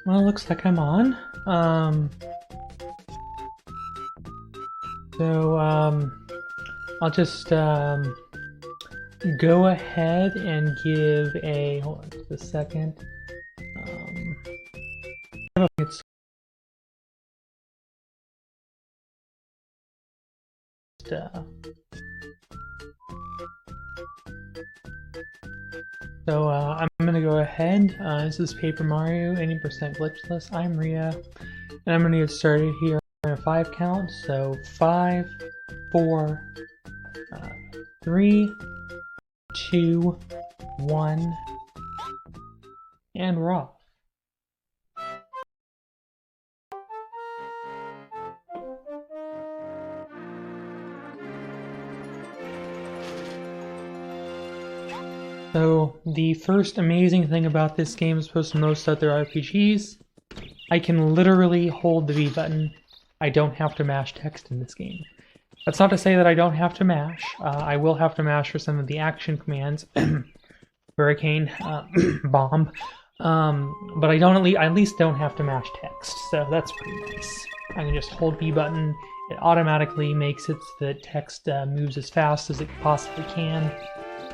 Well, it looks like I'm on. I'll just go ahead and give a, hold on just a second. It's I'm gonna go ahead. This is Paper Mario 80% Glitchless. I'm Ria, and I'm gonna get started here on a 5 count. So 5, 4, 3, 2, 1, and we're off. So the first amazing thing about this game as opposed to most other RPGs, I can literally hold the V button. I don't have to mash text in this game. That's not to say that I don't have to mash. I will have to mash for some of the action commands, Hurricane, Bomb, but I at least don't have to mash text, so that's pretty nice. I can just hold V button. It automatically makes it so that text moves as fast as it possibly can.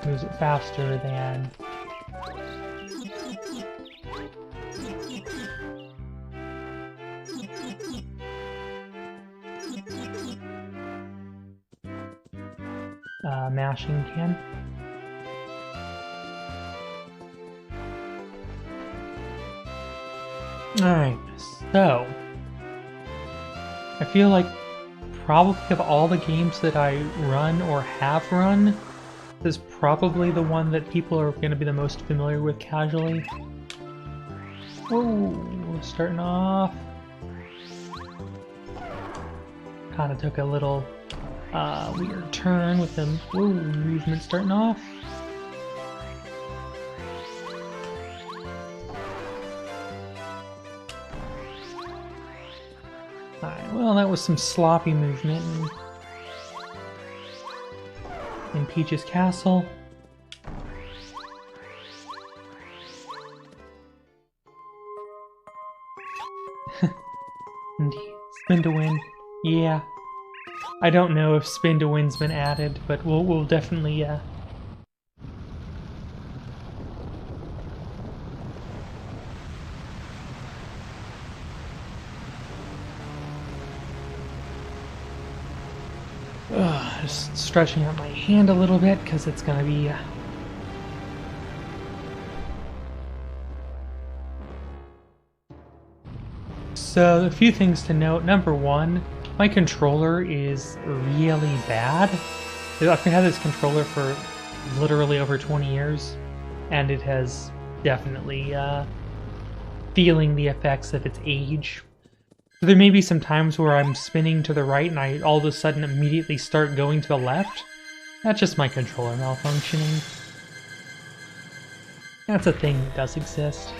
Moves it faster than mashing can. Alright, so I feel like probably of all the games that I run or have run, this is probably the one that people are going to be the most familiar with casually. Oh, starting off. Kind of took a little weird turn with them. Whoa, movement starting off. Alright, well, that was some sloppy movement. In Peach's Castle. And spin to win. Yeah. I don't know if spin to win's been added, but we'll definitely just stretching out my hand a little bit because it's gonna be So a few things to note. Number one, my controller is really bad. I've had this controller for literally over 20 years, and it has definitely feeling the effects of its age. There may be some times where I'm spinning to the right and I all of a sudden immediately start going to the left. That's just my controller malfunctioning. That's a thing that does exist.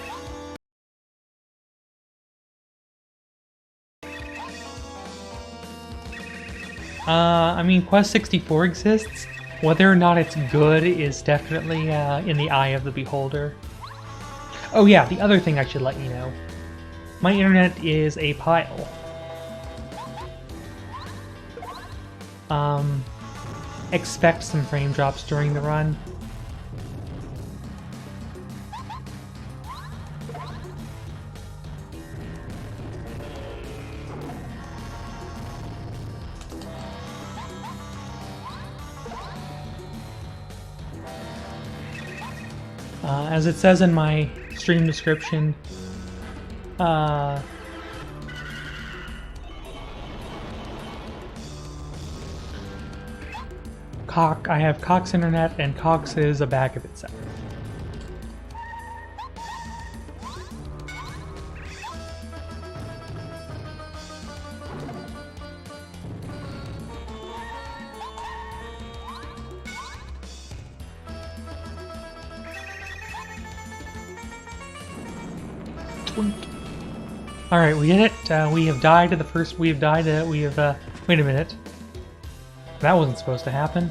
I mean, Quest 64 exists. Whether or not it's good is definitely in the eye of the beholder. Oh yeah, the other thing I should let you know. My internet is a pile. Expect some frame drops during the run. As it says in my stream description, I have Cox internet, and Cox is a bag of itself. Alright, we did it. We have died to the first. Wait a minute. That wasn't supposed to happen.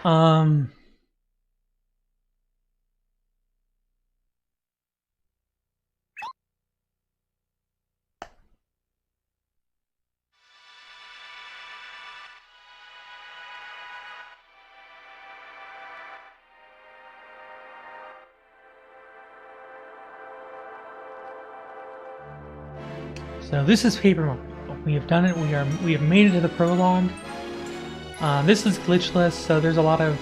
Um... So this is Paper Mario. We have done it. We have made it to the prologue. This is glitchless, so there's a lot of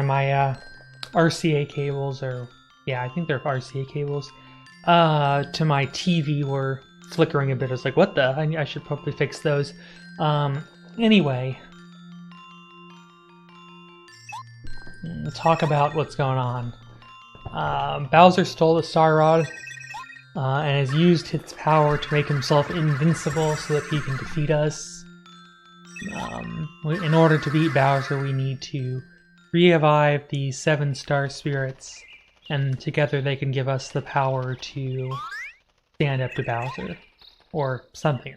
my RCA cables, or yeah, I think they're RCA cables, to my TV were flickering a bit. I was like, what the? I should probably fix those. Anyway, let's talk about what's going on. Bowser stole the Star Rod and has used its power to make himself invincible so that he can defeat us. In order to beat Bowser, we need to revive the 7 star spirits, and together they can give us the power to stand up to Bowser, or something.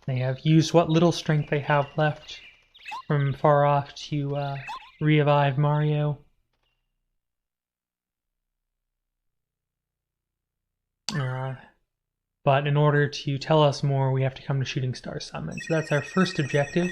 They have used what little strength they have left from far off to revive Mario. But in order to tell us more, we have to come to Shooting Star Summit. So that's our first objective.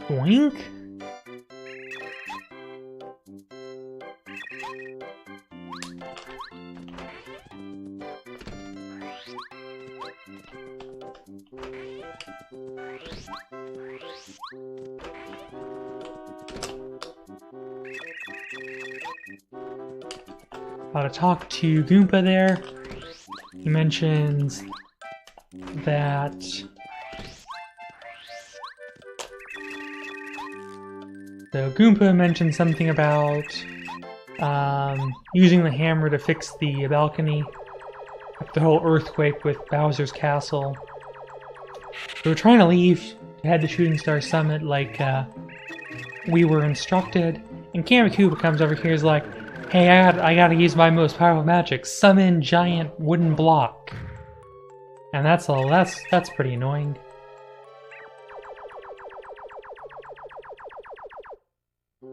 Boink? About to talk to Goomba there. He mentions that so Goomba mentioned something about using the hammer to fix the balcony, the whole earthquake with Bowser's castle. So we're trying to leave to head to Shooting Star Summit like we were instructed, and Koopa comes over here and is like, hey, I gotta use my most powerful magic, summon giant wooden block. And that's pretty annoying.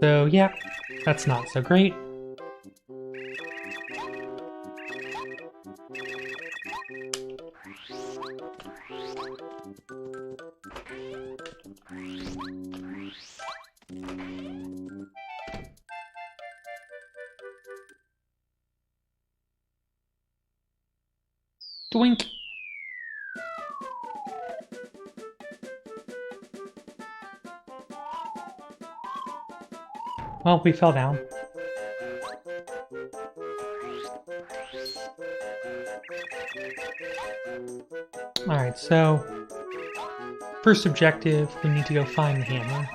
So yeah, that's not so great. Doink! Well, we fell down. Alright, so first objective, we need to go find the hammer.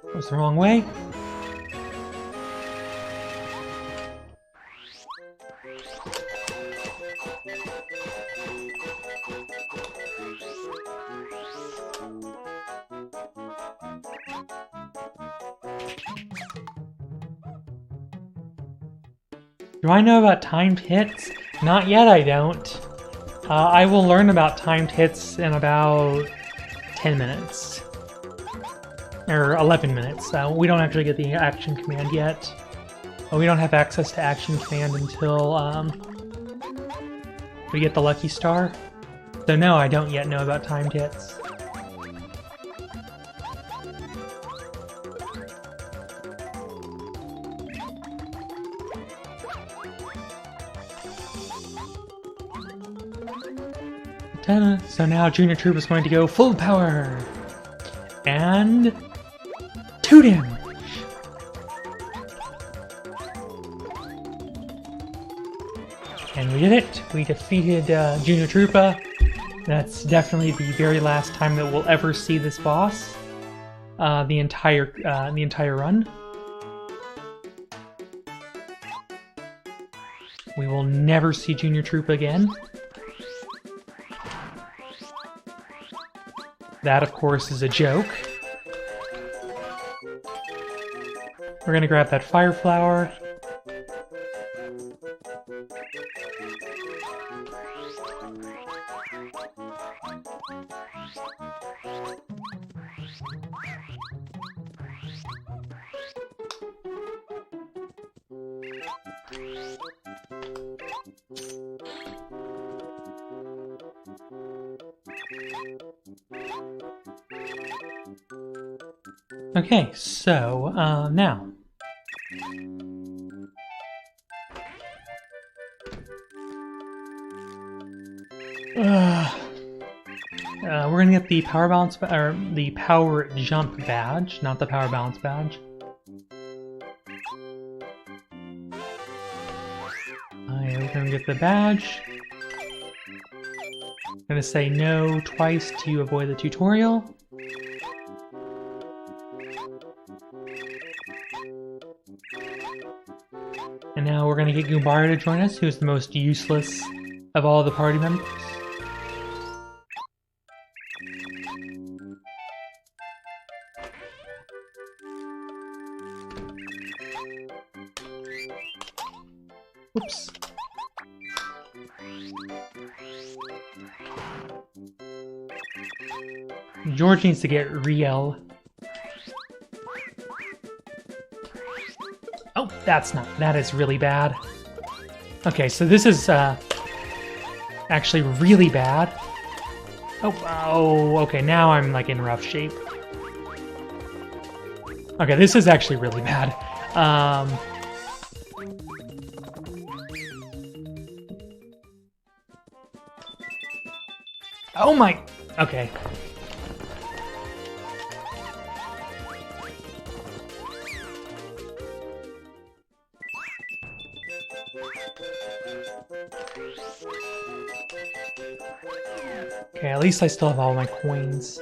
That was the wrong way. Do I know about timed hits? Not yet, I don't. I will learn about timed hits in about 10 minutes. Or 11 minutes. We don't actually get the action command yet. We don't have access to action command until we get the lucky star. So no, I don't yet know about timed hits. Ta-da. So now Junior Troop is going to go full power! And... 2 damage! And we did it! We defeated Junior Troopa. That's definitely the very last time that we'll ever see this boss. The entire run. We will never see Junior Troopa again. That, of course, is a joke. We're gonna grab that fire flower. Okay, so, now. We're gonna get the power balance, or the power jump badge, not the power balance badge. We're gonna get the badge. I'm gonna say no twice to avoid the tutorial. And now we're gonna get Goombara to join us, who's the most useless of all the party members. Whoops. George needs to get real. Oh, that is really bad. Okay, so this is actually really bad. Oh, okay, now I'm like in rough shape. Okay, this is actually really bad. Oh my, okay. Okay, at least I still have all my coins.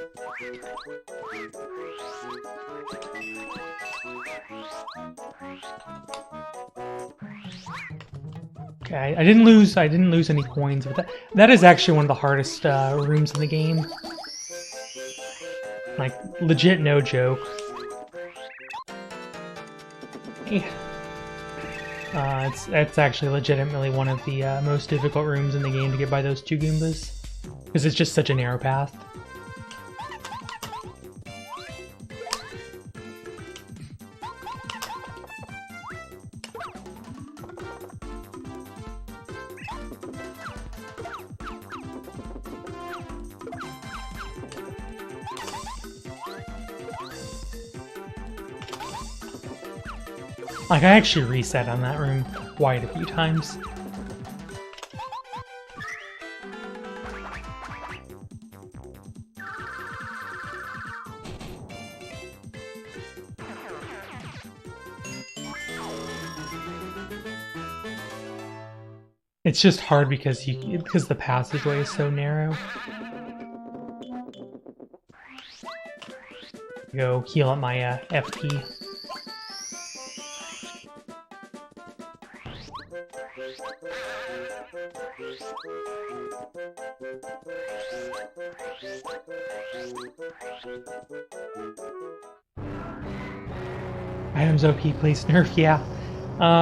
Okay, I didn't lose any coins, but that is actually one of the hardest rooms in the game. Like, legit no joke. It's actually legitimately one of the most difficult rooms in the game to get by those 2 Goombas. Because it's just such a narrow path. Like, I actually reset on that room quite a few times. It's just hard because the passageway is so narrow. Go heal up my FP. Items OP, please nerf, yeah.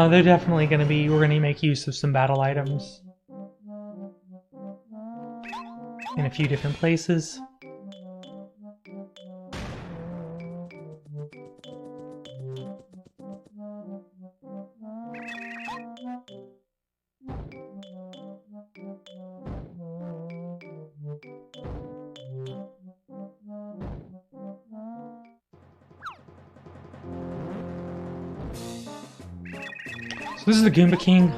They're definitely gonna be, we're gonna make use of some battle items. In a few different places. So this is the Goomba King.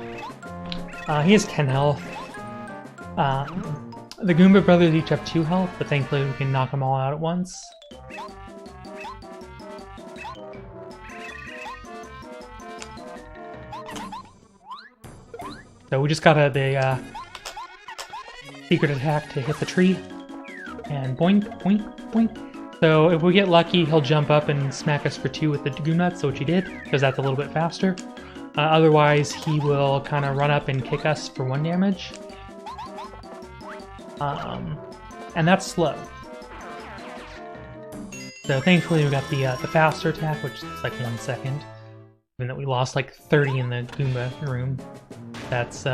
He has 10 health. The Goomba brothers each have 2 health, but thankfully we can knock them all out at once. So we just got the secret attack to hit the tree, and boink, boink, boink. So if we get lucky, he'll jump up and smack us for 2 with the Goo Nuts, which he did, because that's a little bit faster. Otherwise, he will kind of run up and kick us for 1 damage. And that's slow. So thankfully we got the faster attack, which is like 1 second. Even though we lost like 30 in the Goomba room. That's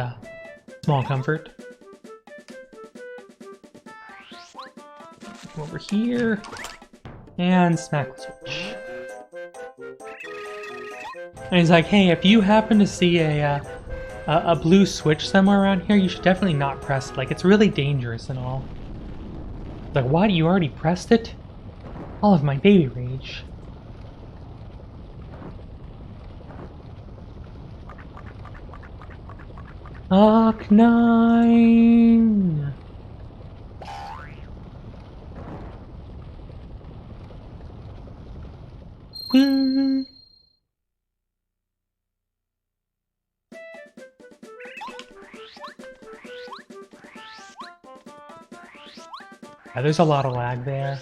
small comfort. Come over here, and smack the switch. And he's like, hey, if you happen to see a blue switch somewhere around here, you should definitely not press it. Like, it's really dangerous and all. Like, why? You already pressed it? All of my baby rage. Arc-9! Wing! Yeah, there's a lot of lag there.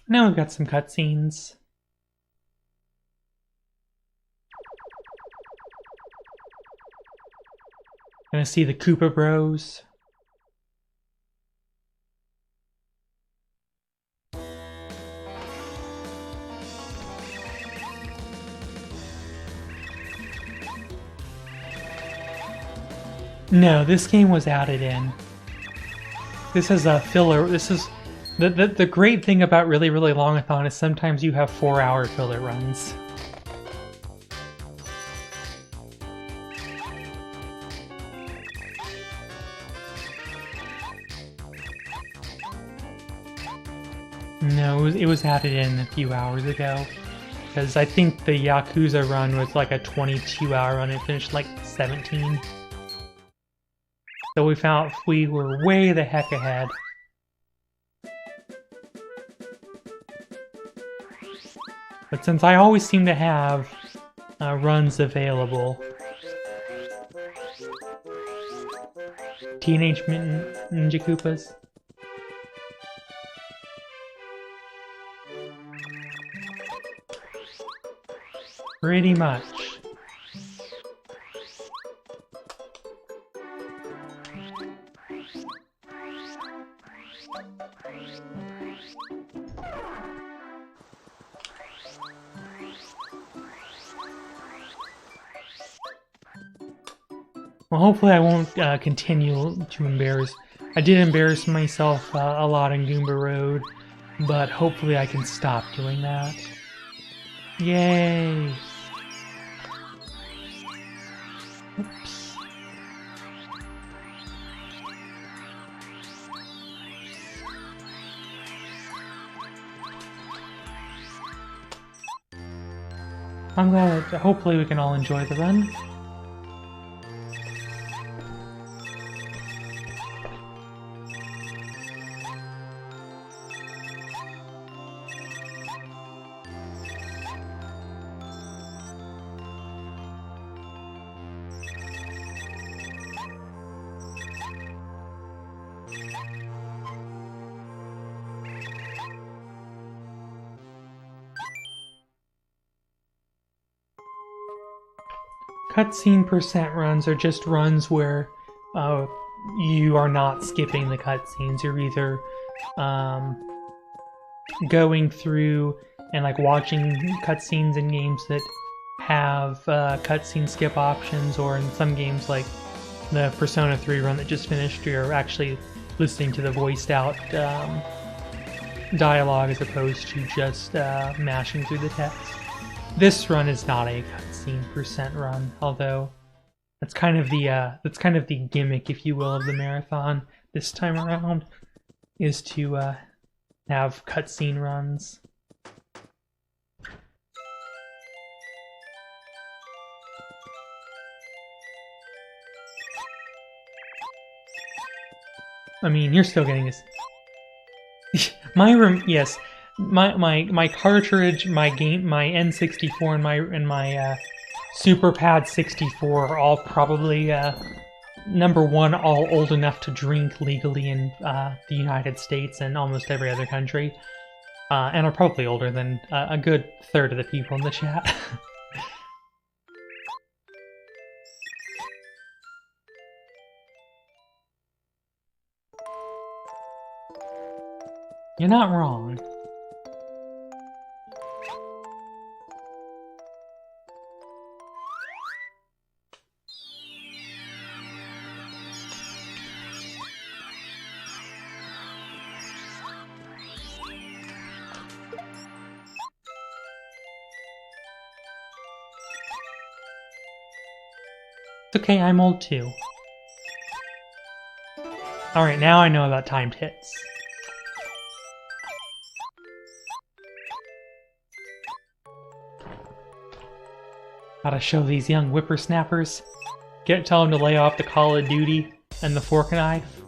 Now we've got some cutscenes. Gonna see the Koopa Bros. No, this game was added in. This is a filler. This is the great thing about really long-a-thon is sometimes you have 4-hour filler runs. No, it was added in a few hours ago. Because I think the Yakuza run was like a 22-hour run. It finished like 17. So we found we were way the heck ahead. But since I always seem to have runs available, Teenage Mutant Ninja Koopas. Pretty much. Well, hopefully I won't continue to embarrass. I did embarrass myself a lot in Goomba Road, but hopefully I can stop doing that. Yay! Oops. I'm glad. Hopefully we can all enjoy the run. Cutscene percent runs are just runs where you are not skipping the cutscenes. You're either going through and like watching cutscenes in games that have cutscene skip options, or in some games like the Persona 3 run that just finished, you're actually listening to the voiced out dialogue as opposed to just mashing through the text. This run is not a cutscene percent run, although That's kind of the gimmick, if you will, of the marathon this time around, is to have cutscene runs. I mean, you're still getting this. Yes, my cartridge, my N64, and my Super Pad 64 are all probably #1, all old enough to drink legally in the United States and almost every other country, and are probably older than a good third of the people in the chat. You're not wrong. It's okay, I'm old too. Alright, now I know about timed hits. Gotta show these young whippersnappers. Tell them to lay off the Call of Duty and the fork and knife.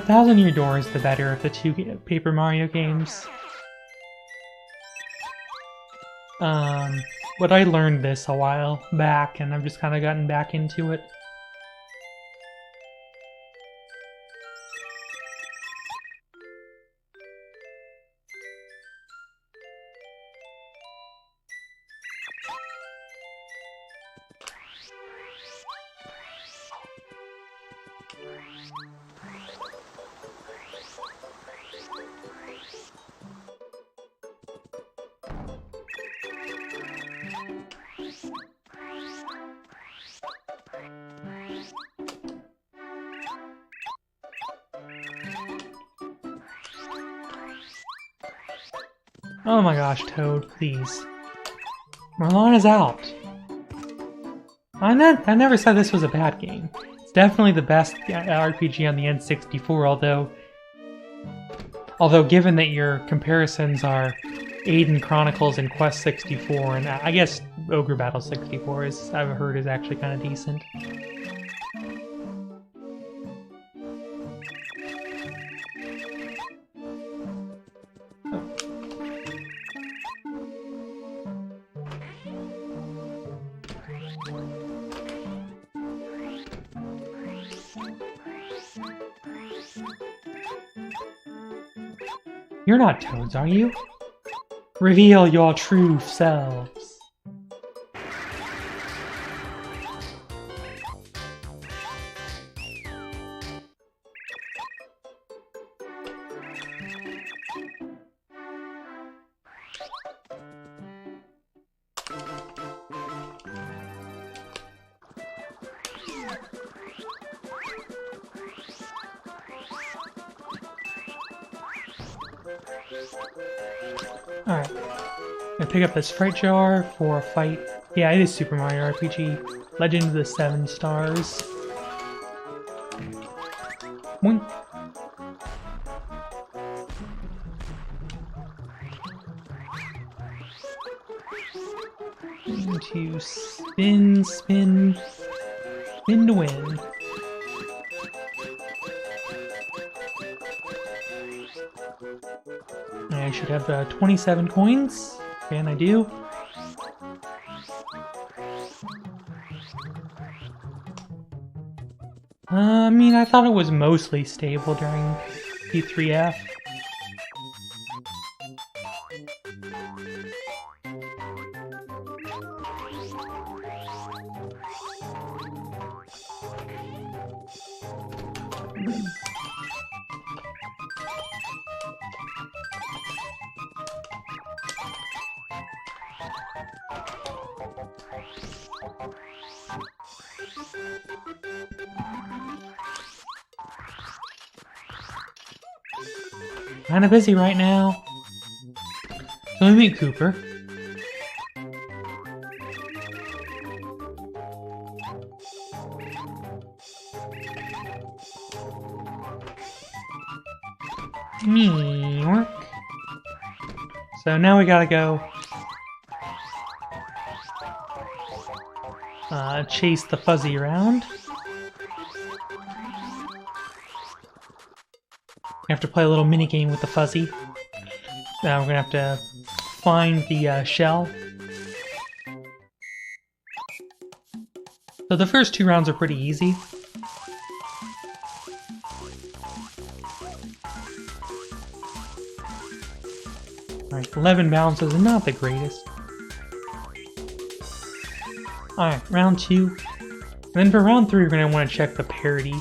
Thousand Year Door is the better of the two Paper Mario games. But I learned this a while back, and I've just kind of gotten back into it. Oh my gosh, Toad, please. Marlon is out. I never said this was a bad game. It's definitely the best RPG on the N64, although given that your comparisons are Aiden Chronicles and Quest 64, and I guess Ogre Battle 64 I've heard is actually kind of decent. You're not Toads, are you? Reveal your true selves. Alright. Gonna pick up this Fright Jar for a fight. Yeah, it is Super Mario RPG. Legend of the Seven Stars. Boing. To spin, spin, spin to win. I should have 27 coins, and I do. I mean, I thought it was mostly stable during P3F. kind of busy right now. So we meet Cooper. So now we gotta go chase the fuzzy around. We have to play a little mini game with the fuzzy. Now we're gonna have to find the shell. So the first 2 rounds are pretty easy. Alright, 11 bounces is not the greatest. Alright, round 2. And then for round 3, we're going to want to check the parity.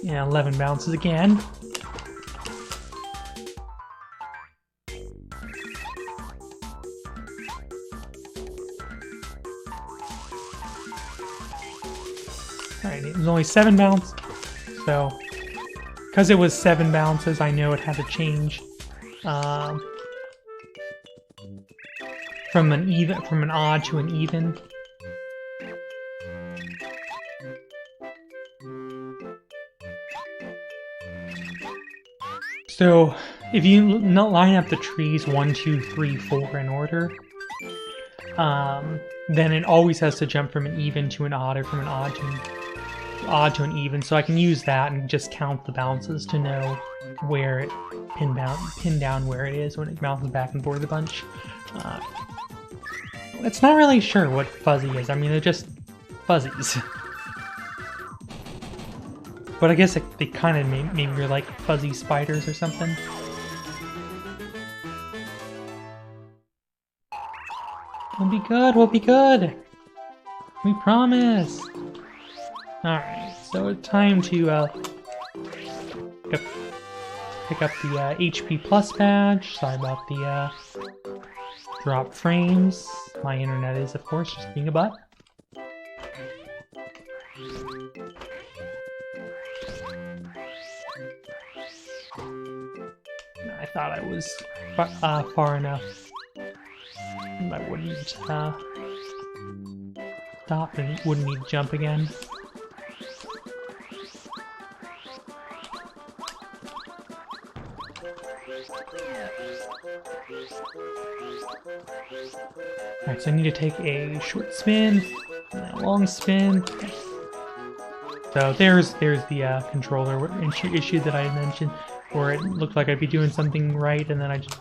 Yeah, 11 bounces again. Alright, it was only 7 bounces, so because it was 7 bounces, I know it had to change from an odd to an even. So if you line up the trees 1, 2, 3, 4 in order, then it always has to jump from an even to an odd, or from an odd to an even. So I can use that and just count the bounces to know where it pin down where it is when it bounces back and forth a bunch. It's not really sure what fuzzy is. I mean, they're just fuzzies. But I guess they kind of maybe are like fuzzy spiders or something. We'll be good, we'll be good! We promise! Alright, so it's time to pick up the HP Plus badge. Sorry about the drop frames. My internet is, of course, just being a butt. I thought I was far enough. I wouldn't stop and wouldn't need to jump again. Alright, so I need to take a short spin, and a long spin. So there's the controller issue that I had mentioned, where it looked like I'd be doing something right, and then I just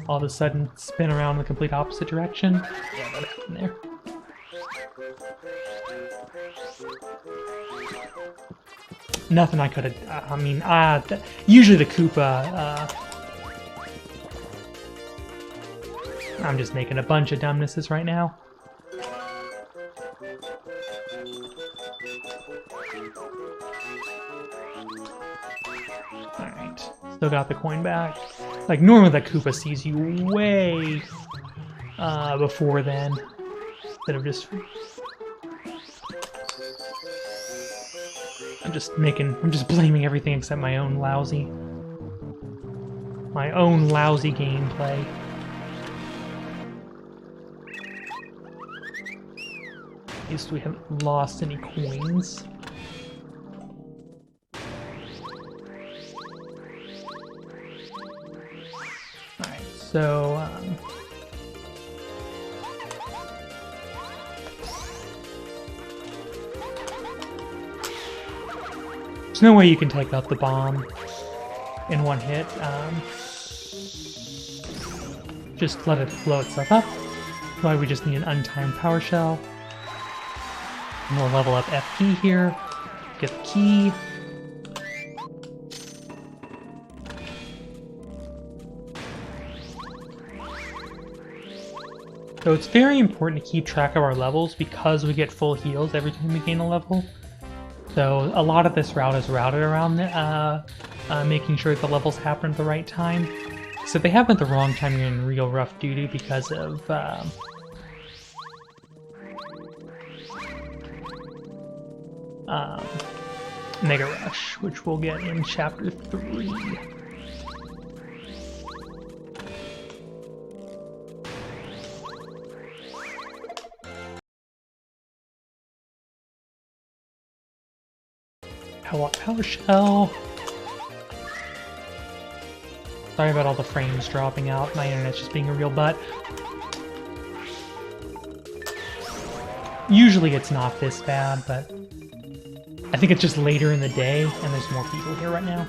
all of a sudden spin around in the complete opposite direction. Yeah, that happened there. Nothing I could have. I mean, usually the Koopa. I'm just making a bunch of dumbnesses right now. Alright, still got the coin back. Like, normally the Koopa sees you way before then. Instead of just... I'm just blaming everything except my own lousy gameplay. At least we haven't lost any coins. Alright, so... there's no way you can take out the bomb in one hit. Just let it blow itself up. That's why we just need an untimed power shell. And we'll level up FP here. Get the key. So it's very important to keep track of our levels because we get full heals every time we gain a level. So a lot of this route is routed around making sure the levels happen at the right time. So if they happen at the wrong time, you're in real rough doo-doo because of Mega Rush, which we'll get in Chapter 3. Power Shell. Sorry about all the frames dropping out. My internet's just being a real butt. Usually it's not this bad, but I think it's just later in the day and there's more people here right now.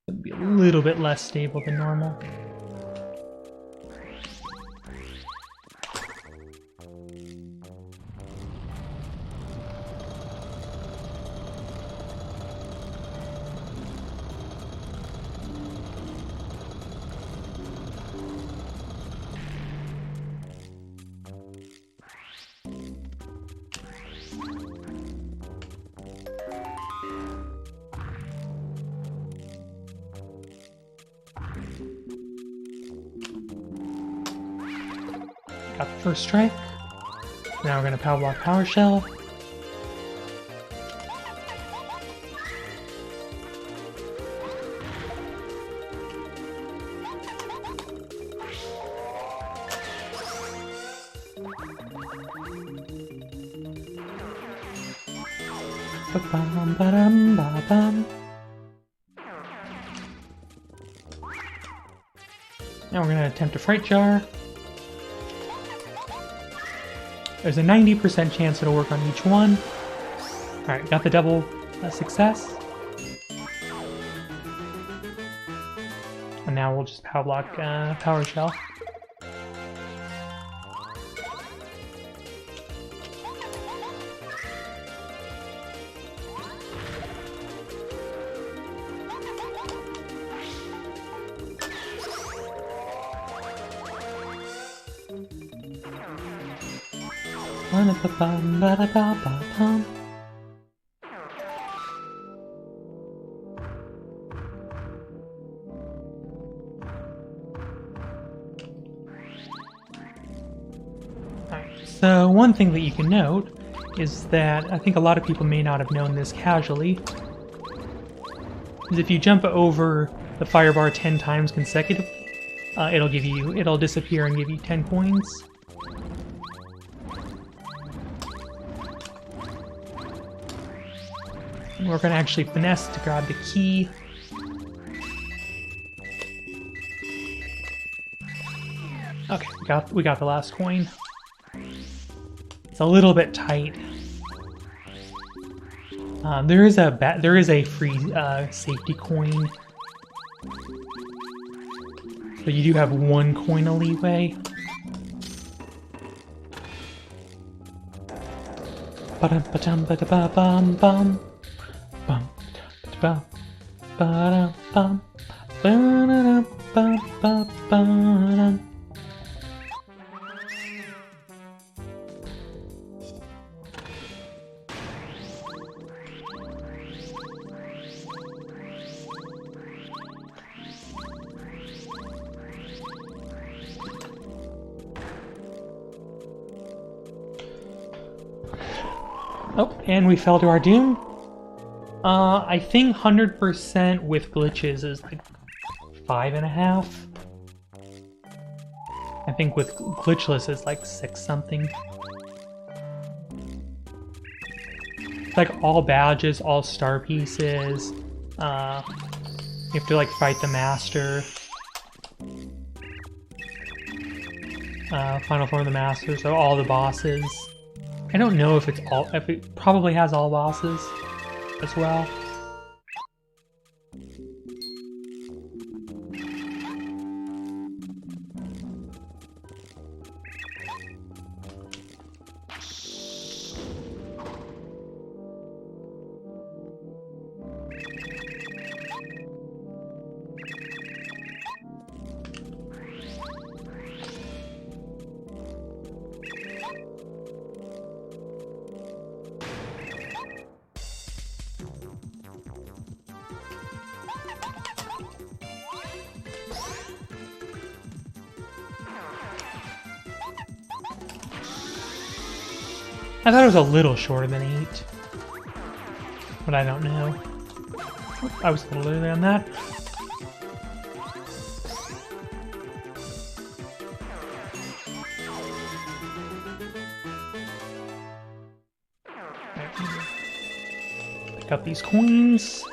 It'll be a little bit less stable than normal. Got the first strike. Now we're gonna Power Block Power Shell. Ba-bum, ba-dum, ba-bum. Now we're gonna attempt a Fright Jar. There's a 90% chance it'll work on each one. Alright, got the double success. And now we'll just Power Block Power Shell. Ba-da-ba-bum. So one thing that you can note is that I think a lot of people may not have known this casually, is if you jump over the fire bar 10 times consecutively, it'll disappear and give you 10 coins. We're gonna actually finesse to grab the key. Okay, we got the last coin. It's a little bit tight. There is a free safety coin, so you do have 1 coin of leeway. Ba-dum-ba-dum-ba-da-ba-bum-bum. Bum, ba, ba, bum, ba, ba, ba, ba. Oh, and we fell to our doom. I think 100% with glitches is like 5.5. I think with glitchless is like 6 something. It's like all badges, all star pieces. You have to like fight the master. Final form of the master, so all the bosses. I don't know if it probably has all bosses as well. I thought it was a little shorter than 8. but I don't know. I was a little early on that. Pick up these coins.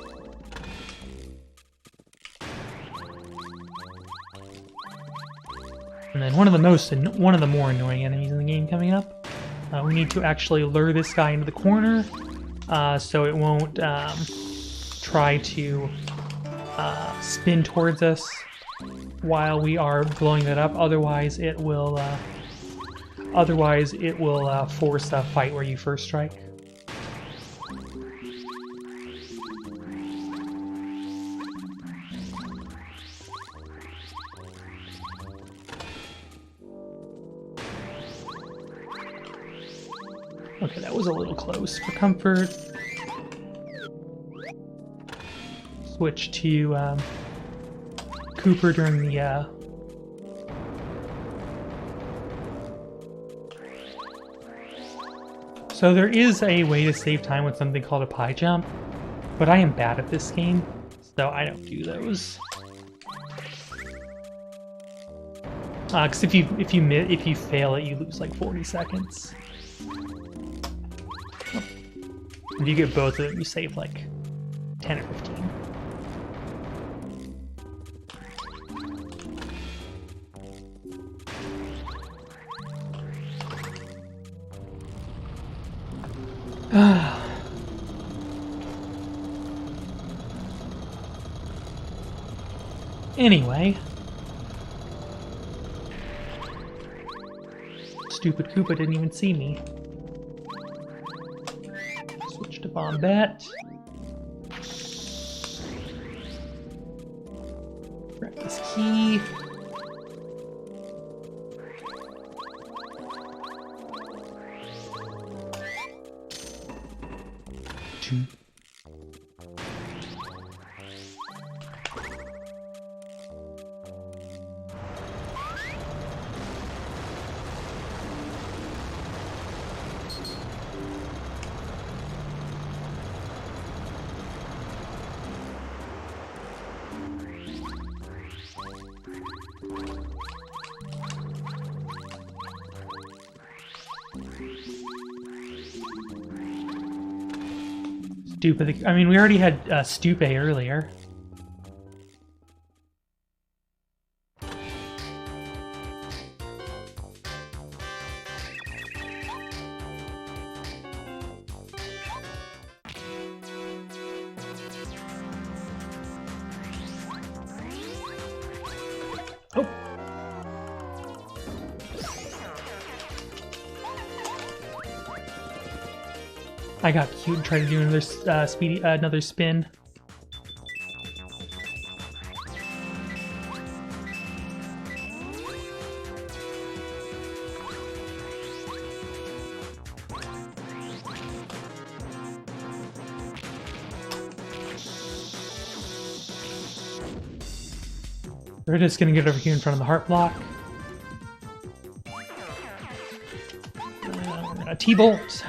And then one of the more annoying enemies in the game coming up. We need to actually lure this guy into the corner, so it won't try to spin towards us while we are blowing that up. Otherwise, it will force a fight where you first strike. Okay, that was a little close for comfort. Switch to Cooper during the So there is a way to save time with something called a pie jump, but I am bad at this game, so I don't do those. Because if you fail it, you lose like 40 seconds. If you get both of them, you save like 10 or 15. Anyway. Stupid Koopa didn't even see me. Switch to Bombette. Grab this key. Two. Stupid. I mean, we already had Stupe earlier. Oh. I got cute and tried to do another another spin. We're just gonna get over here in front of the heart block. A T-bolt.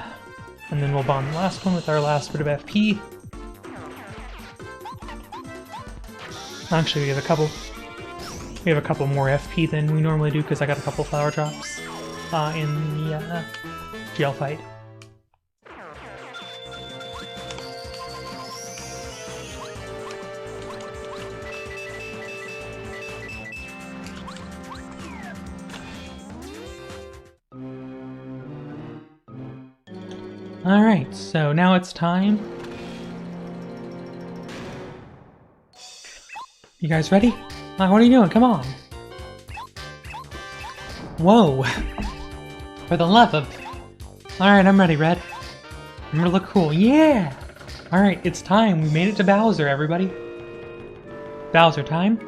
And then we'll bomb the last one with our last bit of FP. Actually, we have a couple more FP than we normally do because I got a couple flower drops in the jail fight. Alright, so now it's time. You guys ready? What are you doing? Come on! Whoa! For the love of... Alright, I'm ready, Red. I'm gonna look cool. Yeah! Alright, it's time. We made it to Bowser, everybody. Bowser time.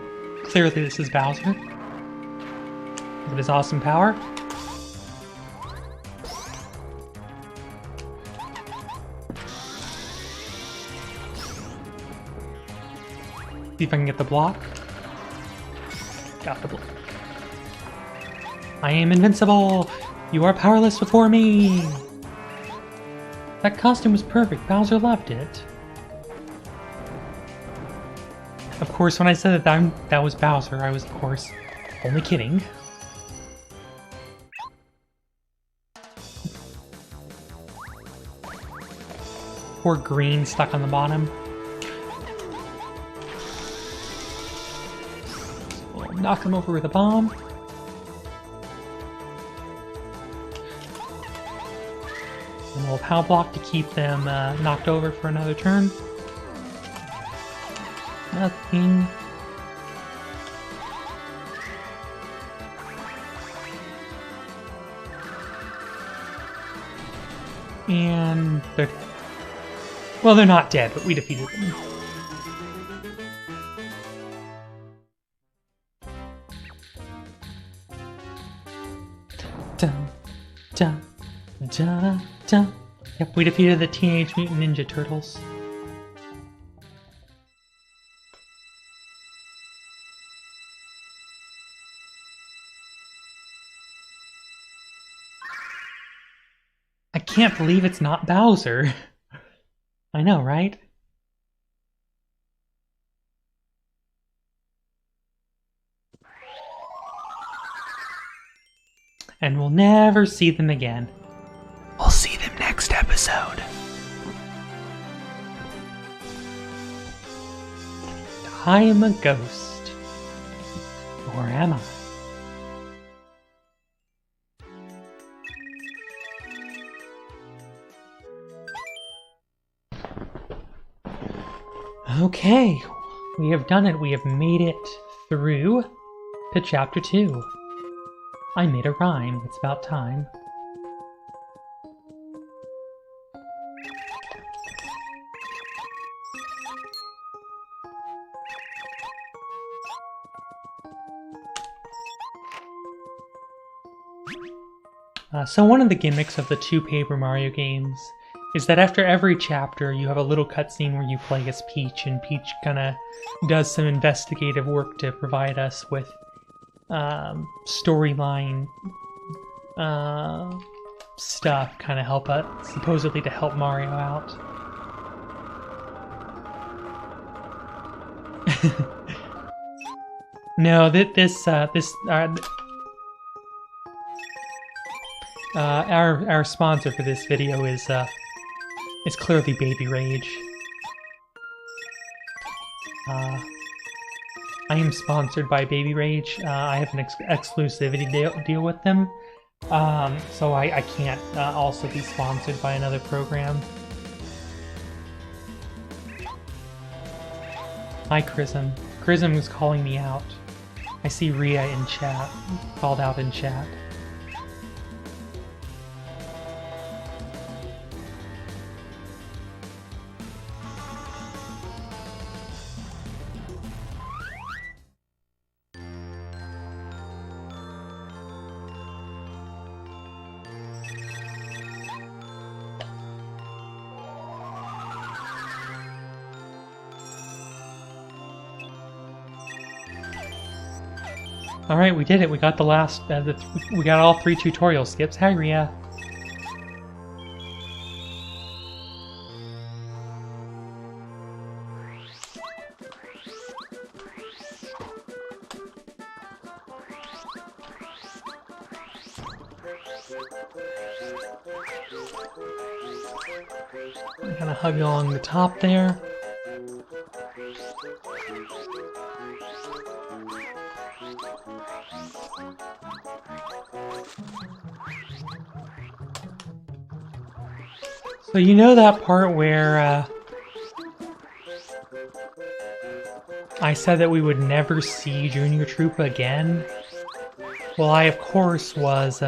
Clearly this is Bowser. With his awesome power. See if I can get the block. Got the block. I am invincible! You are powerless before me! That costume was perfect. Bowser loved it. Of course, when I said that was Bowser, I was, of course, only kidding. Poor Green stuck on the bottom. We'll knock him over with a bomb. And we'll power block to keep them knocked over for another turn. Nothing. And they're dead. Well, they're not dead, but we defeated them. Dun, dun, dun, dun. Yep, we defeated the Teenage Mutant Ninja Turtles. I can't believe it's not Bowser. I know, right? And we'll never see them again. We'll see them next episode. I am a ghost. Or am I? Okay, we have done it. We have made it through to Chapter 2. I made a rhyme. It's about time. So one of the gimmicks of the two Paper Mario games is that after every chapter you have a little cutscene where you play as Peach, and Peach kinda does some investigative work to provide us with storyline stuff, kinda help us, supposedly to help Mario out. No, our sponsor for this video is clearly Baby Rage. I am sponsored by Baby Rage. I have an exclusivity deal with them, so I can't also be sponsored by another program. Hi, Chrism. Chrism was calling me out. I see Ria in chat, called out in chat. Alright, we did it. We got the last, we got all 3 tutorial skips. Hi, Ria. I'm gonna hug along the top there. So you know that part where I said that we would never see Junior Troopa again? Well, I of course was,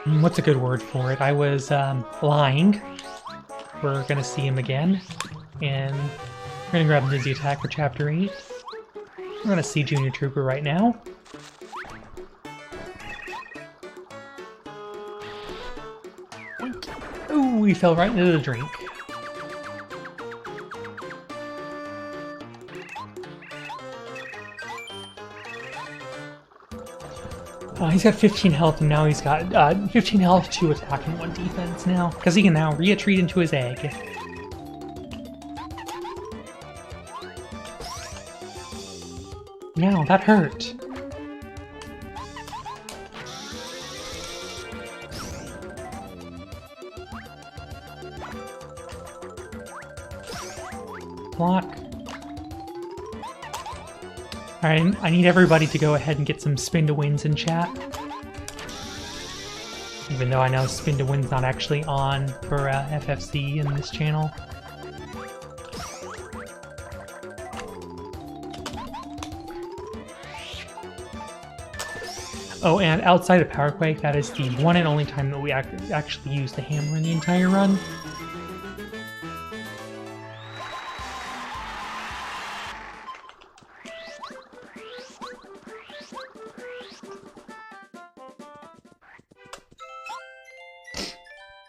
what's a good word for it? I was lying. We're gonna see him again, and we're gonna grab Dizzy Attack for Chapter 8. We're gonna see Junior Troopa right now. Ooh, we fell right into the drink. He's got 15 health, and now he's got 15 health, 2 attack, and 1 defense now, because he can now retreat into his egg. Now that hurt. Block. Alright, I need everybody to go ahead and get some spin to wins in chat. Even though I know spin to win's not actually on for FFC in this channel. Oh, and outside of Power Quake, that is the one and only time that we actually use the hammer in the entire run.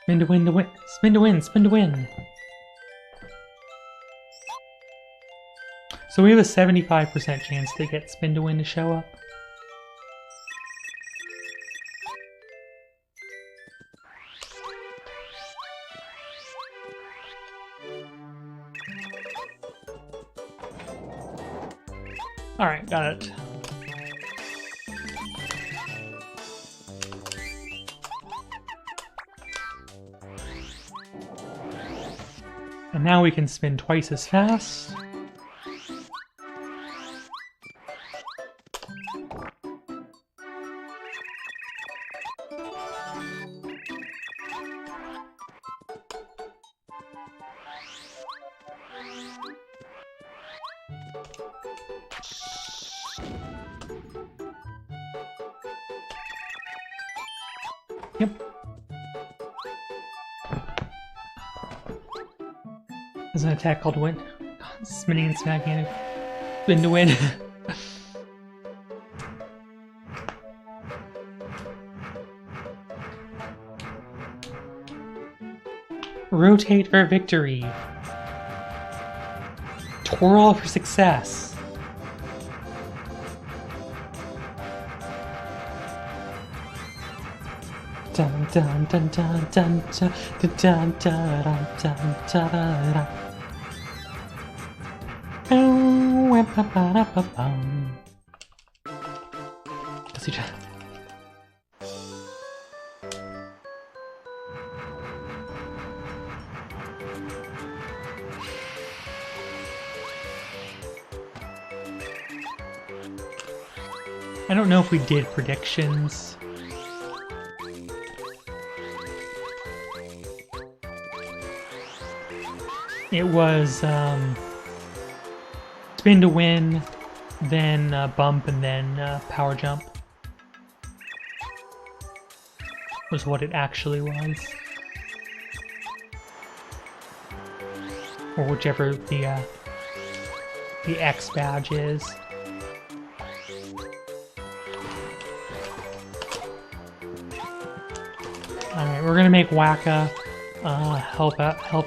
Spin to win, spin to win, spin to win. So we have a 75% chance to get spin to win to show up. Alright, got it. And now we can spin twice as fast. Yep. There's an attack called Win. Spinning and smacking. Spin to win. Rotate for victory. Twirl for success. Dun dun dun dun dun dun dun dun dun dun dun dun. I don't know if we did predictions. It was spin to win, then bump, and then power jump. Was what it actually was. Or whichever the X badge is. Alright, we're gonna make Waka help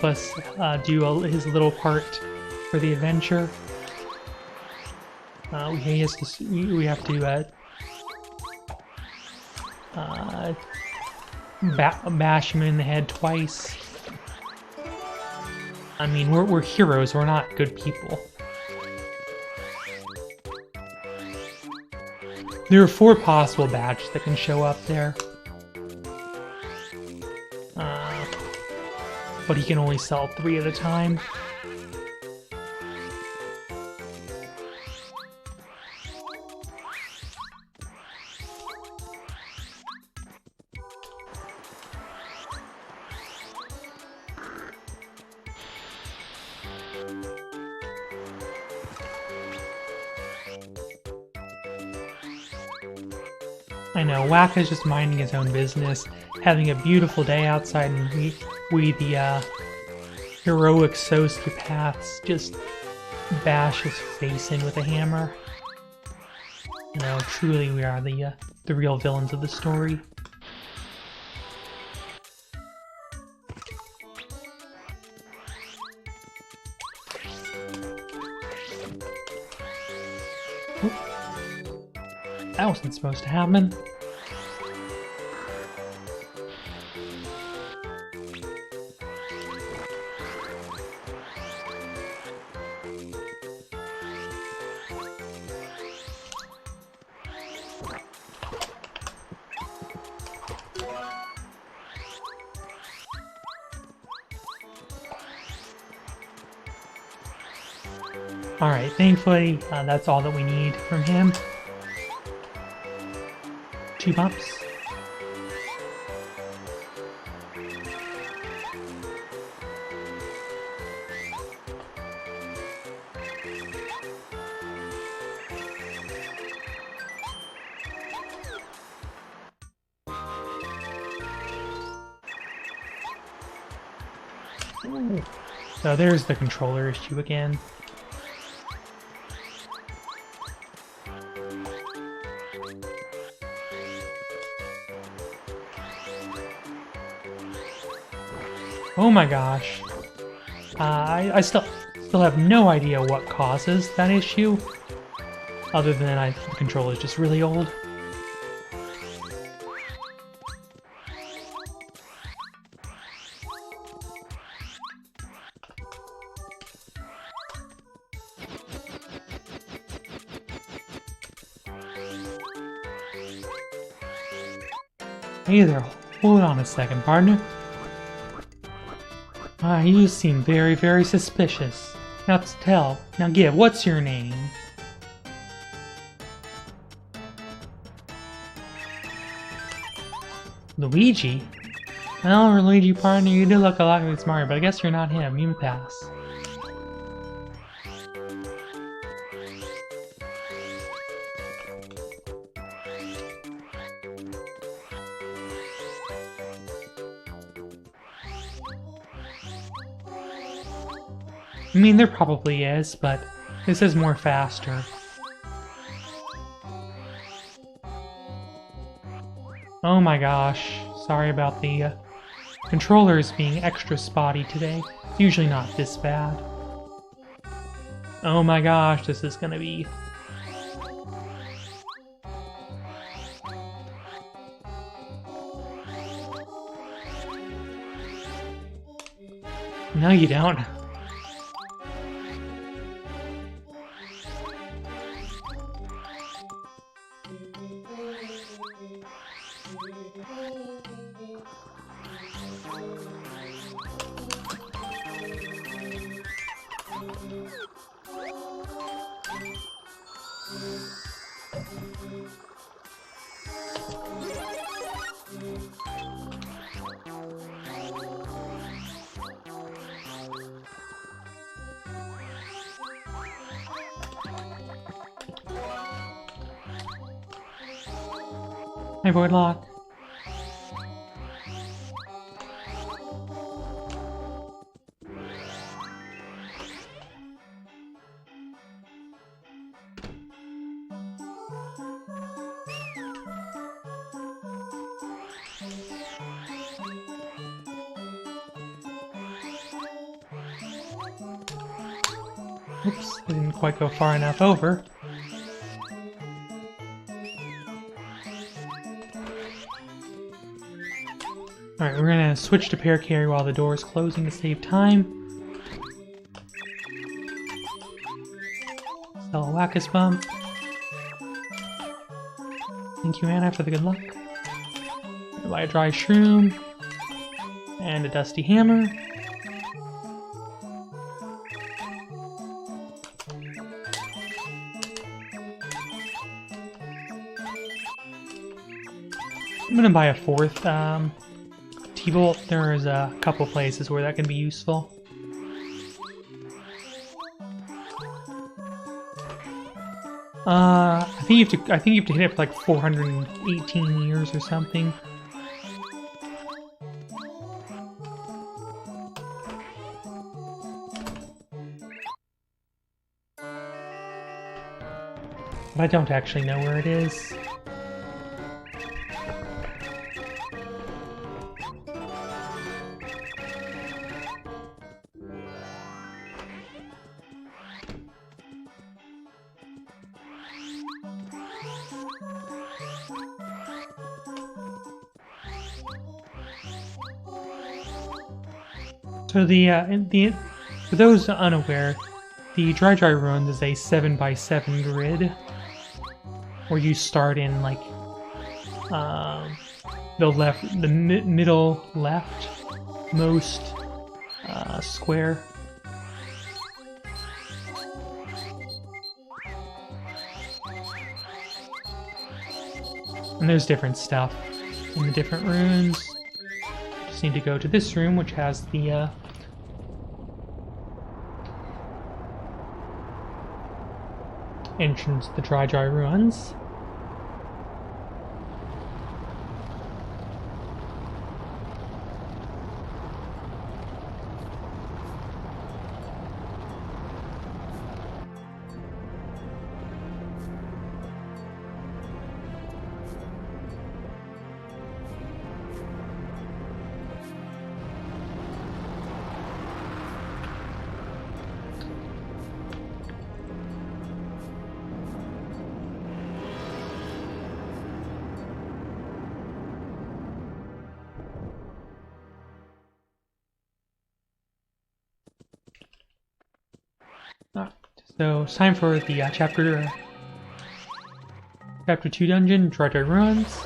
us do his little part for the adventure. We have to bash him in the head twice. I mean, we're heroes. We're not good people. There are 4 possible badges that can show up there. But he can only sell 3 at a time. I know, Waka's just minding his own business, having a beautiful day outside, and we the heroic sociopaths just bash his face in with a hammer. You know, truly we are the real villains of the story. Oop. That wasn't supposed to happen. Alright, thankfully, that's all that we need from him. 2 bumps. Ooh. So there's the controller issue again. Oh my gosh. I still have no idea what causes that issue, other than the controller is just really old. Hey there, hold on a second, partner. You seem very, very suspicious. Now tell. Now give, what's your name? Luigi? Well, Luigi, partner, you do look a lot like Mario, but I guess you're not him. You pass. I mean, there probably is, but this is more faster. Oh my gosh, sorry about the controllers being extra spotty today. It's usually not this bad. Oh my gosh, this is gonna be... No, you don't. Hey, Void Lock. Oops, I didn't quite go far enough over. Alright, we're gonna switch to pair carry while the door is closing to save time. Sell a Wackus Bump. Thank you, Anna, for the good luck. Buy a Dry Shroom. And a Dusty Hammer. I'm gonna buy a 4th T-Bolt. There's a couple places where that can be useful. I think you have to hit it for like 418 years or something. But I don't actually know where it is. So for those unaware, the Dry Ruins is a 7x7 grid, where you start in like the middle left most square. And there's different stuff in the different rooms. Just need to go to this room, which has the entrance to the dry ruins. So it's time for the chapter 2 dungeon, Dry Ruins.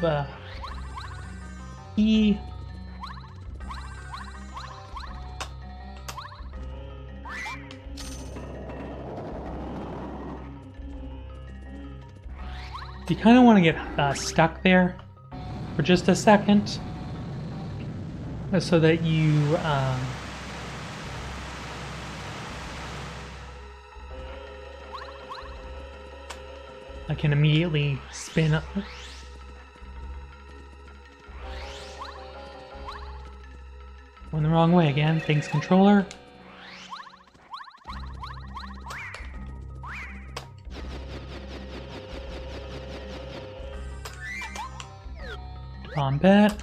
The key. You kind of want to get stuck there for just a second, so that you I can immediately spin up. Going the wrong way again. Thanks, controller. Combat.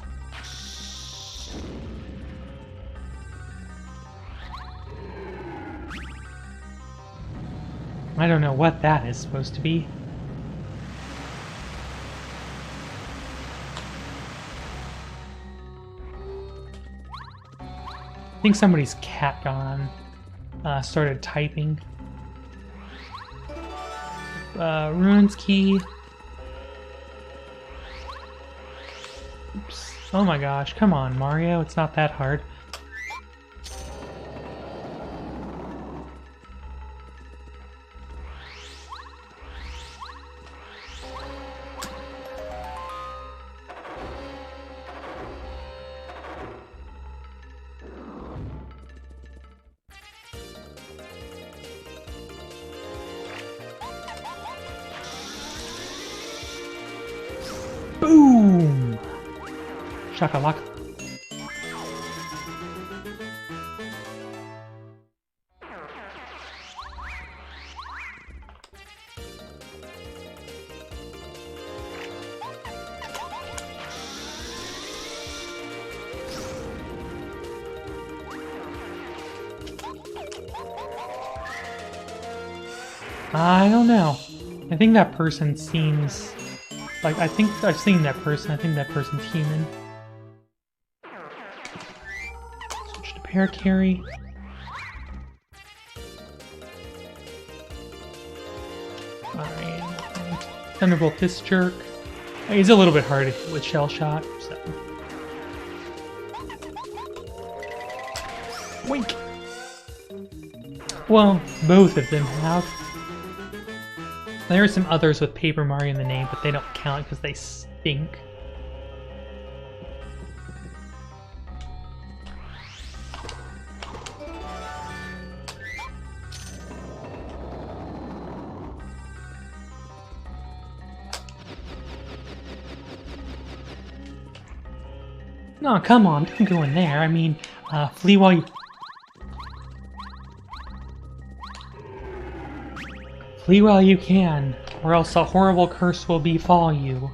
I don't know what that is supposed to be. I think somebody's cat gone started typing. Ruins key. Oops. Oh my gosh, come on, Mario, it's not that hard. Boom! Shakalaka. I don't know. I think that person seems like, I think I've seen that person. I think that person's human. Switch to pair carry. Alright. Thunderbolt this jerk. He's a little bit hard to hit with shell shot, so. Wink! Well, both of them have. There are some others with Paper Mario in the name, but they don't count because they stink. No, come on, don't go in there. I mean, flee while you... Flee while you can, or else a horrible curse will befall you.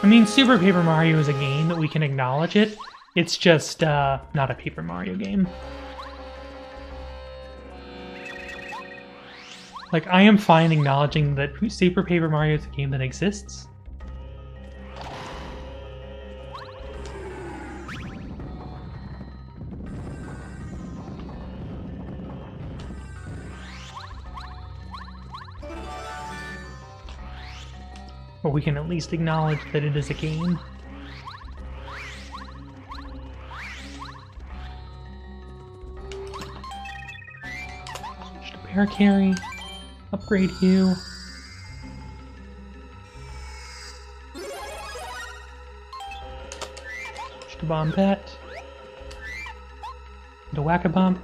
I mean, Super Paper Mario is a game that we can acknowledge it. It's just not a Paper Mario game. Like, I am fine acknowledging that Super Paper Mario is a game that exists. Or we can at least acknowledge that it is a game. Switch to Bear Carry. Upgrade you. Switch to Bombette. To Whack-a-Bump.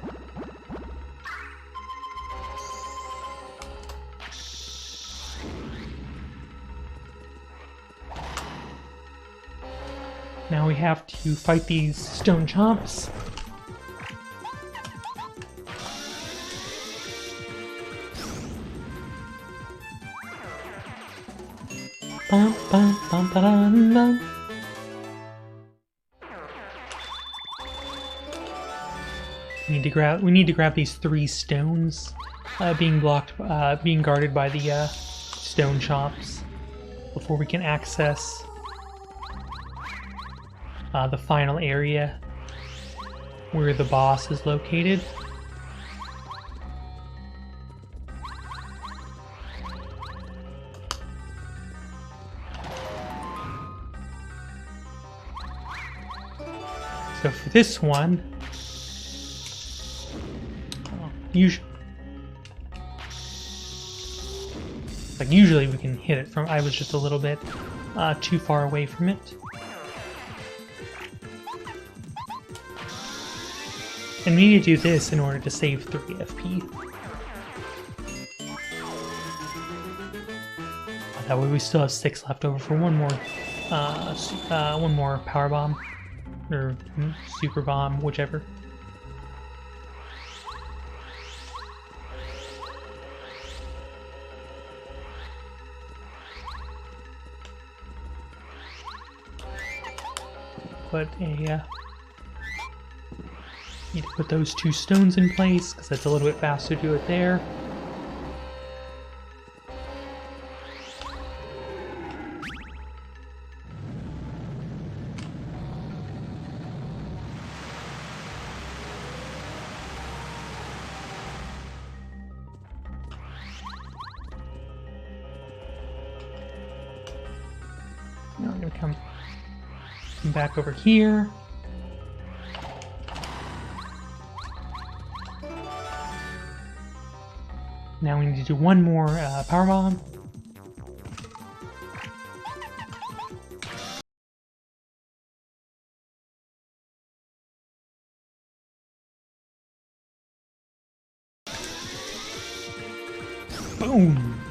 Now we have to fight these stone chomps. Bum, bum, bum, ba-dum, bum. We need to grab these 3 stones being guarded by the stone chomps before we can access the final area where the boss is located. So for this one, usually we can hit it from. I was just a little bit too far away from it. And we need to do this in order to save 3 FP. That way we still have 6 left over for one more power bomb. Or super bomb, whichever. Put a need to put those 2 stones in place because that's a little bit faster to do it there. Now I'm going to come back over here. Now we need to do one more power bomb. Boom!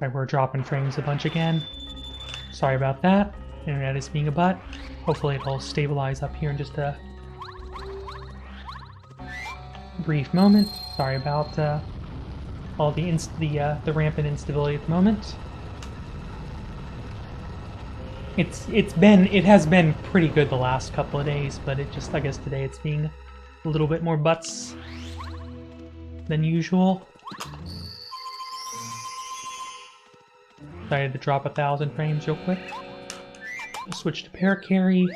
Right, we're dropping frames a bunch again. Sorry about that. Internet is being a butt. Hopefully it'll stabilize up here in just a brief moment. Sorry about all the rampant instability at the moment. It has been pretty good the last couple of days, but I guess today it's being a little bit more butts than usual. So I had to drop 1,000 frames real quick. We'll switch to Pair Carry.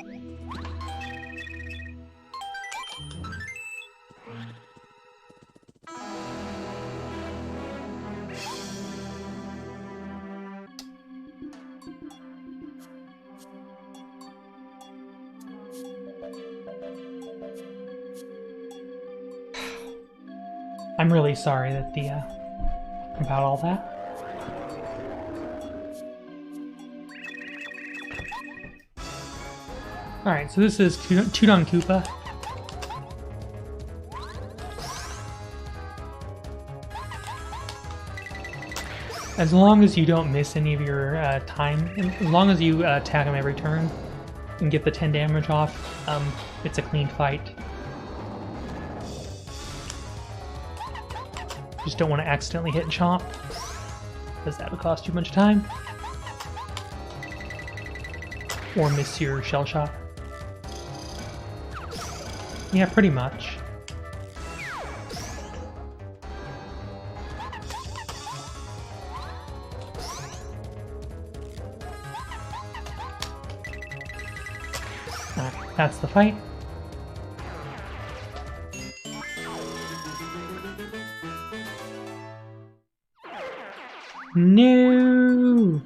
I'm really sorry that about all that. Alright, so this is Tudon Koopa. As long as you don't miss any of your time, as long as you attack him every turn and get the 10 damage off, it's a clean fight. Just don't want to accidentally hit Chomp, because that would cost too much time. Or miss your shell shot. Yeah, pretty much. Alright, that's the fight. No!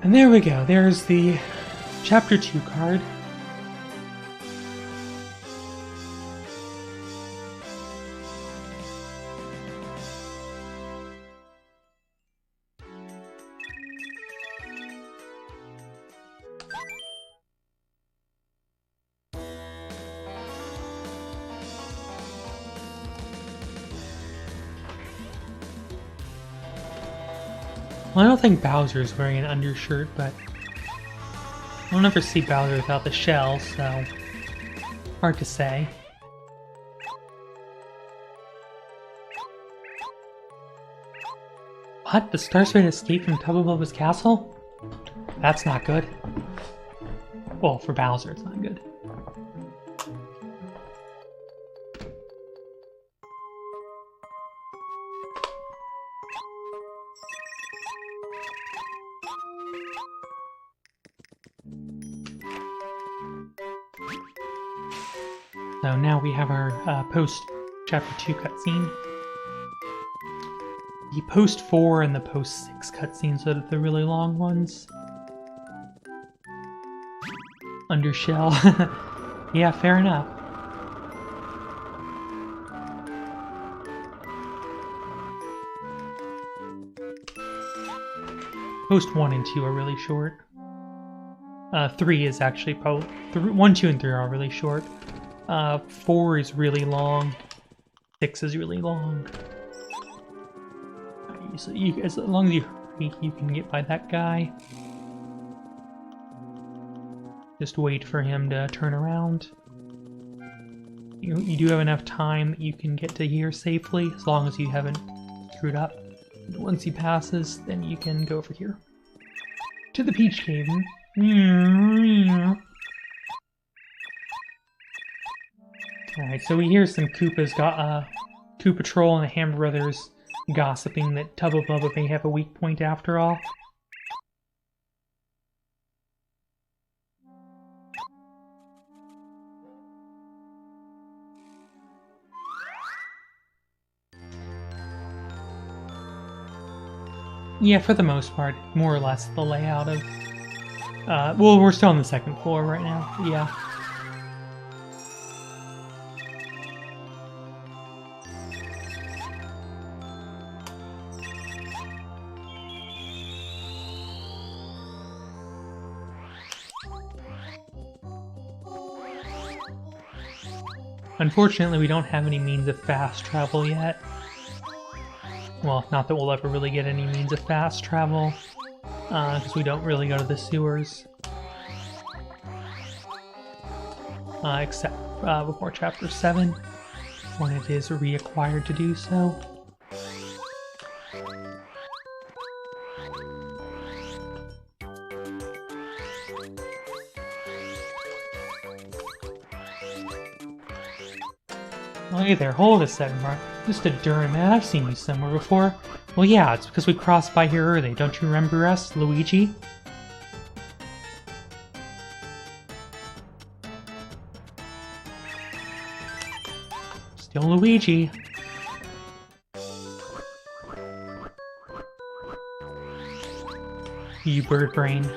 And there we go, there's the Chapter 2 card. Well, I don't think Bowser's wearing an undershirt, but I'll never see Bowser without the shell, so hard to say. What? The Starspace escaped from Tubba Bubba's castle? That's not good. Well, for Bowser, it's not good. So now we have our post-Chapter 2 cutscene. The post-4 and the post-6 cutscenes are the really long ones. Undershell. Yeah, fair enough. Post 1 and 2 are really short. 3 is actually probably... 1, 2, and 3 are really short. 4 is really long. 6 is really long. So as long as you hurry, you can get by that guy. Just wait for him to turn around. You do have enough time that you can get to here safely, as long as you haven't screwed up. Once he passes, then you can go over here. To the Peach Cave. Alright, so we hear some Koopas got Koopa Patrol and the Hammer Brothers gossiping that Tubba Bubba may have a weak point after all. Yeah, for the most part, more or less the layout of... well, we're still on the second floor right now, yeah. Unfortunately, we don't have any means of fast travel yet. Well, not that we'll ever really get any means of fast travel, because we don't really go to the sewers. Except before Chapter 7, when it is reacquired to do so. Oh, hey there, hold a second, Mark. Mr. Duran, man, I've seen you somewhere before. Well, yeah, it's because we crossed by here early. Don't you remember us, Luigi? Still Luigi. You bird brain.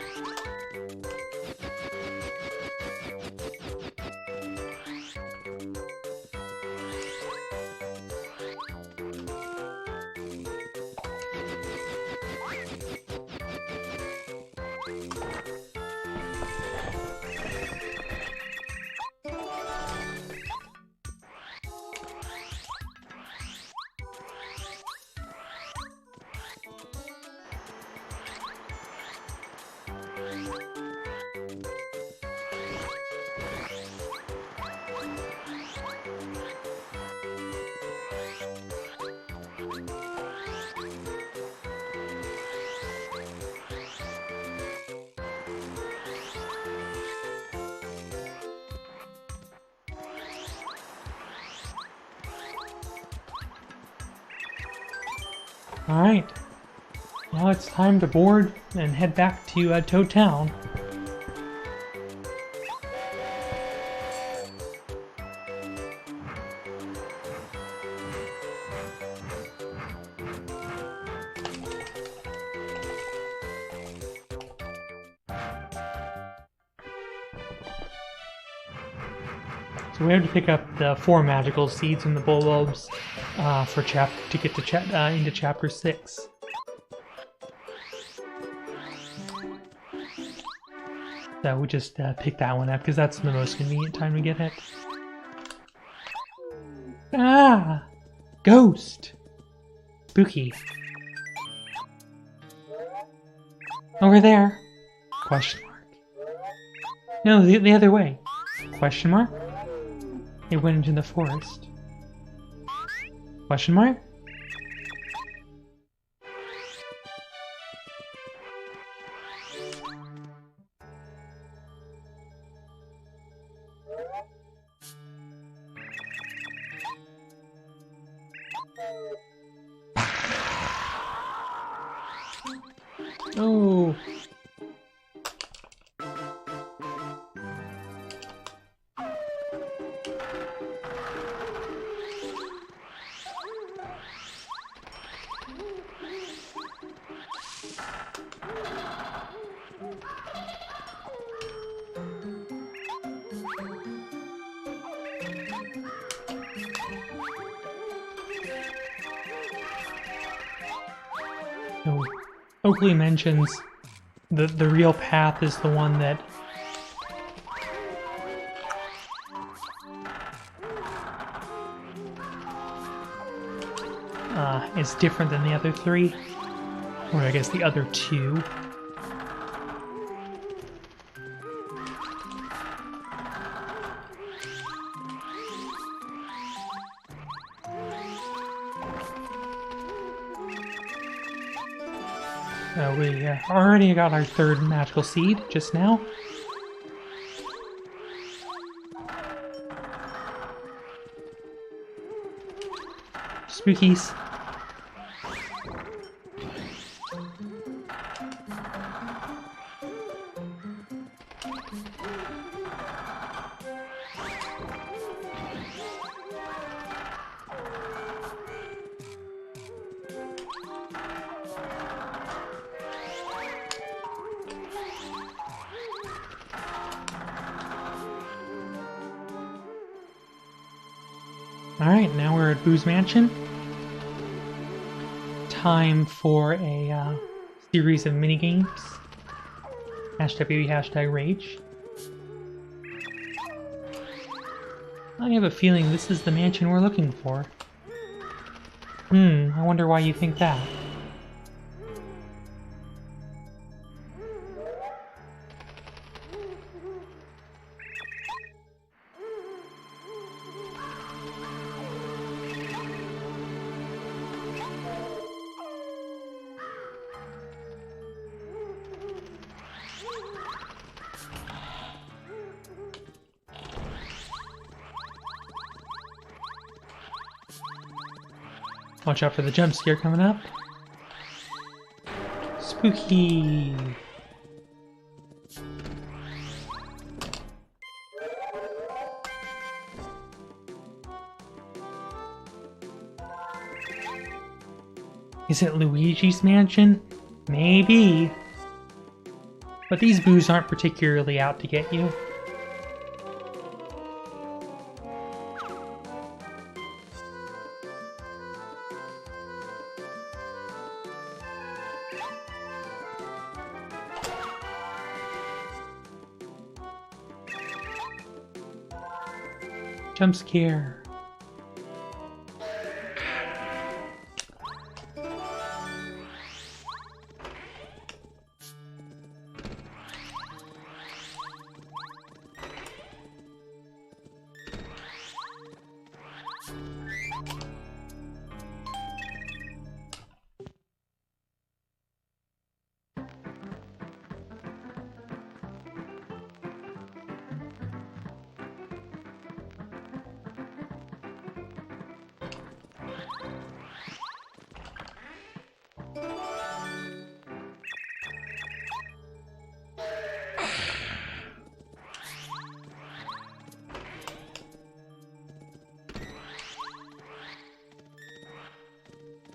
Alright. Now it's time to board and head back to Toad Town. So we have to pick up the 4 magical seeds from the bulbs to get to into chapter 6. So we just pick that one up because that's the most convenient time to get it. Ah! Ghost! Spooky. Over there. Question mark. No, the other way. Question mark? It went into the forest. Question mark? Oh. So, Oakley mentions the real path is the one that is different than the other 3, or I guess the other 2. We already got our 3rd magical seed just now. Spookies. Alright, now we're at Boo's Mansion. Time for a series of minigames. Hashtag baby, hashtag rage. I have a feeling this is the mansion we're looking for. I wonder why you think that. Watch out for the jump scare coming up. Spooky! Is it Luigi's mansion? Maybe. But these boos aren't particularly out to get you. Jump scare.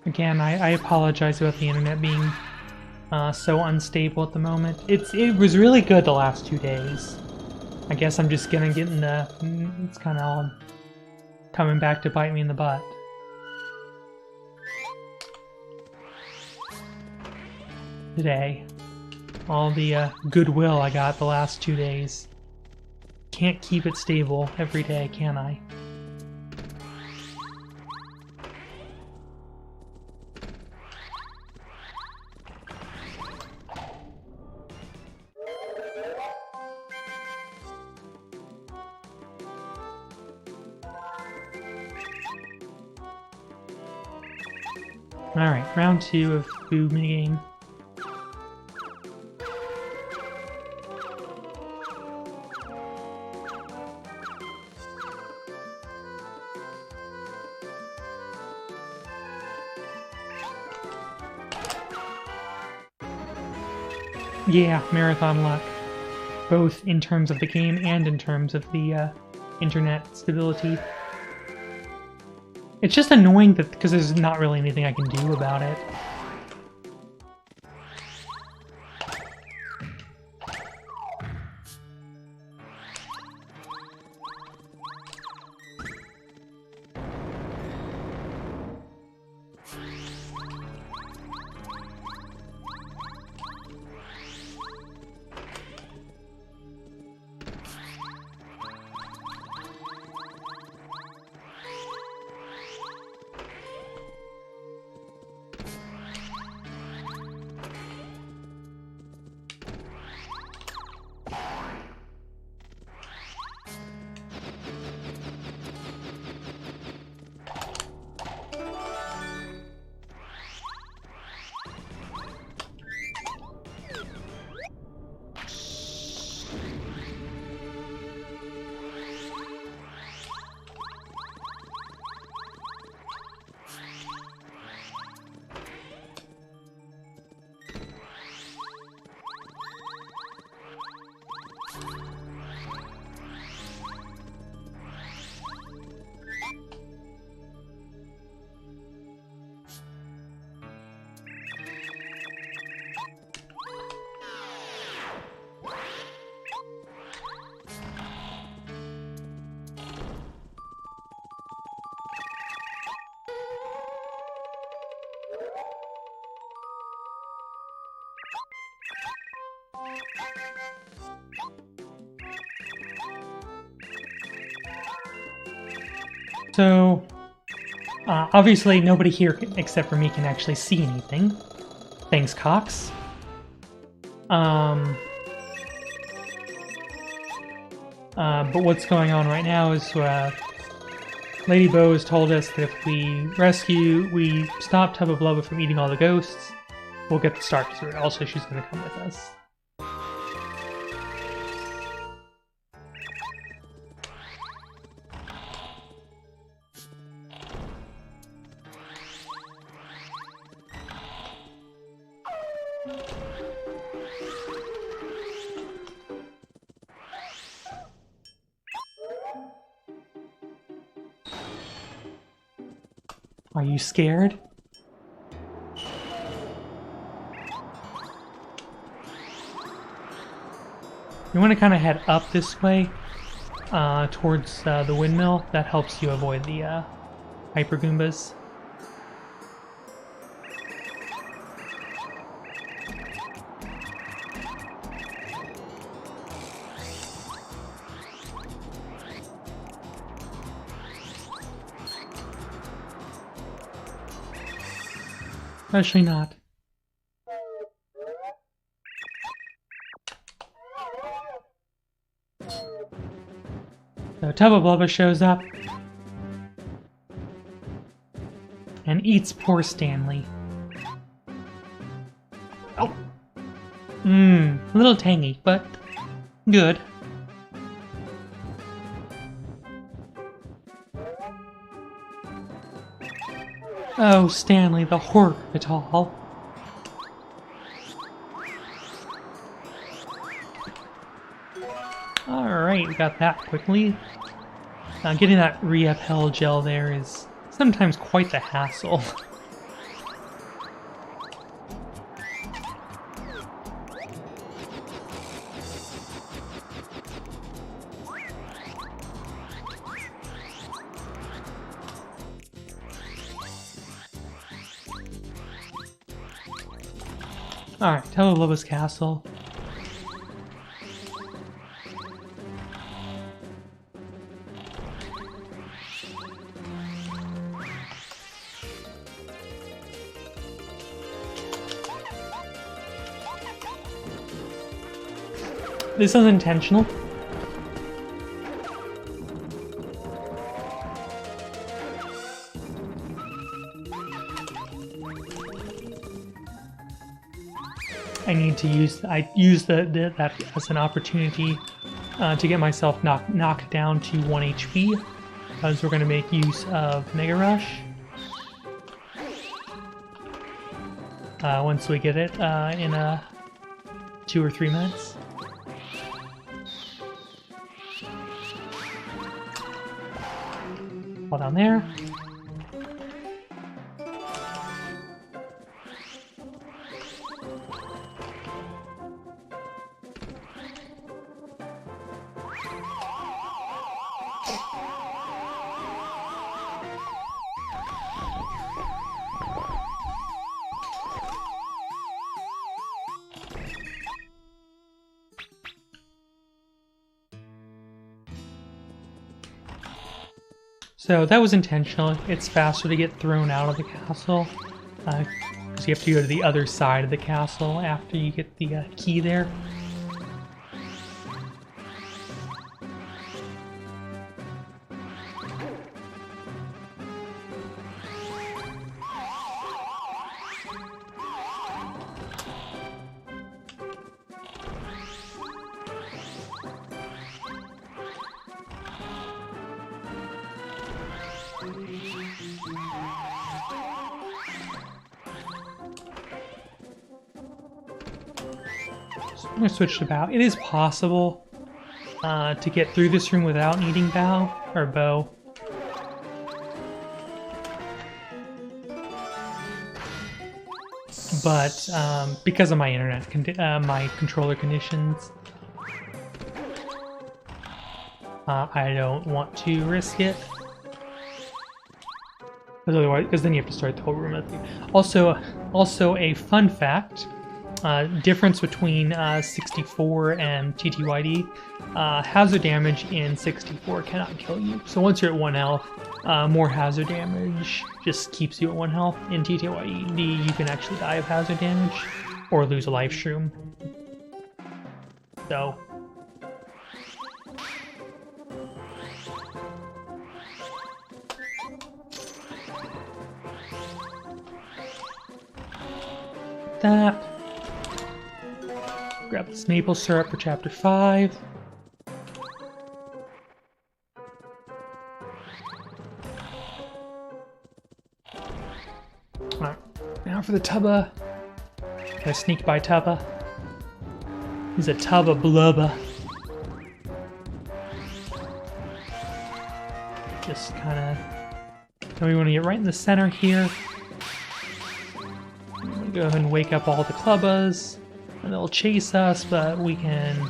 Again, I apologize about the internet being so unstable at the moment. It was really good the last 2 days. I guess I'm just gonna get in the... It's kind of all coming back to bite me in the butt. Today. All the goodwill I got the last 2 days. Can't keep it stable every day, can I? Alright, round 2 of Boo minigame. Yeah, marathon luck. Both in terms of the game and in terms of the internet stability. It's just annoying that because there's not really anything I can do about it. So, obviously nobody here except for me can actually see anything. Thanks, Cox. But what's going on right now is Lady Bo has told us that if we stop Tub of Lava from eating all the ghosts, we'll get the Star Dessert. Also, she's going to come with us. Are you scared? You want to kind of head up this way towards the windmill. That helps you avoid the Hyper Goombas. Especially not. So Tub of Lava shows up and eats poor Stanley. Oh. A little tangy, but good. Oh, Stanley, the horror of it all. Alright, we got that quickly. Getting that re-upheld gel there is sometimes quite the hassle. Alright, Teloloba's castle. This is intentional. I need to use that as an opportunity to get myself knocked down to 1 HP, because we're going to make use of Mega Rush once we get it in 2 or 3 minutes. Fall down there. So that was intentional. It's faster to get thrown out of the castle, because you have to go to the other side of the castle after you get the key there. I'm going to switch to bow. It is possible to get through this room without needing bow. But because of my my controller conditions, I don't want to risk it. Because then you have to start the whole room. Also a fun fact. Difference between 64 and TTYD. Hazard damage in 64 cannot kill you. So once you're at 1 health, more hazard damage just keeps you at 1 health. In TTYD, you can actually die of hazard damage or lose a life shroom. So that. Grab this maple syrup for chapter 5. Alright, now for the Tubba. Gotta sneak by Tubba. He's a Tubba blubba. Just kinda... we want to get right in the center here. I'm gonna go ahead and wake up all the Clubbas. And they'll chase us, but we can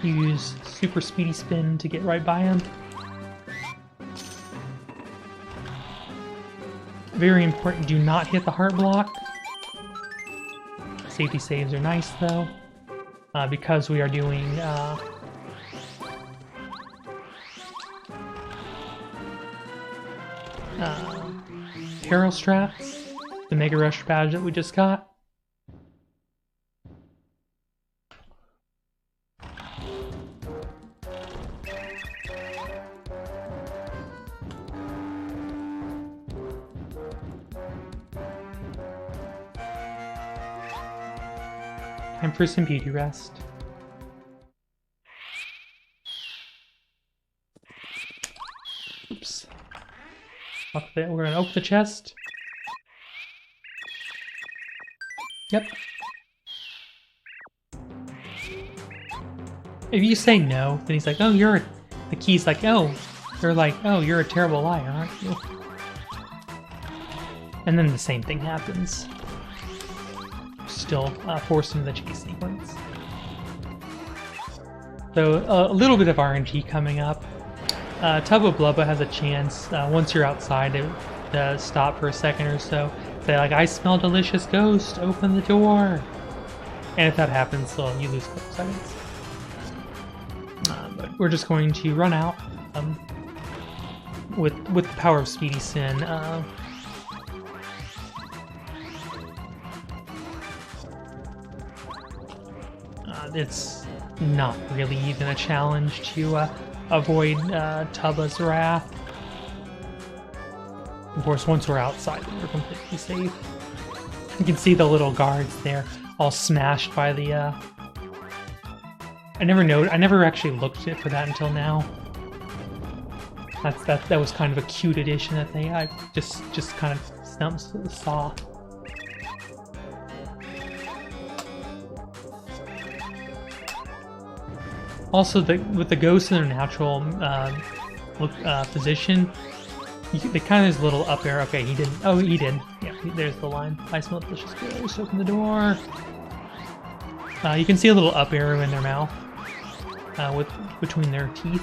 use Super Speedy Spin to get right by him. Very important, do not hit the heart block. Safety saves are nice though, because we are doing Peril Straps, the Mega Rush badge that we just got. Time for some beauty rest. Oops. Up there, we're gonna open the chest. Yep. If you say no, then he's like, oh, you're a... The key's like, oh. They're like, oh, you're a terrible liar, aren't you? And then the same thing happens. Still forced into the chase sequence. So a little bit of RNG coming up. Tubba Blubba has a chance once you're outside to stop for a second or so. Say like, I smell delicious ghost, open the door. And if that happens, well, you lose a couple seconds. But we're just going to run out with the power of Speedy Sin. It's not really even a challenge to avoid Tubba's wrath. Of course, once we're outside, we're completely safe. You can see the little guards there, all smashed by the. I never actually looked for that until now. That was kind of a cute addition that I just kind of saw. Also, with the ghosts in their natural position, they kind of this little up arrow. Okay, he didn't. Oh, he did. Yeah, there's the line. I smell delicious ghost. Open the door. You can see a little up arrow in their mouth, between their teeth.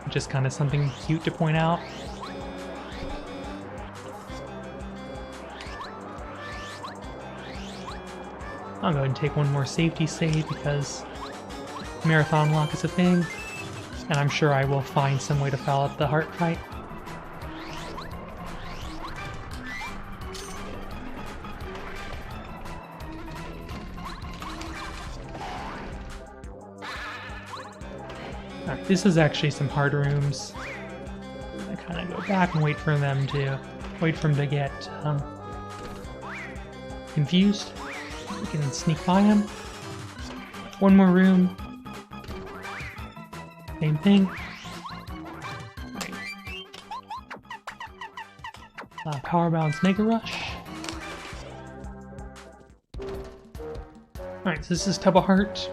Just kind of something cute to point out. I'll go ahead and take one more safety save because marathon lock is a thing, and I'm sure I will find some way to foul up the heart fight. Alright, this is actually some hard rooms. I kind of go back and wait for them to get confused. We can sneak by him. One more room. Same thing. Right. Power Balance Mega Rush. Alright, so this is Tubba Heart.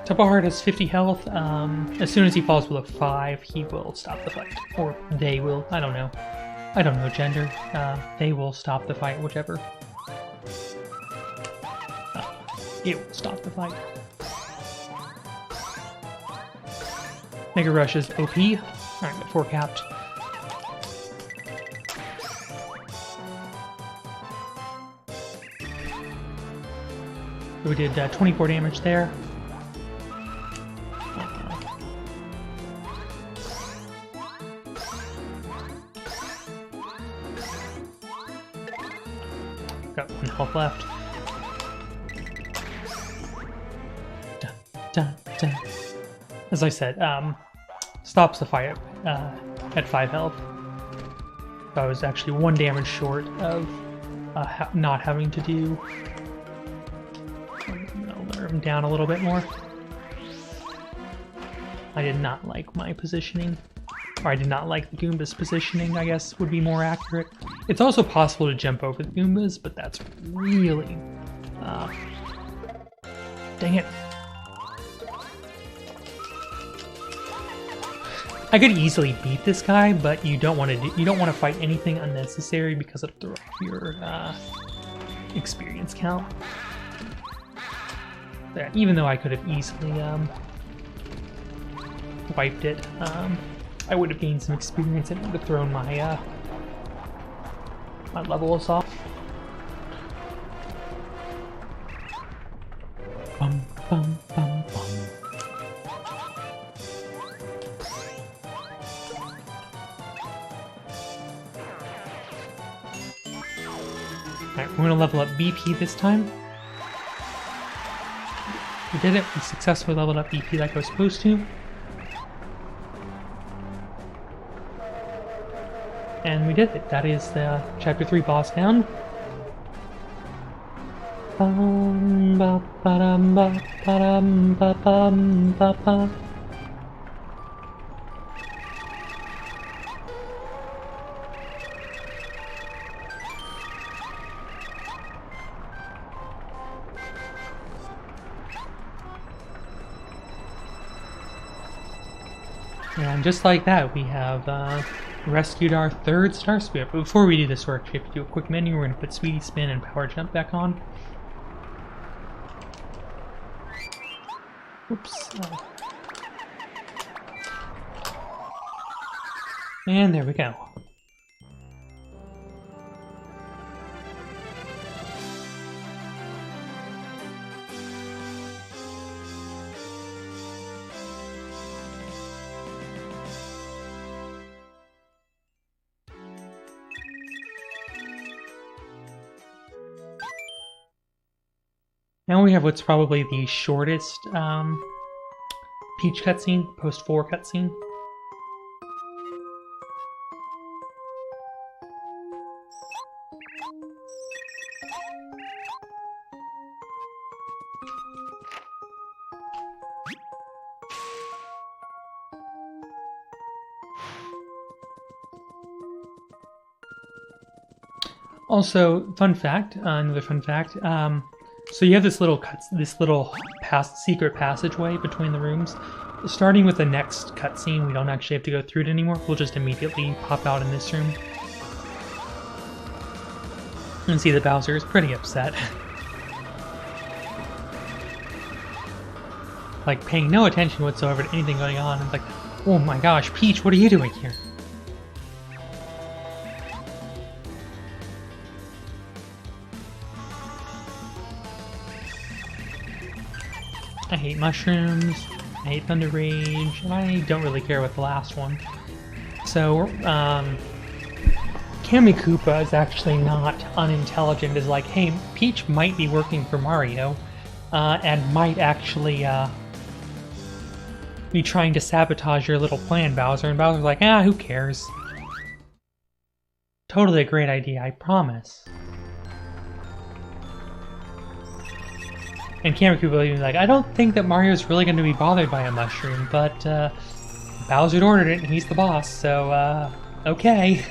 Tubba Heart has 50 health. As soon as he falls below 5, he will stop the fight. Or they will. I don't know. I don't know gender. They will stop the fight, whichever. It will stop the fight. Mega Rush is OP. Alright, got 4 capped. We did 24 damage there. Got 1 health left. Dun, dun. As I said, stops the fight at 5 health. So I was actually 1 damage short of not having to do. I'm gonna lower him down a little bit more. I did not like my positioning, or I did not like the Goomba's positioning, I guess would be more accurate. It's also possible to jump over the Goombas, but that's really... dang it. I could easily beat this guy, but you don't want to fight anything unnecessary because it'll throw off your experience count. Yeah, even though I could have easily wiped it, I would have gained some experience and it would have thrown my my levels off. Bum bum bum bum. Alright, we're gonna level up BP this time. We did it. We successfully leveled up BP like I was supposed to. And we did it. That is the Chapter 3 boss down. Bum, ba, ba-dum, ba, ba-dum, ba, bum, ba, ba. And just like that, we have rescued our 3rd Star Spirit. But before we do this, we actually have to do a quick menu. We're going to put Speedy Spin and Power Jump back on. Oops. And there we go. Now we have what's probably the shortest Peach cutscene, post 4 cutscene. Also, fun fact, another fun fact. So you have this little secret passageway between the rooms. Starting with the next cutscene, we don't actually have to go through it anymore. We'll just immediately pop out in this room. And see that Bowser is pretty upset. Like, paying no attention whatsoever to anything going on. And like, oh my gosh, Peach, what are you doing here? I hate mushrooms, I hate Thunder Rage, and I don't really care with the last one. So, Kammy Koopa is actually not unintelligent. Is like, hey, Peach might be working for Mario, and might actually be trying to sabotage your little plan, Bowser. And Bowser's like, who cares? Totally a great idea, I promise. And Kammy Koopa will be like, I don't think that Mario's really going to be bothered by a mushroom, but Bowser ordered it and he's the boss, so okay.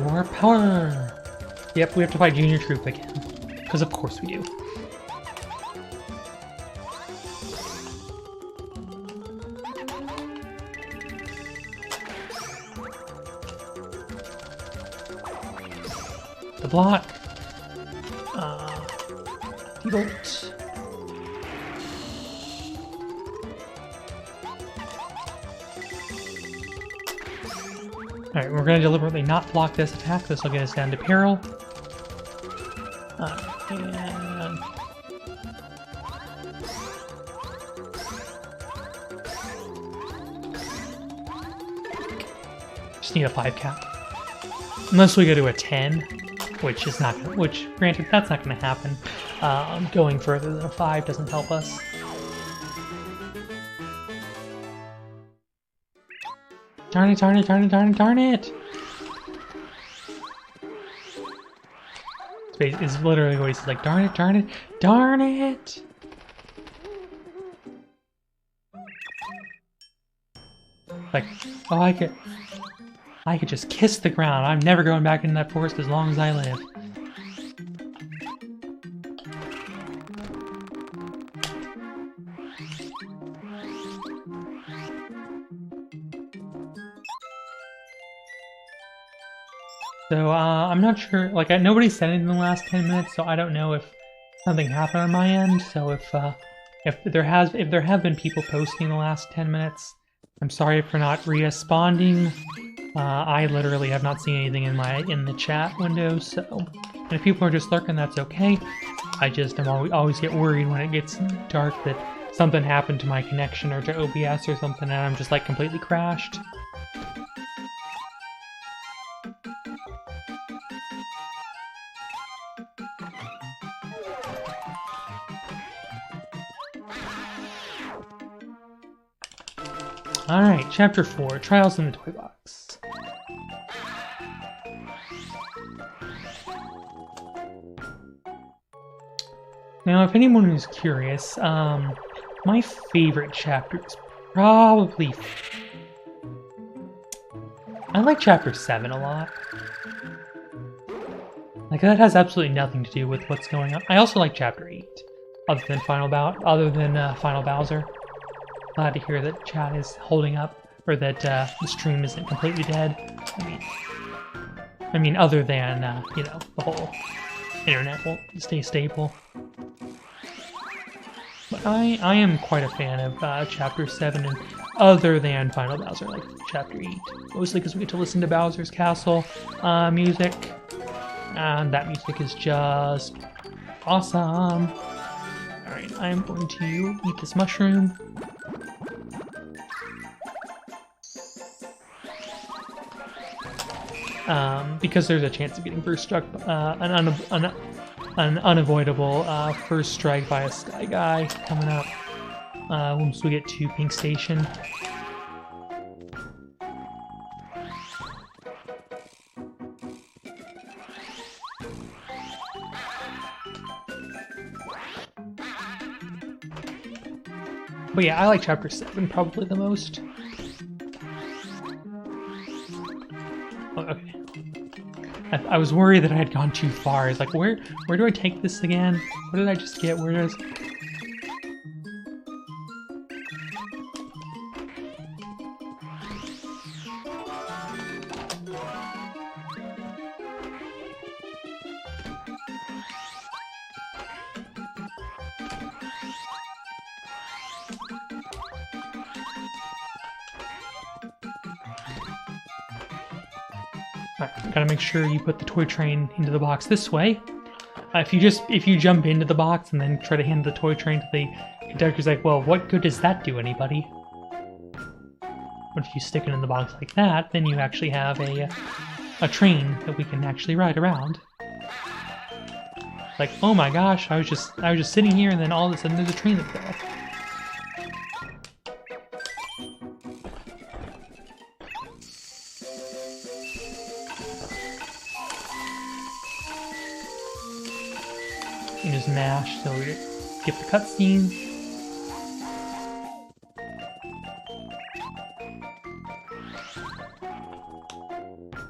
More power! Yep, we have to fight Junior Troop again. Because of course we do. The block! Bolt. Alright, we're going to deliberately not block this attack. This will get us down to peril. And... just need a 5 cap. Unless we go to a 10, which is not gonna, which, granted, that's not going to happen. Going further than a 5 doesn't help us. Darn it, darn it, darn it, darn it, darn it! It's literally what he's like, darn it, darn it, darn it! Like, oh, I could just kiss the ground. I'm never going back into that forest as long as I live. So, I'm not sure, like, nobody said anything in the last 10 minutes, so I don't know if something happened on my end. So if there have been people posting in the last 10 minutes, I'm sorry for not responding. I literally have not seen anything in the chat window, so, and if people are just lurking, that's okay. I just always get worried when it gets dark that something happened to my connection or to OBS or something, and I'm just like completely crashed. Alright, Chapter 4, Trials in the Toy Box. Now, if anyone is curious, my favorite chapter is probably... I like Chapter 7 a lot. Like, that has absolutely nothing to do with what's going on. I also like Chapter 8, other than Final Bowser. glad to hear that chat is holding up, or that the stream isn't completely dead. I mean, other than you know, the whole internet won't stay stable. But I am quite a fan of Chapter 7, and other than Final Bowser, like Chapter 8. Mostly because we get to listen to Bowser's Castle music, and that music is just awesome. Alright, I'm going to eat this mushroom. Because there's a chance of getting first struck, an unavoidable first strike by a Sky Guy coming up once we get to Pink Station. But yeah, I like Chapter 7 probably the most. Oh, okay. I was worried that I had gone too far. It's like, where do I take this again? What did I just get? Where does... Alright, gotta make sure you put the toy train into the box this way. If you jump into the box and then try to hand the toy train to the conductor's like, well, what good does that do anybody? But if you stick it in the box like that, then you actually have a train that we can actually ride around. Like, oh my gosh, I was just sitting here and then all of a sudden there's a train that's there. You just mash so we skip the cutscene.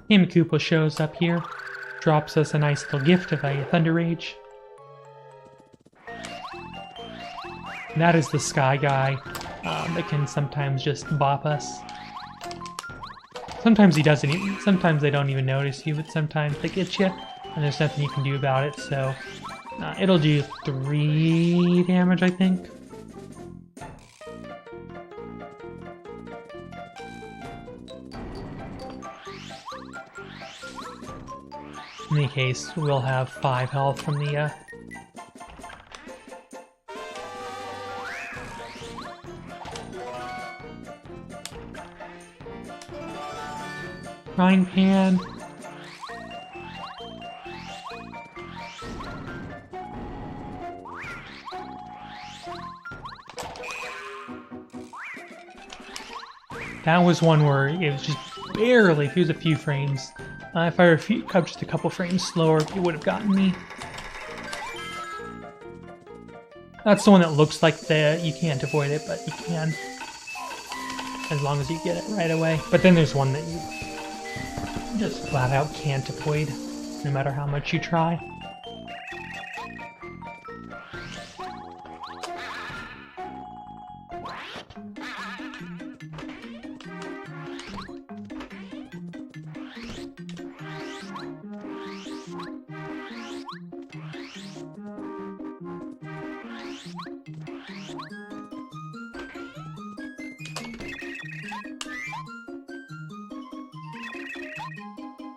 And Koopa shows up here, drops us a nice little gift of a Thunder Rage. And that is the Sky Guy that can sometimes just bop us. Sometimes he doesn't even, sometimes they don't even notice you, but sometimes they get you, and there's nothing you can do about it, so it'll do 3 damage, I think. In any case, we'll have 5 health from the frying pan. That was one where it was just barely, if it was a few frames. If I were just a couple frames slower, it would have gotten me. That's the one that looks like you can't avoid it, but you can. As long as you get it right away. But then there's one that you just flat out can't avoid, no matter how much you try.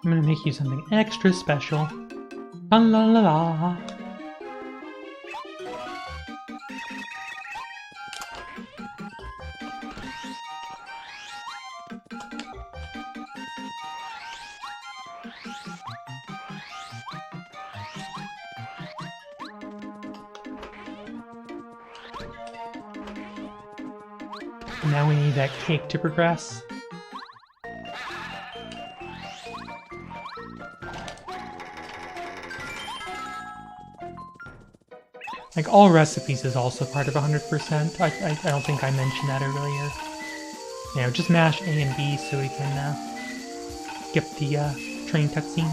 I'm gonna make you something extra special. La la la la. Now we need that cake to progress. Like, all recipes is also part of 100%. I don't think I mentioned that earlier. You know, just mash A and B so we can skip the train cutscene.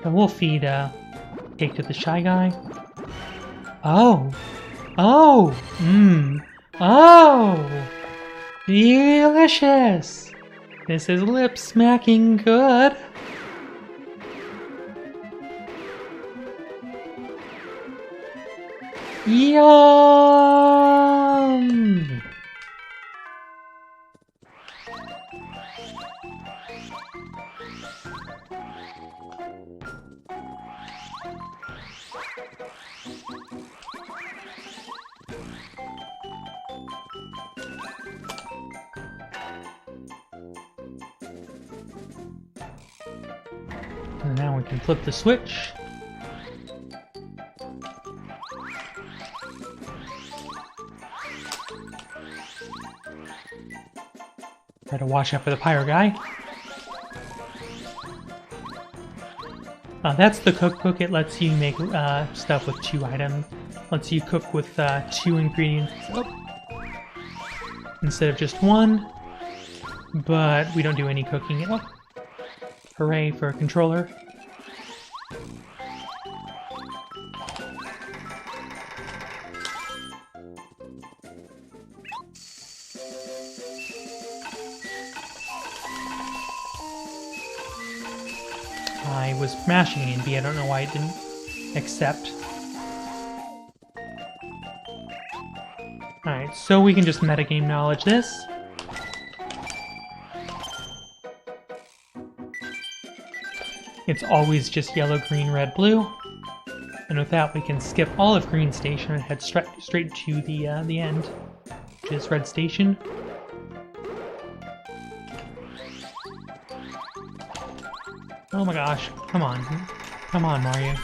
And we'll feed cake to the shy guy. Oh! Oh! Mmm! Oh! Delicious! This is lip smacking good! Yum! And now we can flip the switch. Try to watch out for the pyro guy. That's the cookbook. It lets you make stuff with 2 items. Lets you cook with 2 ingredients instead of just 1. But we don't do any cooking. Oh. Hooray for a controller. I was mashing A and B, I don't know why it didn't accept. Alright, so we can just metagame knowledge this. It's always just yellow, green, red, blue. And with that we can skip all of Green Station and head straight to the end, which is Red Station. Oh my gosh, come on. Come on, Mario.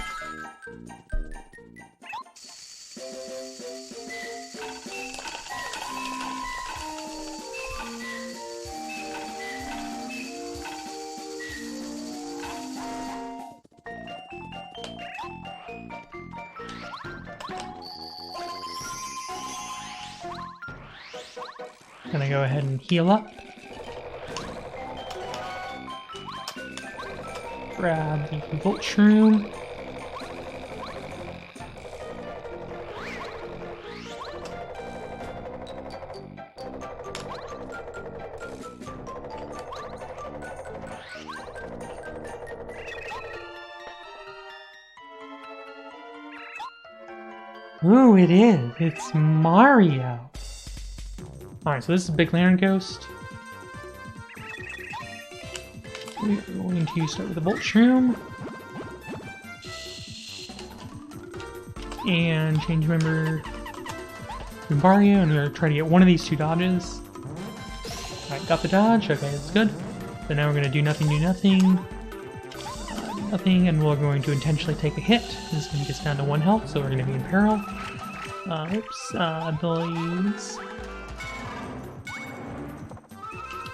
Gonna go ahead and heal up. Grab the Volt Shroom. Ooh, it is! It's Mario! Alright, so this is a Big Lantern Ghost. We're going to start with the Volt Shroom. And change member to Mario, and we're going to try to get one of these 2 dodges. Alright, got the dodge. Okay, that's good. So now we're going to do nothing, nothing, and we're going to intentionally take a hit. This is going to get us down to 1 health, so we're going to be in peril. Abilities.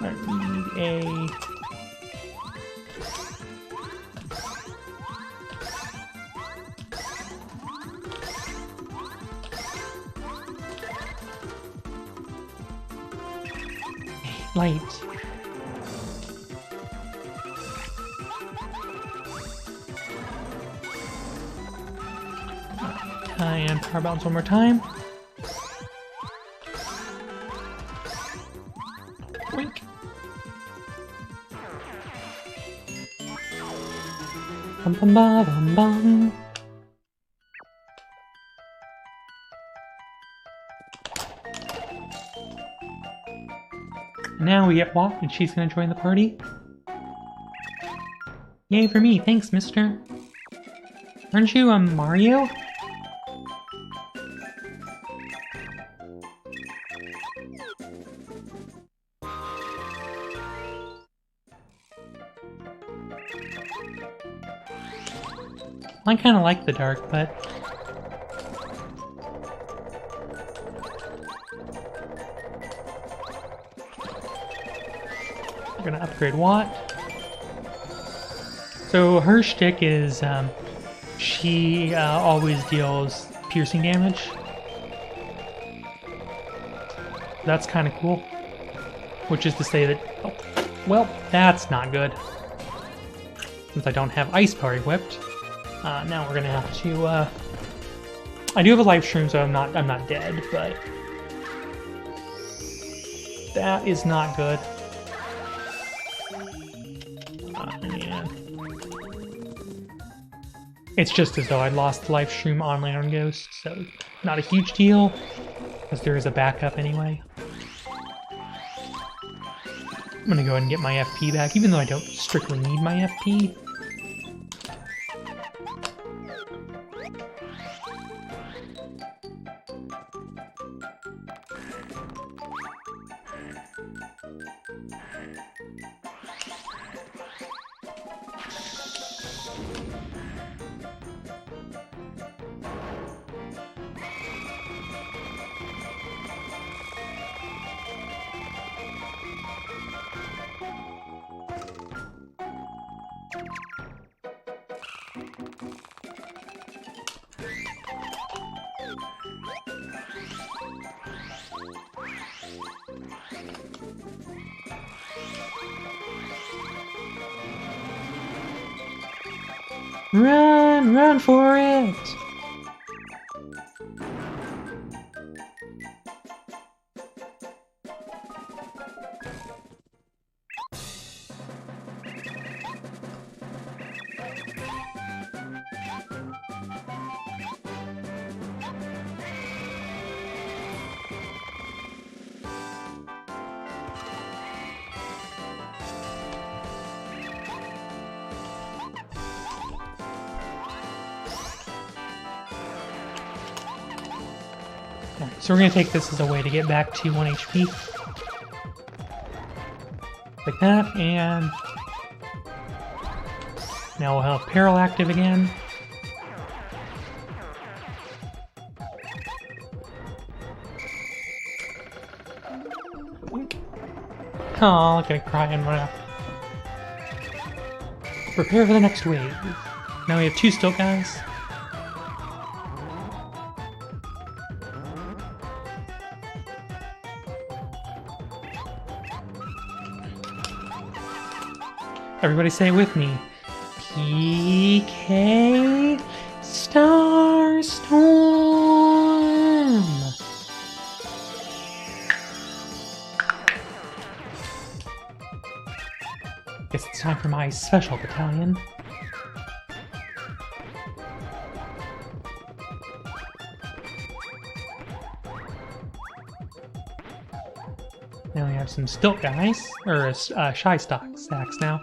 Alright, we need a... light. And power bounce one more time. Wink. Bum bum ba bum bum. Now we get Watt, and she's gonna join the party. Yay for me, thanks, mister. Aren't you, Mario? I kinda like the dark, but... we're gonna upgrade Watt. So her shtick is, she always deals piercing damage. That's kind of cool. Which is to say that, oh, well, that's not good. since I don't have Ice Bar equipped. Now we're gonna have to, I do have a life stream, so I'm not dead, but that is not good. Yeah. It's just as though I lost the life stream on Land on Ghost, so not a huge deal, because there is a backup anyway. I'm gonna go ahead and get my FP back, even though I don't strictly need my FP. Run! Run for it! So we're going to take this as a way to get back to 1 HP. Like that, and now we'll have Peril active again. Oh, look at it cry and run out. Prepare for the next wave. Now we have 2 stilt guys. Everybody say it with me. PK Starstorm! Guess it's time for my special battalion. Now we have some stilt guys, or shy stacks now.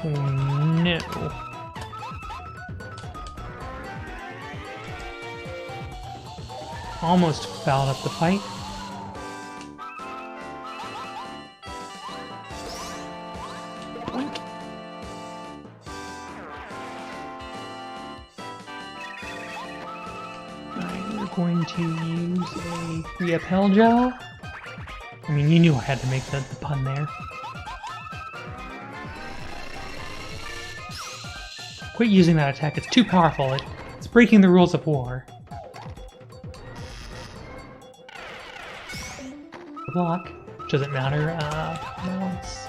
Oh no. Almost fouled up the fight. Boink. We're going to use a repel jaw. I mean, you knew I had to make the pun there. Quit using that attack, it's too powerful. It's breaking the rules of war. Block, doesn't matter, balance.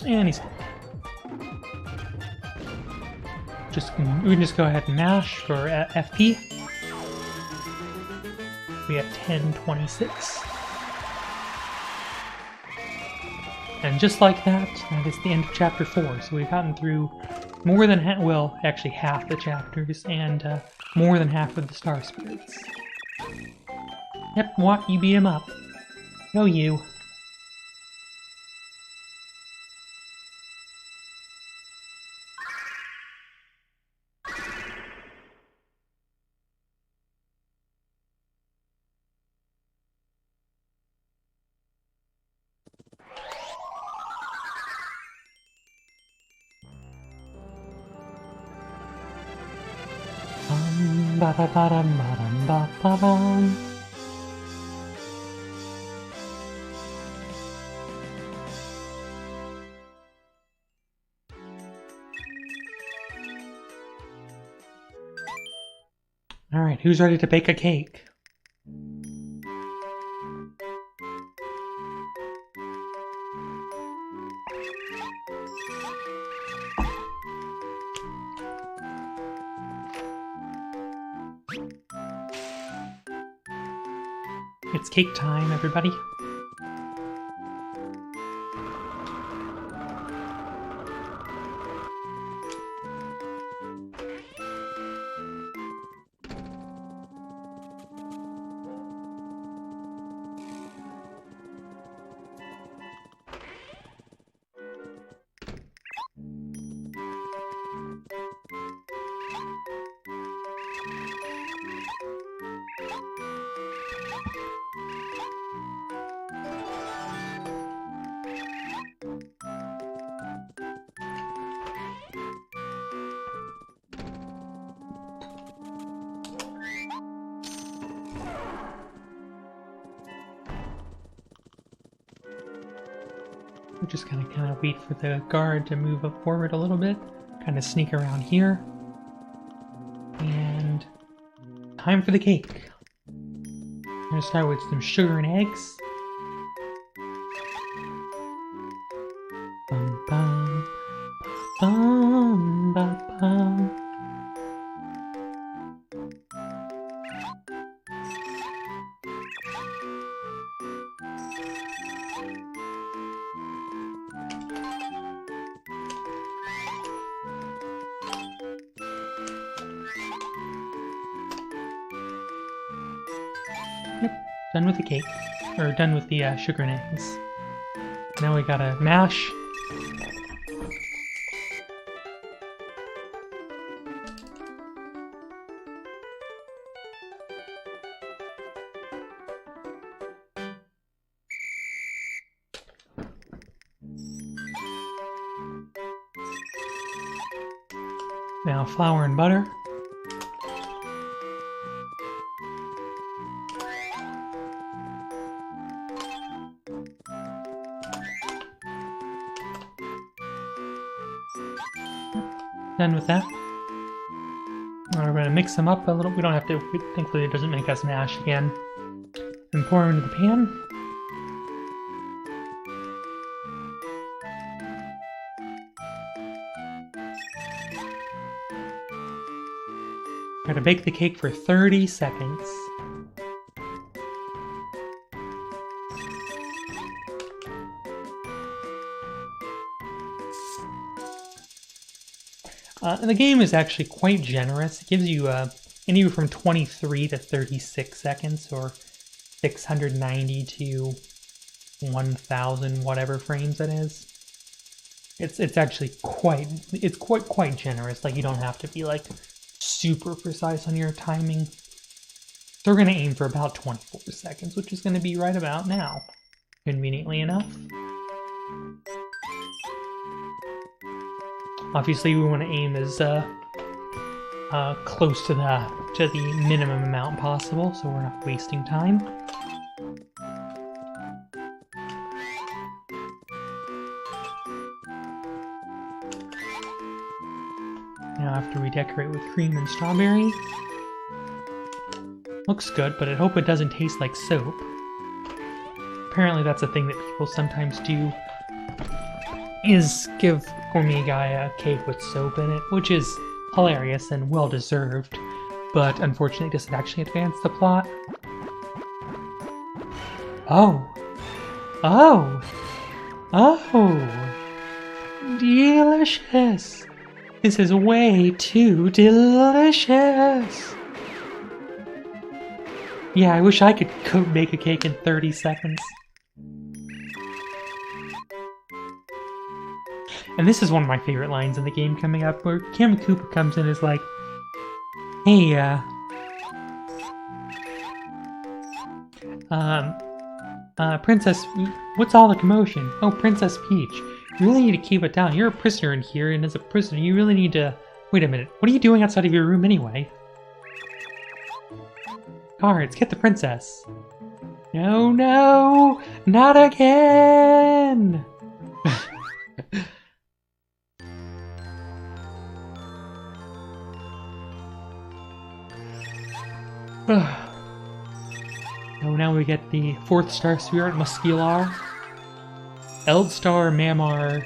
And he's we can just go ahead and mash for FP. We have 1026. And just like that, that is the end of chapter 4. So we've gotten through more than well, actually half the chapters, and more than half of the Star Spirits. Yep, what? You beat him up. Go you. Ba-da-ba-dum, ba-dum, ba-ba-dum. Alright, who's ready to bake a cake? It's cake time, everybody. We're just gonna kind of wait for the guard to move up forward a little bit, kind of sneak around here, and time for the cake. I'm gonna start with some sugar and eggs. Bum, bum, bum, bum, bum. Done with the cake, or done with the sugar and eggs. Now we gotta mash. Now flour and butter. Done with that. Now we're going to mix them up a little. We don't have to, thankfully it doesn't make us mash again. And pour them into the pan. We're going to bake the cake for 30 seconds. And the game is actually quite generous. It gives you anywhere from 23 to 36 seconds, or 690 to 1,000 whatever frames it is. It's actually quite generous. Like, you don't have to be like super precise on your timing. So we're gonna aim for about 24 seconds, which is gonna be right about now, conveniently enough. Obviously, we want to aim as close to the minimum amount possible, so we're not wasting time. Now, after we decorate with cream and strawberry, looks good, but I hope it doesn't taste like soap. Apparently, that's a thing that people sometimes do, is give Gourmet Guy a cake with soap in it, which is hilarious and well-deserved, but unfortunately doesn't actually advance the plot. Oh! Oh! Oh! Delicious! This is way too delicious! Yeah, I wish I could make a cake in 30 seconds. And this is one of my favorite lines in the game coming up, where Kim Cooper comes in and is like, hey, Princess, what's all the commotion? Oh, Princess Peach, you really need to keep it down. You're a prisoner in here, and as a prisoner, you really need to... Wait a minute, what are you doing outside of your room anyway? Cards, get the princess. No, no, not again! Oh, now we get the 4th Star Spirit, Muscular. Eldstar, Mamar,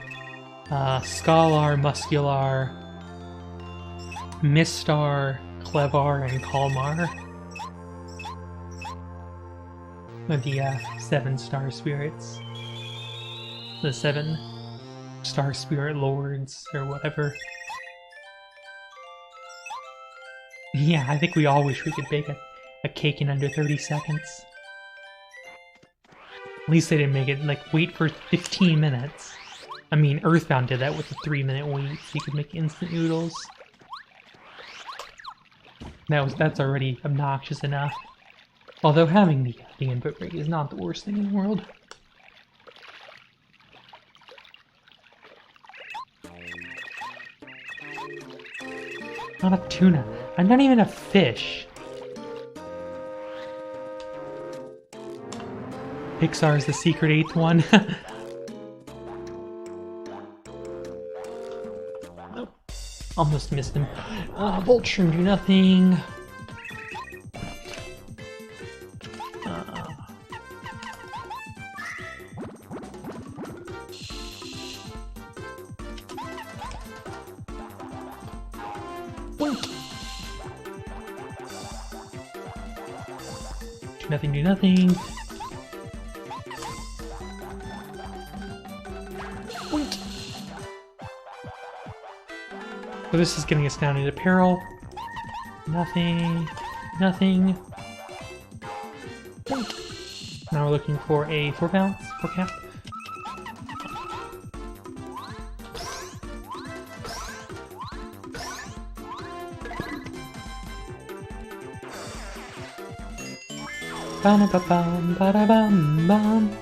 Scalar, Muscular, Mistar, Clevar, and Kalmar. The 7 Star Spirits. The 7 Star Spirit Lords, or whatever. Yeah, I think we all wish we could bake a cake in under 30 seconds. At least they didn't make it, like, wait for 15 minutes. I mean, Earthbound did that with a 3-minute wait, so you could make instant noodles. That's already obnoxious enough. Although having the input rate is not the worst thing in the world. Not a tuna. I'm not even a fish. Pixar's the secret 8th one. Oh, almost missed him. Voltron, do nothing. Do nothing, do nothing. So this is getting us down into peril. Nothing. Nothing. Now we're looking for a 4 bounce, 4 cap. Ba-da-ba-bum, ba-da-bum-bum.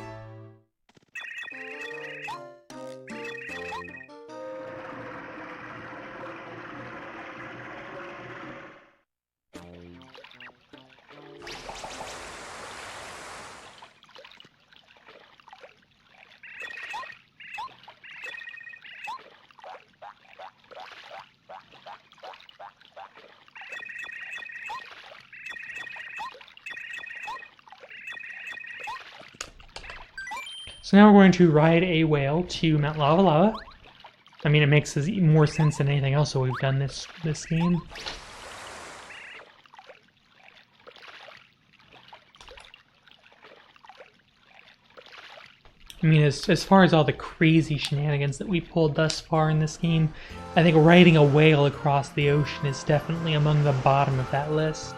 So now we're going to ride a whale to Mount Lava Lava. I mean, it makes more sense than anything else that we've done this game. I mean, as far as all the crazy shenanigans that we pulled thus far in this game, I think riding a whale across the ocean is definitely among the bottom of that list.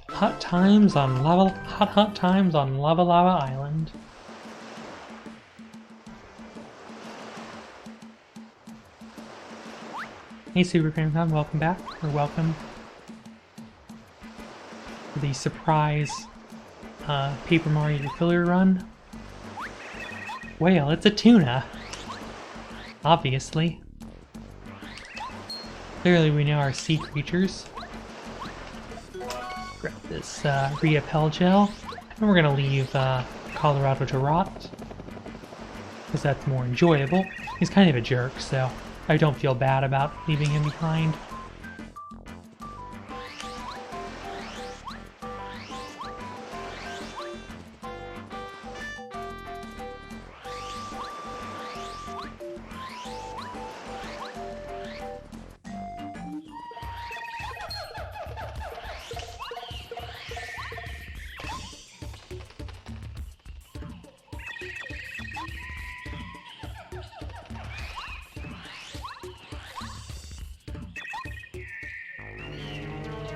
Hot times on hot times on Lava Lava Island. Hey Super Thon, welcome back, or welcome to the surprise Paper Mario filler run. Whale, it's a tuna. Obviously. Clearly we know our sea creatures. Grab this Ria Pel Gel, and we're gonna leave Colorado to rot, because that's more enjoyable. He's kind of a jerk, so I don't feel bad about leaving him behind.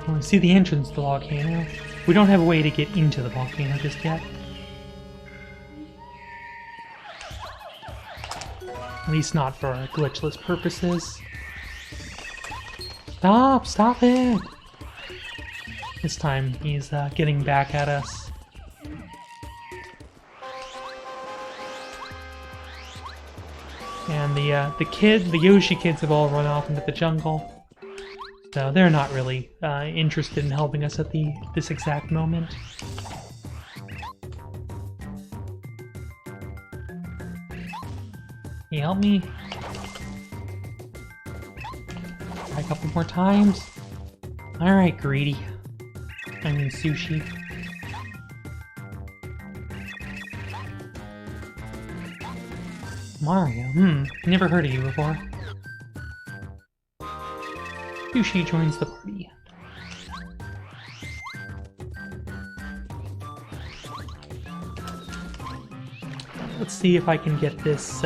We see the entrance to the volcano. We don't have a way to get into the volcano just yet. At least not for our glitchless purposes. Stop! Stop it! This time he's getting back at us. And the Yoshi kids have all run off into the jungle. So they're not really interested in helping us at this exact moment. Can you help me? Try a couple more times. Alright, greedy. I mean sushi. Mario, never heard of you before. Sushi joins the party. Let's see if I can get this,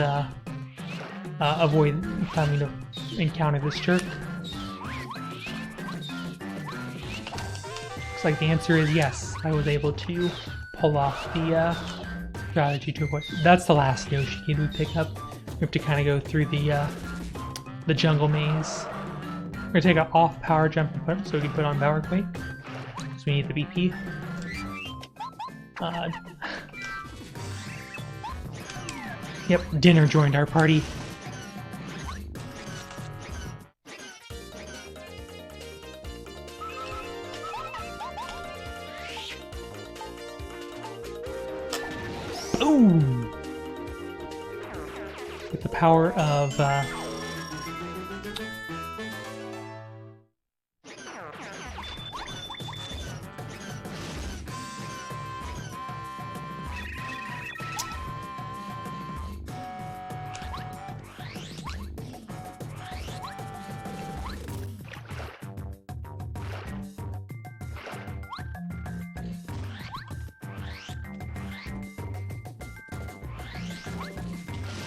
avoid having to encounter this jerk. Looks like the answer is yes. I was able to pull off the, strategy to avoid. That's the last Yoshi kid we pick up. We have to kind of go through the jungle maze. We're gonna take an off power jump and put, so we can put on Power Quake. So we need the BP. Yep, dinner joined our party. Ooh! With the power of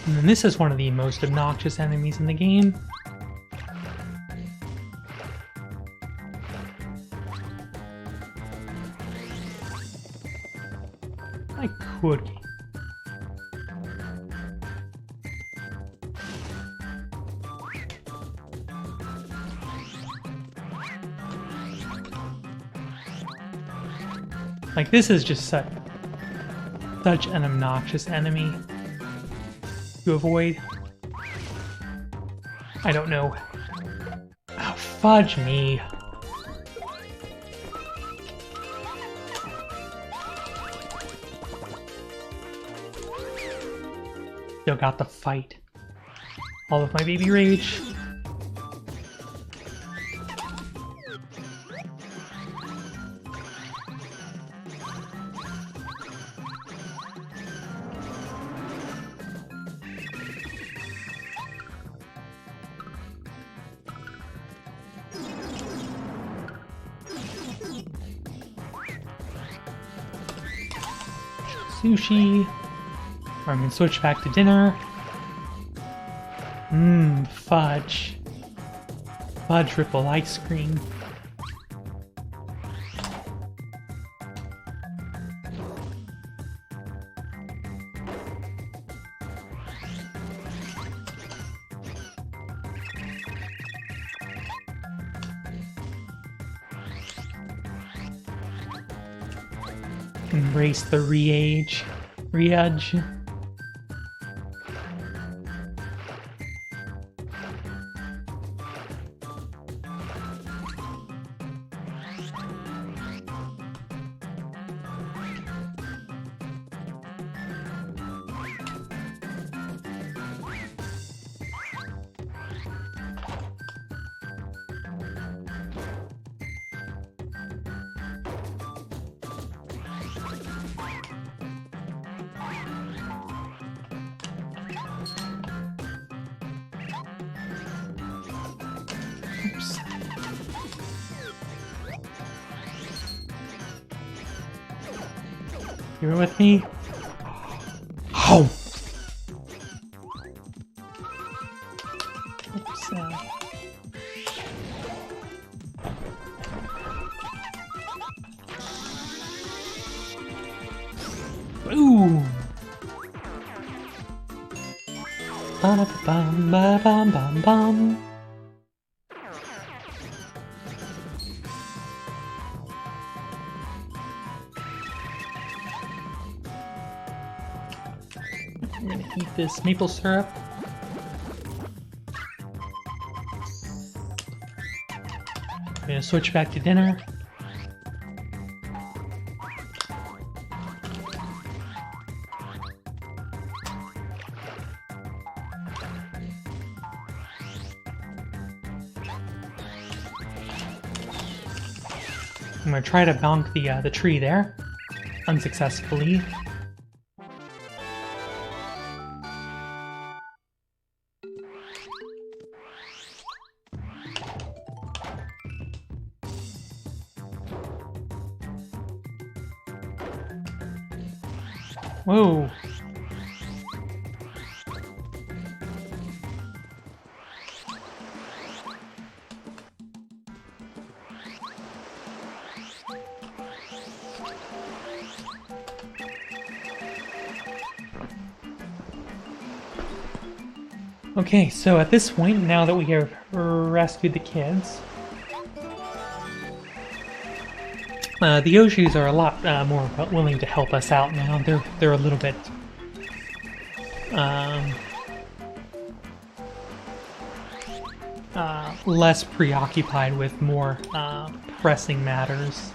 and this is one of the most obnoxious enemies in the game. I could. Like, this is just such an obnoxious enemy to avoid. I don't know. Oh, fudge me. Still got the fight. All of my baby rage. Sushi. Or I'm gonna switch back to dinner. Fudge. Fudge ripple ice cream. Embrace the re-age. Re-edge. Oops. You're with me? Oh! Oops. Ooh! Ba-da-ba-bum, ba-bum-bum-bum. I'm gonna eat this maple syrup. gonna switch back to dinner. I'm gonna try to bonk the tree there, unsuccessfully. Whoa. Okay, so at this point, now that we have rescued the kids, the Yoshis are a lot more willing to help us out now. They're a little bit less preoccupied with more pressing matters.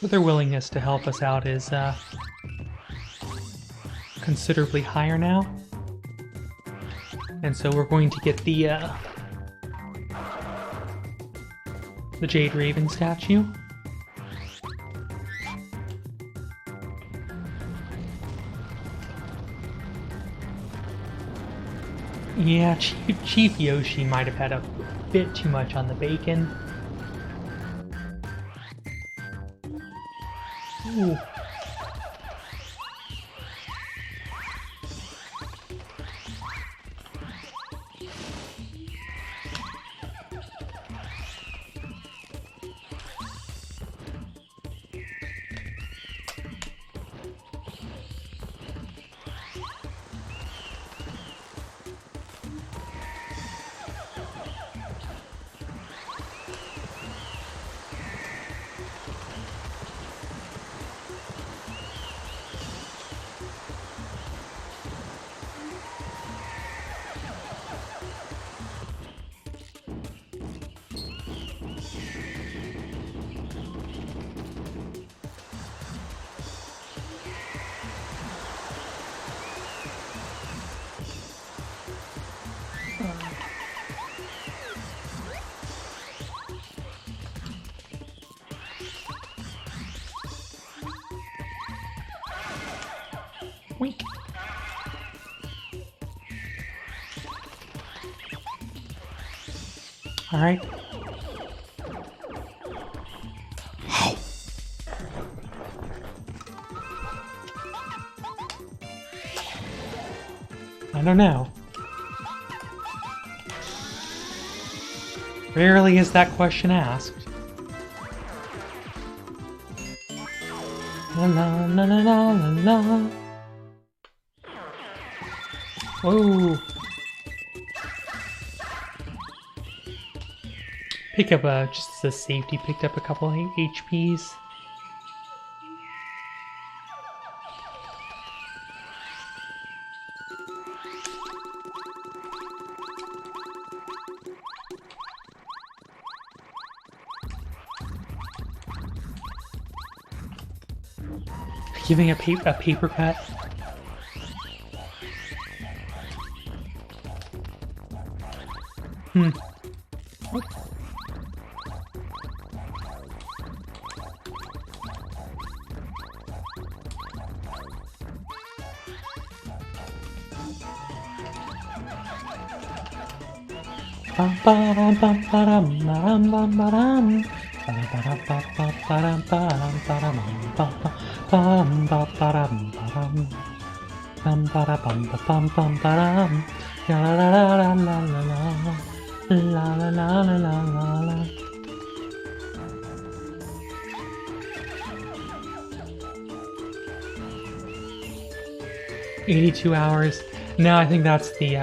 But their willingness to help us out is considerably higher now. And so we're going to get the Jade Raven statue. Yeah, Chief Yoshi might have had a bit too much on the bacon. Ooh. Wink. All right. I don't know. Rarely is that question asked. La la la la la la la. Whoa. Pick up just as a safety, picked up a couple HPs. Giving a paper cut. What? Bum bum bum bum bum bum bum. La la la la la la la. 82 hours. No, I think that's the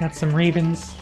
Got some ravens.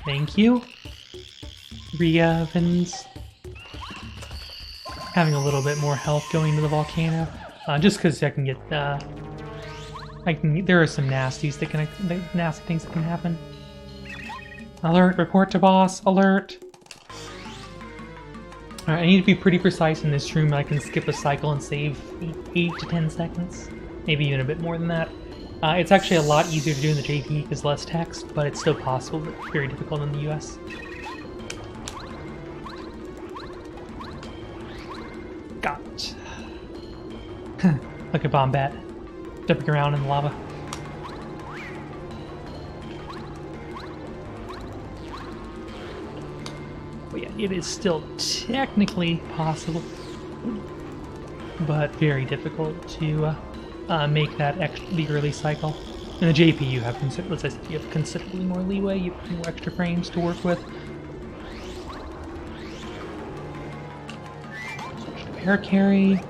Thank you. Ria Evans. Having a little bit more health going to the volcano. Just because I can get, there are some nasty things that can happen. Alert, report to boss, alert! Alright, I need to be pretty precise in this room. I can skip a cycle and save 8 to 10 seconds. Maybe even a bit more than that. It's actually a lot easier to do in the JP because less text, but it's still possible, but very difficult in the US. Got it. Like a Bombette. Jumping around in the lava. But yeah, it is still technically possible, but very difficult to make that the early cycle. In the JP, you have considerably more leeway. You have more extra frames to work with. Switch to Pair Carry.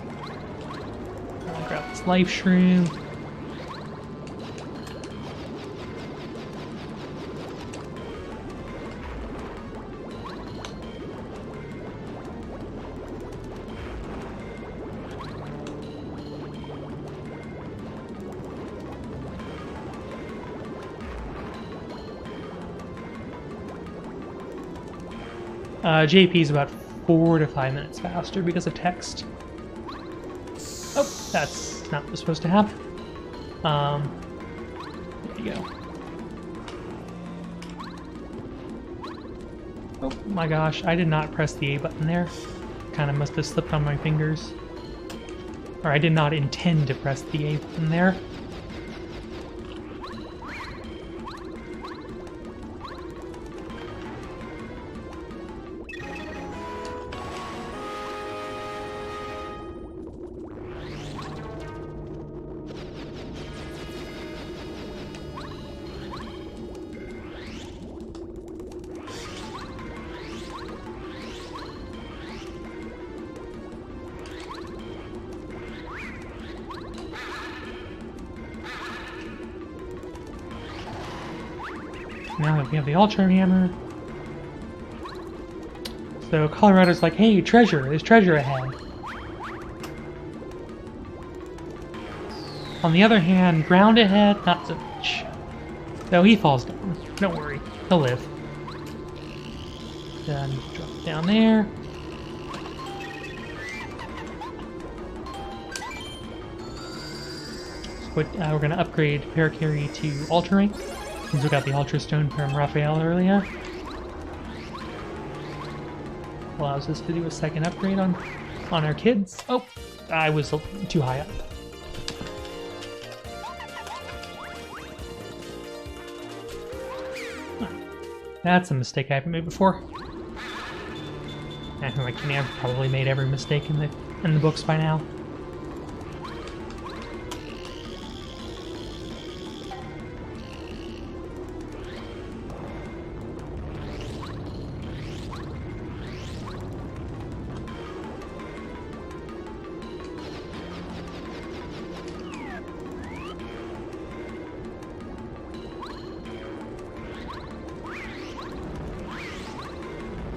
I'll grab this Life Shroom. JP is about 4 to 5 minutes faster because of text. Oh, that's not what's supposed to happen. There you go. Oh my gosh, I did not press the A button there. Kind of must have slipped on my fingers. Or I did not intend to press the A button there. Now we have the Ultra Hammer. So Colorado's like, hey, treasure, there's treasure ahead. On the other hand, ground ahead, not so much. Though he falls down. Don't worry, he'll live. Then drop down there. So we're going to upgrade Paracarry to Ultra Rank. Since we got the Ultra Stone from Raphael earlier. Allows us to do a second upgrade on our kids. Oh, I was too high up. That's a mistake I haven't made before. I think I've probably made every mistake in the books by now.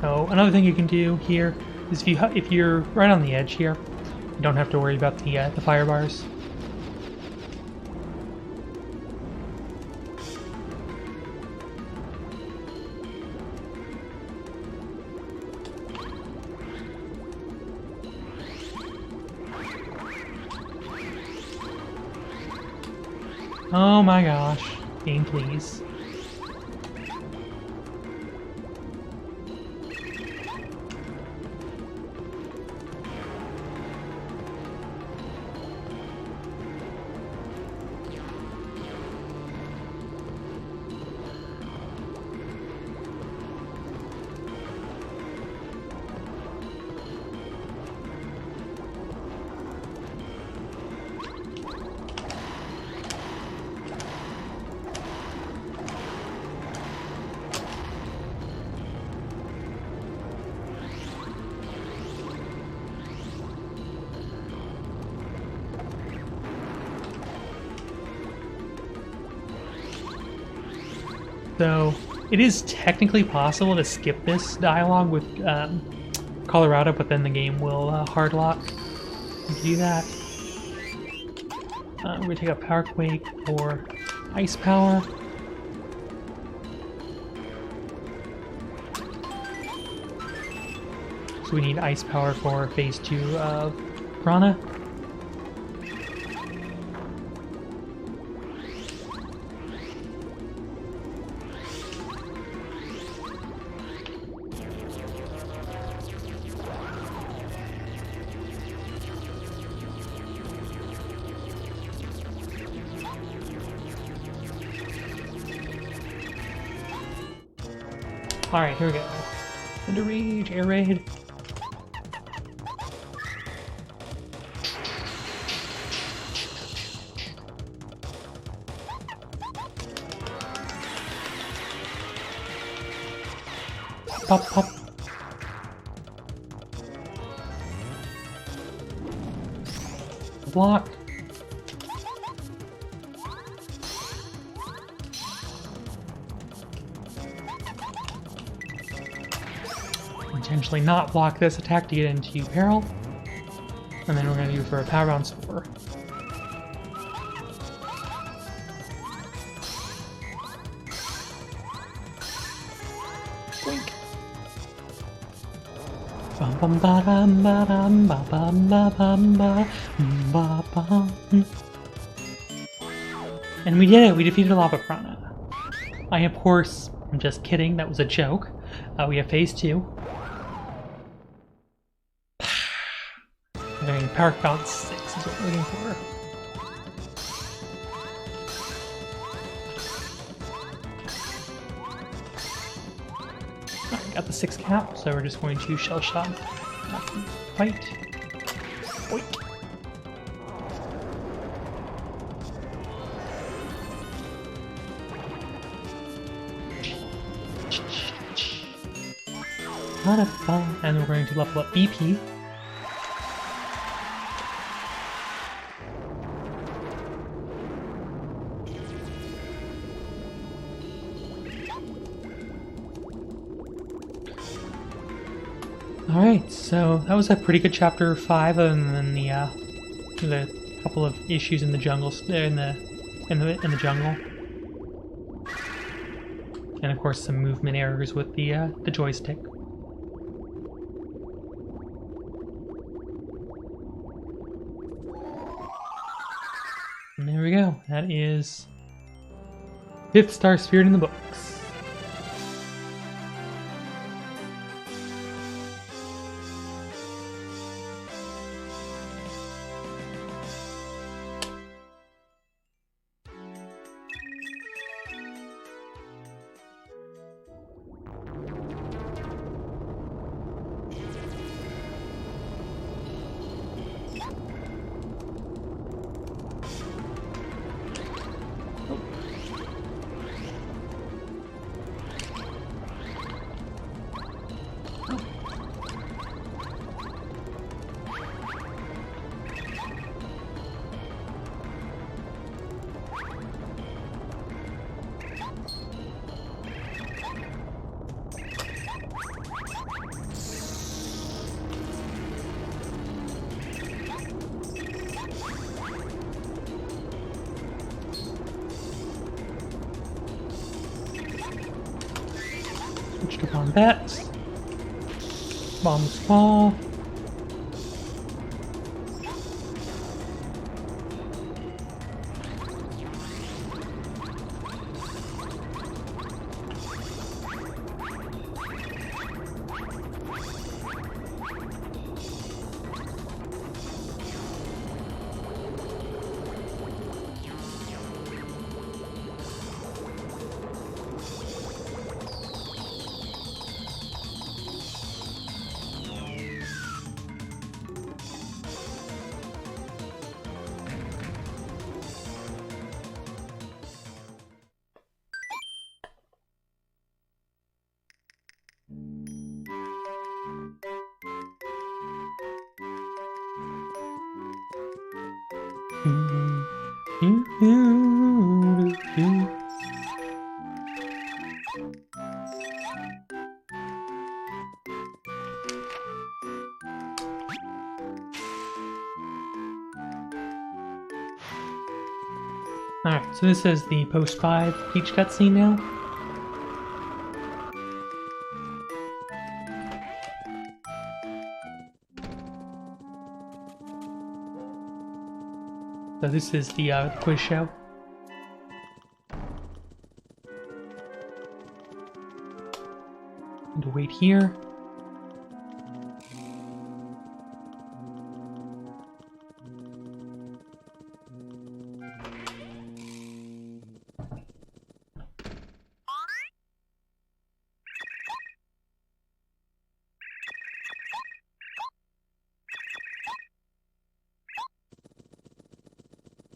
So another thing you can do here is if you're right on the edge here, you don't have to worry about the fire bars. Oh my gosh. Game, please. So, it is technically possible to skip this dialogue with Colorado, but then the game will hard lock. You can do that. We're going to take a Power Quake for Ice Power. So we need Ice Power for Phase 2 of Piranha. Alright, here we go. Into Rage, Air Raid. Pop, pop. Block. Intentionally not block this attack to get into peril. And then we're going to do for a Power Bounce 4. Blink. Bum bum ba dum ba dum ba bum ba bum ba ba bum. And we did it! We defeated Lava Piranha. I, of course, I'm just kidding, that was a joke. We have Phase 2. We're doing Power Bounce 6 is what we're looking for. Alright, got the 6 cap, so we're just going to Shell Shock, fight. Oink. And we're going to level up BP. Alright, so that was a pretty good chapter 5, other than the couple of issues in the jungle, in the jungle, and of course some movement errors with the joystick. And there we go. That is 5th Star Spirit in the books. Switch to combat. Bombs fall. Alright, so this is the post 5 Peach cutscene now. So this is the quiz show. And to wait here.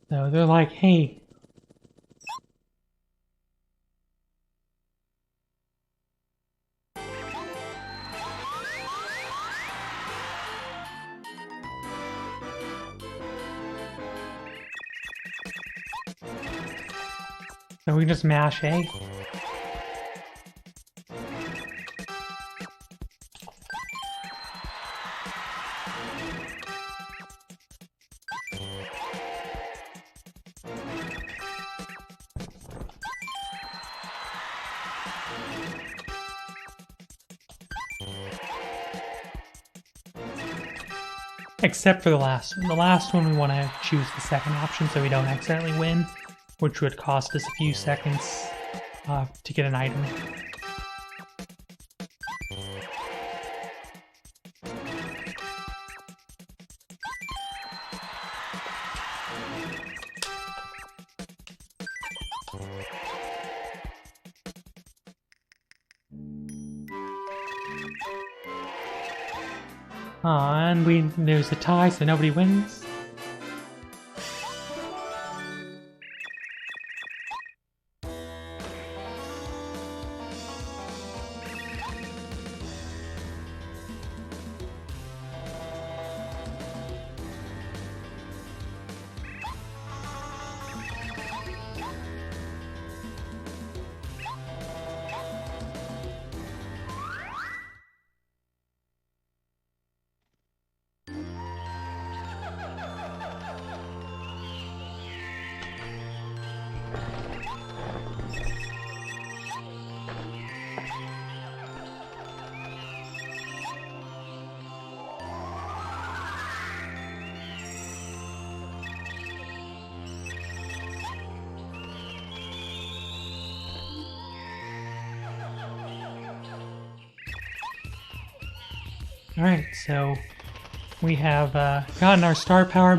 So they're like, hey. So we can just mash A. Except for the last one. The last one we want to choose the second option so we don't accidentally win, which would cost us a few seconds to get an item. And there's a tie, so nobody wins. Alright, so we have gotten our star power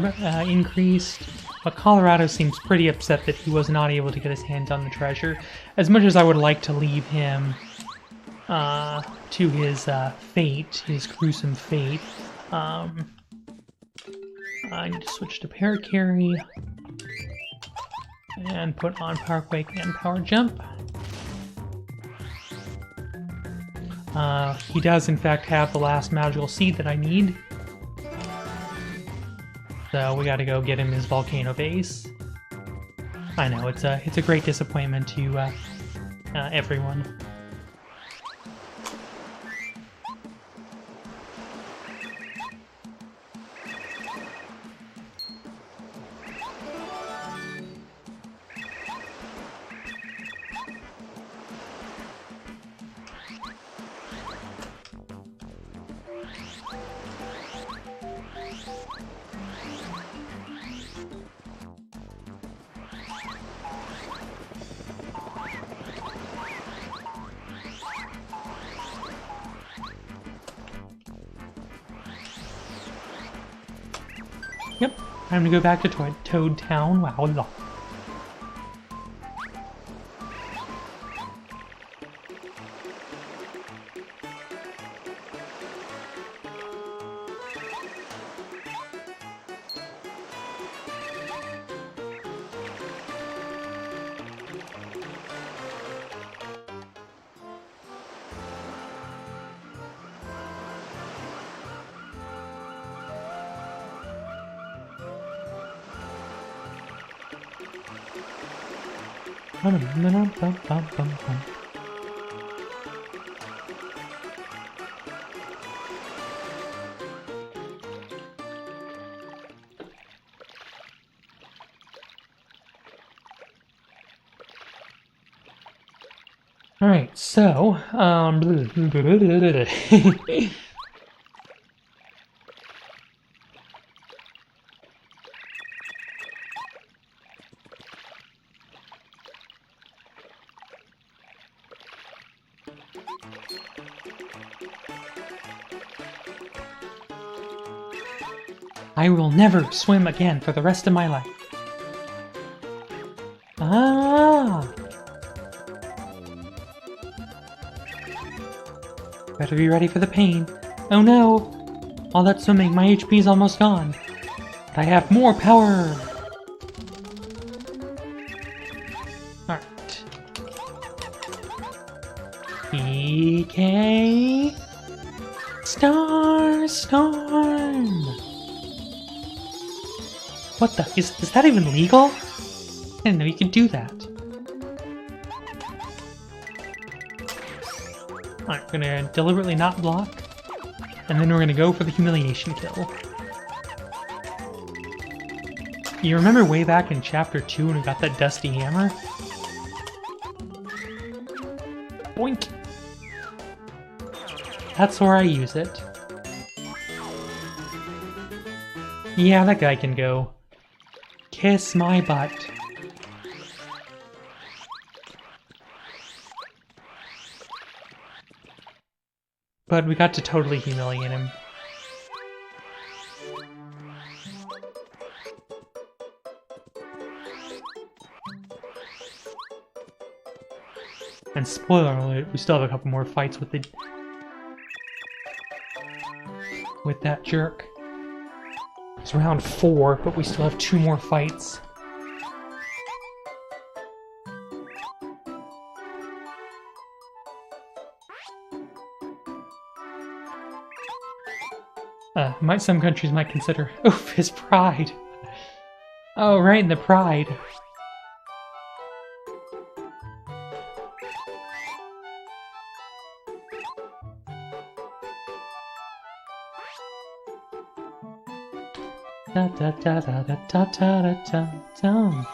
increased, but Colorado seems pretty upset that he was not able to get his hands on the treasure. As much as I would like to leave him to his fate, his gruesome fate, I need to switch to Paracarry and put on Power Quake and Power Jump. He does in fact have the last magical seed that I need. So we gotta go get him his volcano base. I know, it's a great disappointment to everyone. Yep, time to go back to Toad Town. Wow. Alright, so, I will never swim again for the rest of my life. Ah! Better be ready for the pain. Oh no! All that swimming, my HP's almost gone. But I have more power! Alright. PK... Storm! What the? Is that even legal? I didn't know you could do that. Alright, we're gonna deliberately not block, and then we're gonna go for the humiliation kill. You remember way back in Chapter 2 when we got that dusty hammer? Boink! That's where I use it. Yeah, that guy can go. Kiss my butt. But we got to totally humiliate him. And spoiler alert, we still have a couple more fights with that jerk. It's round 4, but we still have 2 more fights. Some countries might consider, oof, his pride. Oh, right in the pride. Da da da da da da da da da.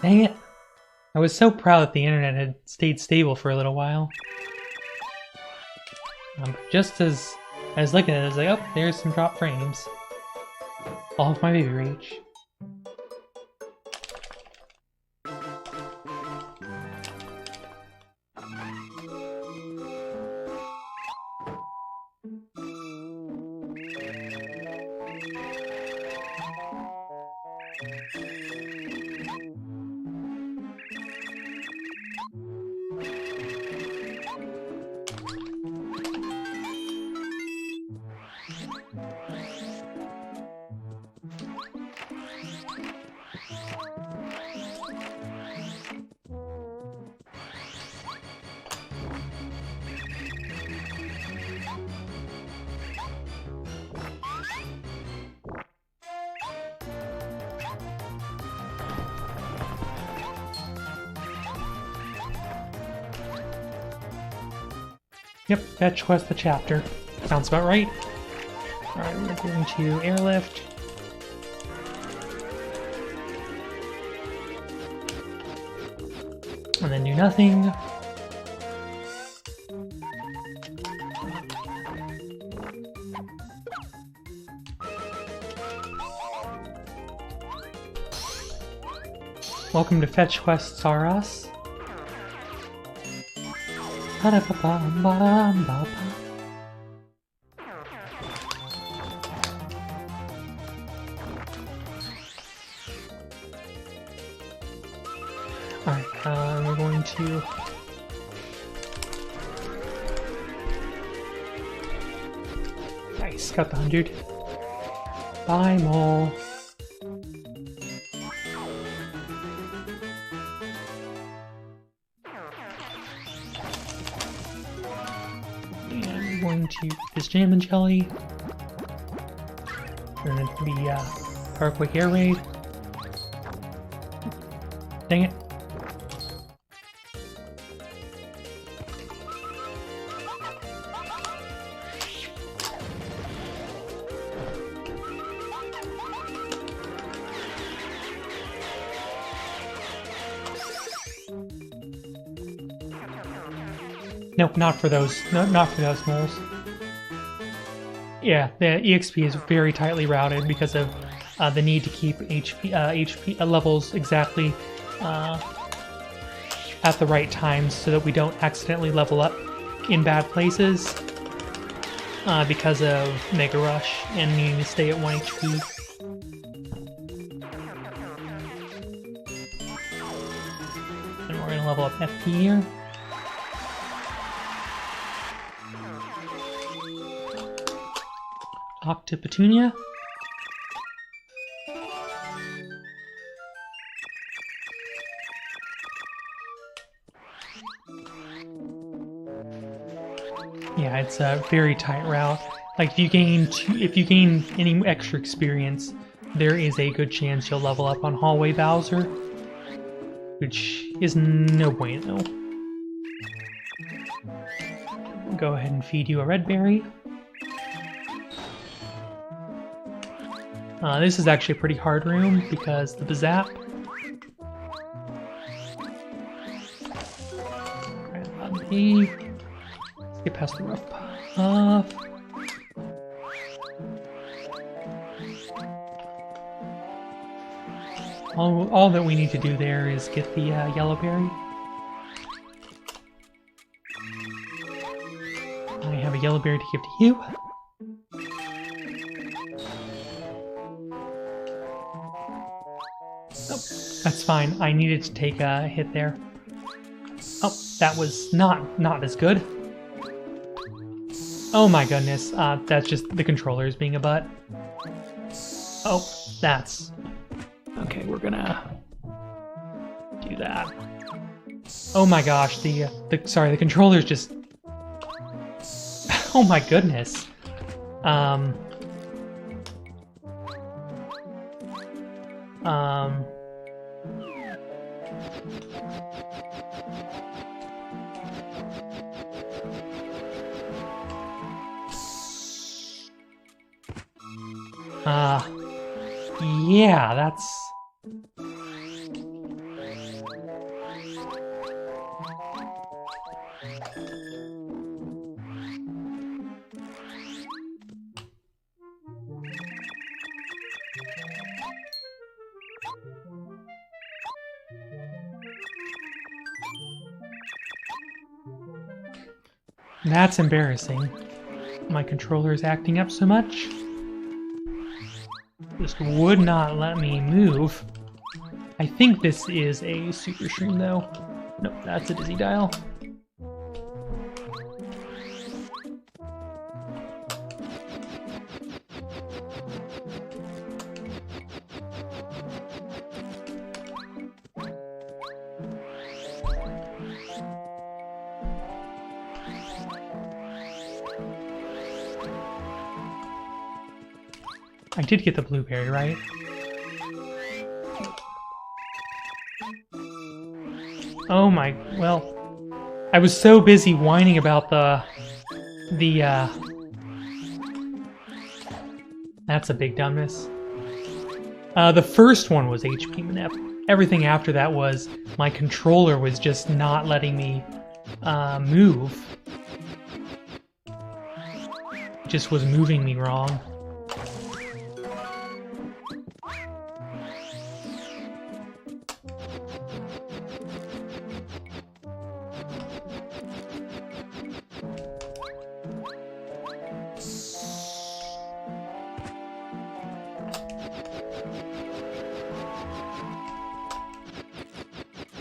Dang it! I was so proud that the internet had stayed stable for a little while. Just as I was looking at it, I was like, oh, there's some drop frames. All of my baby rage. Yep, fetch quest the chapter. Sounds about right. Alright, we're going to airlift. And then do nothing. Welcome to Fetch Quest Saras. Alright, we're going to... Nice, got the 100. Bye, mole. And we're going to eat this jam and jelly. And then the Parkway Air Raid. Dang it. Nope, not for those. No, not for those moles. Yeah, the EXP is very tightly routed because of the need to keep HP levels exactly at the right times so that we don't accidentally level up in bad places because of Mega Rush and needing to stay at 1 HP. And we're gonna level up FP here. Talk to Petunia. Yeah, it's a very tight route. Like if you gain any extra experience, there is a good chance you'll level up on Hallway Bowser, which is no bueno. Go ahead and feed you a red berry. This is actually a pretty hard room because the Bazap. Let's get past the rough puff. All that we need to do there is get the yellow berry. I have a yellow berry to give to you. That's fine. I needed to take a hit there. Oh, that was not as good. Oh my goodness. That's just the controllers being a butt. Oh, that's... Okay, we're gonna do that. Oh my gosh, the controllers just... Oh my goodness. Yeah, that's... That's embarrassing. My controller is acting up so much. Just would not let me move. I think this is a super shroom though. Nope, that's a dizzy dial. I did get the blueberry, right? Oh my, well, I was so busy whining about that's a big dumbness. The first one was HP manip. Everything after that was my controller was just not letting me move. It just was moving me wrong.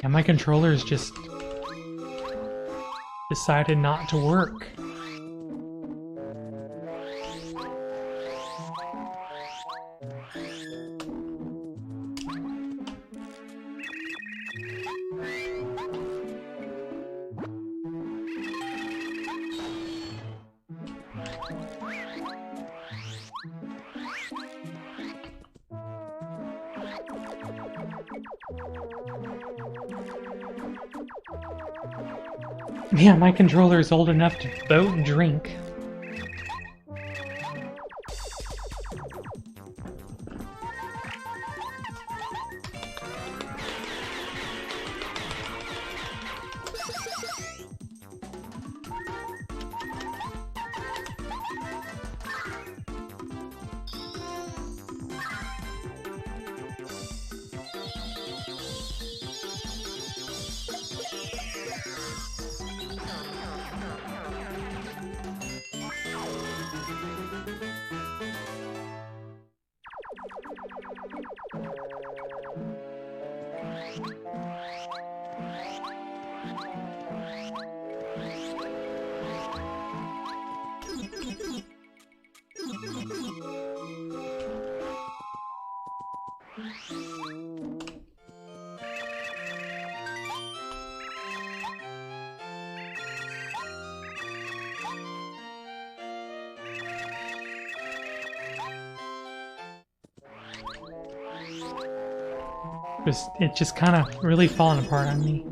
Yeah, my controller's just decided not to work. Man, my controller is old enough to vote and drink. It's just kind of really falling apart on me.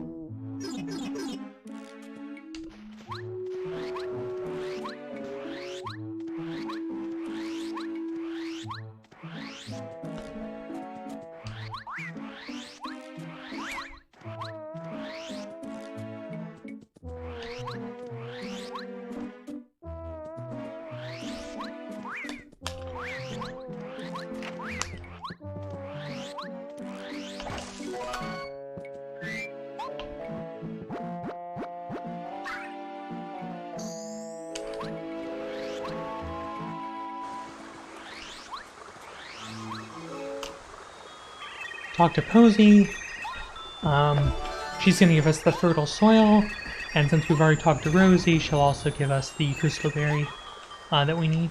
Talk to Posey. She's gonna give us the fertile soil, and since we've already talked to Rosie, she'll also give us the crystal berry that we need.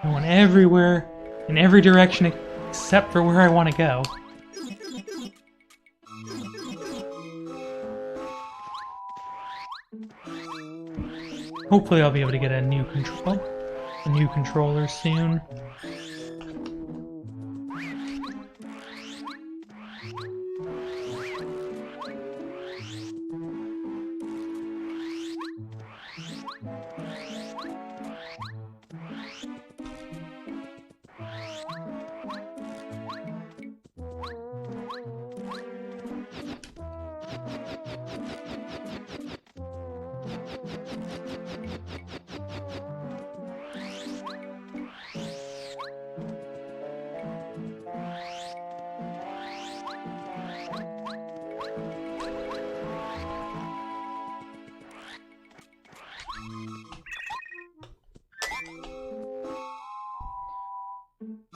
I went everywhere, in every direction except for where I want to go. Hopefully I'll be able to get a new controller soon.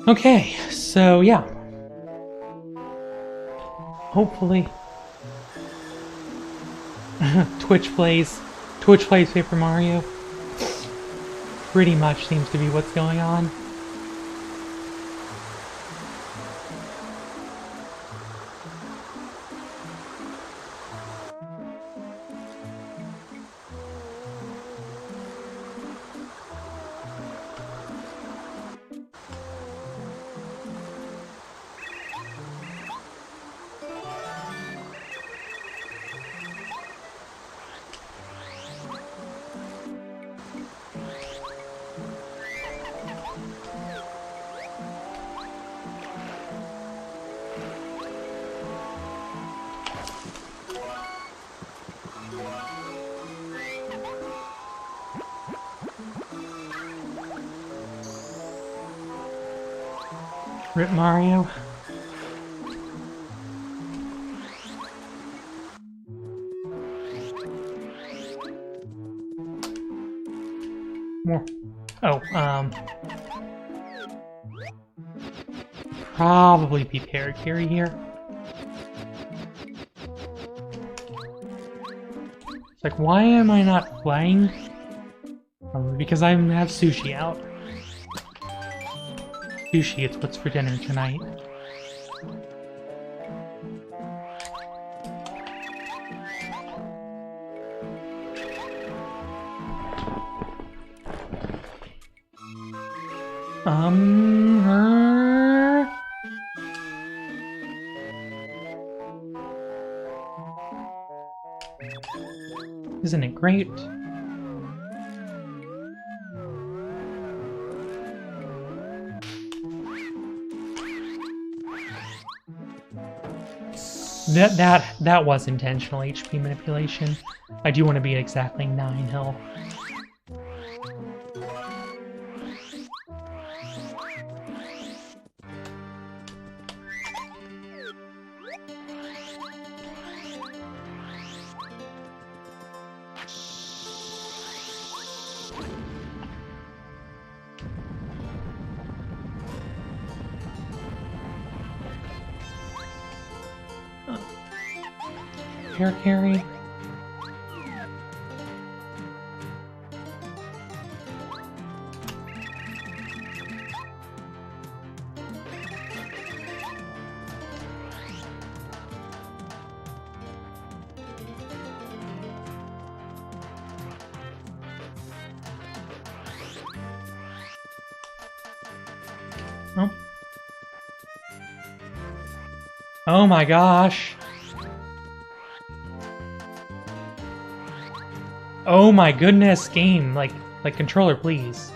Okay, so yeah. Hopefully Twitch plays Paper Mario. Pretty much seems to be what's going on. Rip Mario. More. Oh, probably be carry here. It's like, why am I not flying? Because I have sushi out. Sushi, it's what's for dinner tonight. Isn't it great? That was intentional HP manipulation. I do want to be at exactly 9 health. Hair carry. Oh. Oh my gosh. Oh my goodness, game. Like controller, please.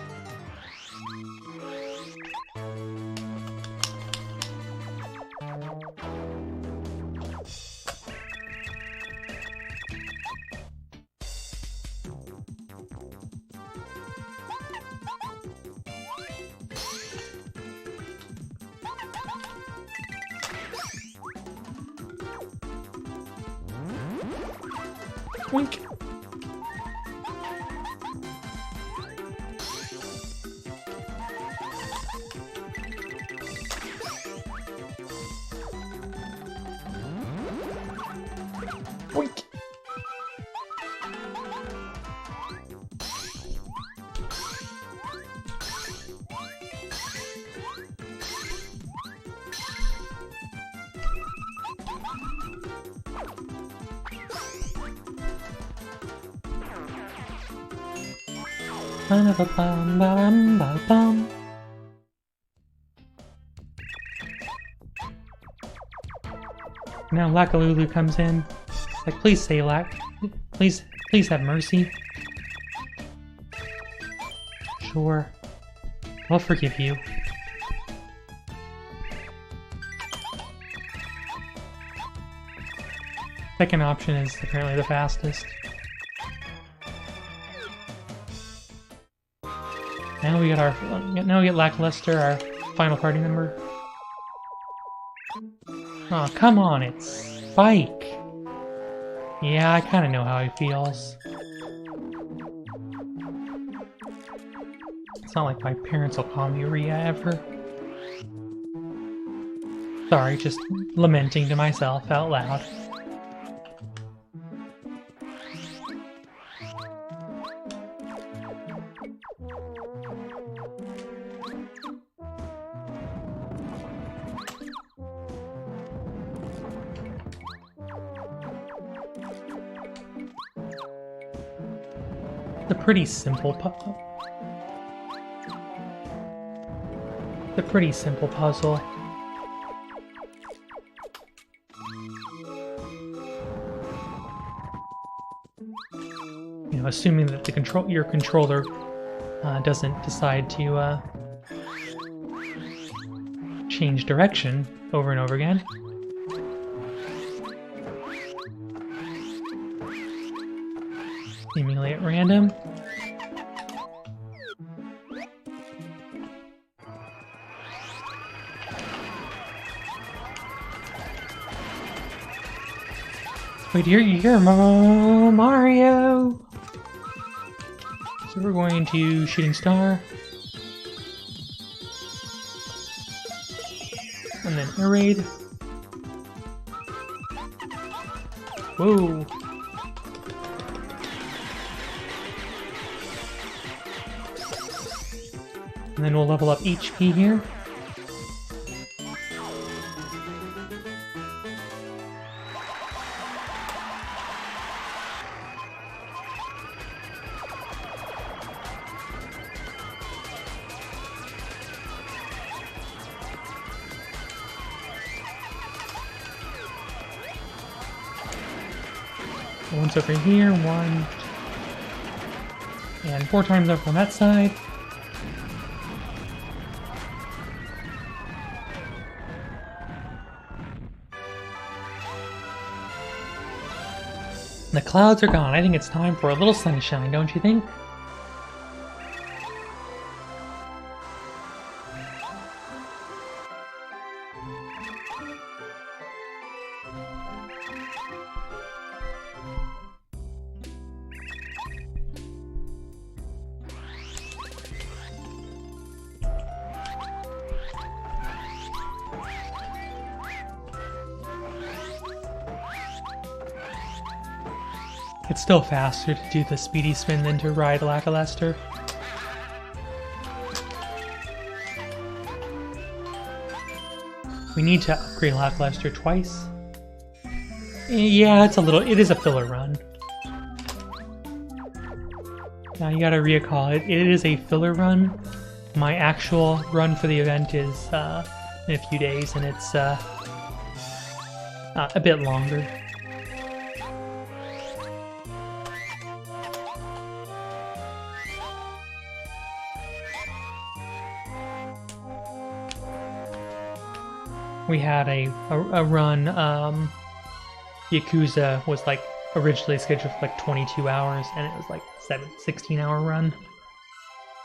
Wink. Wink. Ba-da-ba-bum-ba-dum-ba-bum. Now Lakalulu comes in. Like, please say please have mercy. Sure. I'll forgive you. Second option is apparently the fastest. Now we get Lackluster, our final party member. Oh, come on, it's Spike. Yeah, I kind of know how he feels. It's not like my parents will call me Ria ever. Sorry, just lamenting to myself out loud. The pretty simple puzzle. You know, assuming that your controller doesn't decide to change direction over and over again. Seemingly at random. Wait, you're Mario! So we're going to Shooting Star. And then Air Raid. Whoa! And then we'll level up HP here. Once over here, 1, and 4 times up on that side. The clouds are gone. I think it's time for a little sunshine, don't you think? It's still faster to do the speedy spin than to ride Lackluster. We need to upgrade Lackluster twice. Yeah, it is a filler run. Now you gotta recall it is a filler run. My actual run for the event is in a few days, and it's a bit longer. We had a run, Yakuza was like originally scheduled for like 22 hours, and it was like 16-hour run.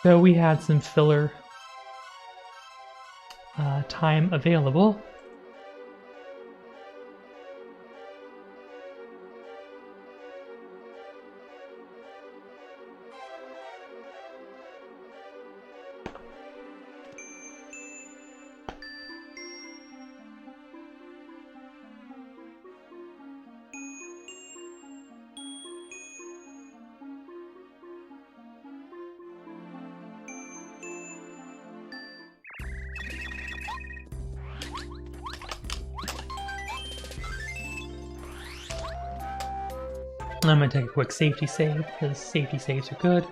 So we had some filler time available. I'm going to take a quick safety save, because safety saves are good.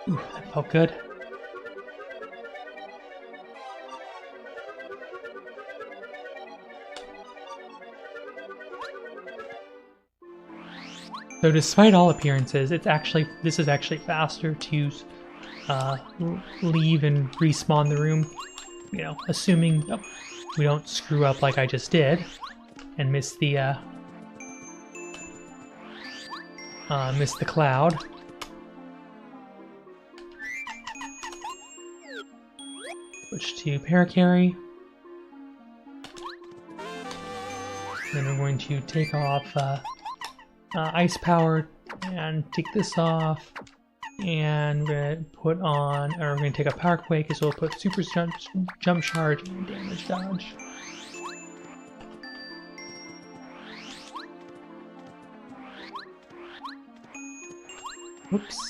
Ooh, that felt good. So despite all appearances, this is actually faster to leave and respawn the room. You know, assuming we don't screw up like I just did and miss the cloud. Switch to Paracarry. Then we're going to take off Ice Power and take this off, and we're going to put on, or we're going to take a Power Quake, so we'll put Super Jump Charge and Damage Dodge. Whoops.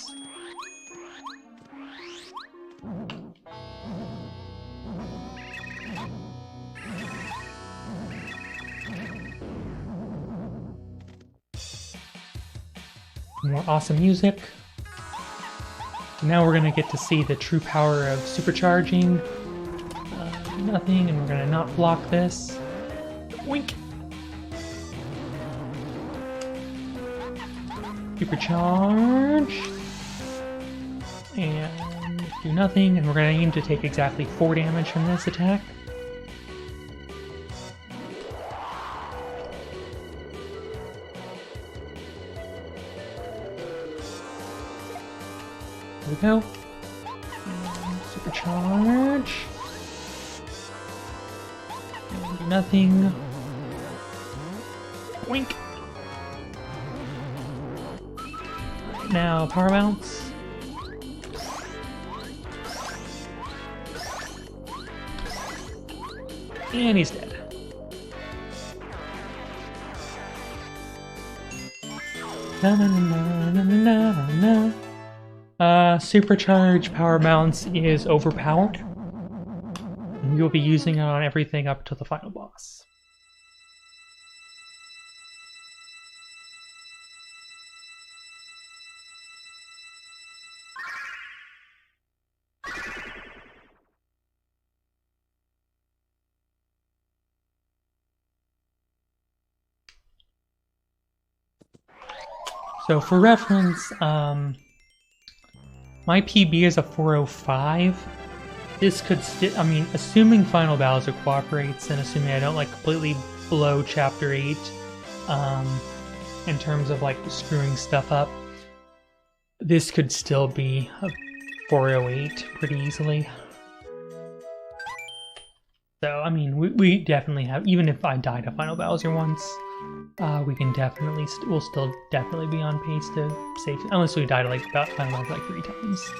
More awesome music. Now we're going to get to see the true power of supercharging. Nothing, and we're going to not block this. Wink! Supercharge. And do nothing, and we're going to aim to take exactly 4 damage from this attack. There we go. And Supercharge. Do nothing. Wink. Now power bounce. And he's dead. Na, na, na, na, na, na, na. Supercharge power bounce is overpowered. And you'll be using it on everything up to the final boss. So for reference, my PB is a 405. This could I mean, assuming Final Bowser cooperates and assuming I don't like completely blow Chapter 8 in terms of like screwing stuff up, this could still be a 408 pretty easily. So, I mean, we definitely have, even if I die to Final Bowser once, we can definitely, we'll still definitely be on pace to save, unless we die to like about Final Bowser like 3 times.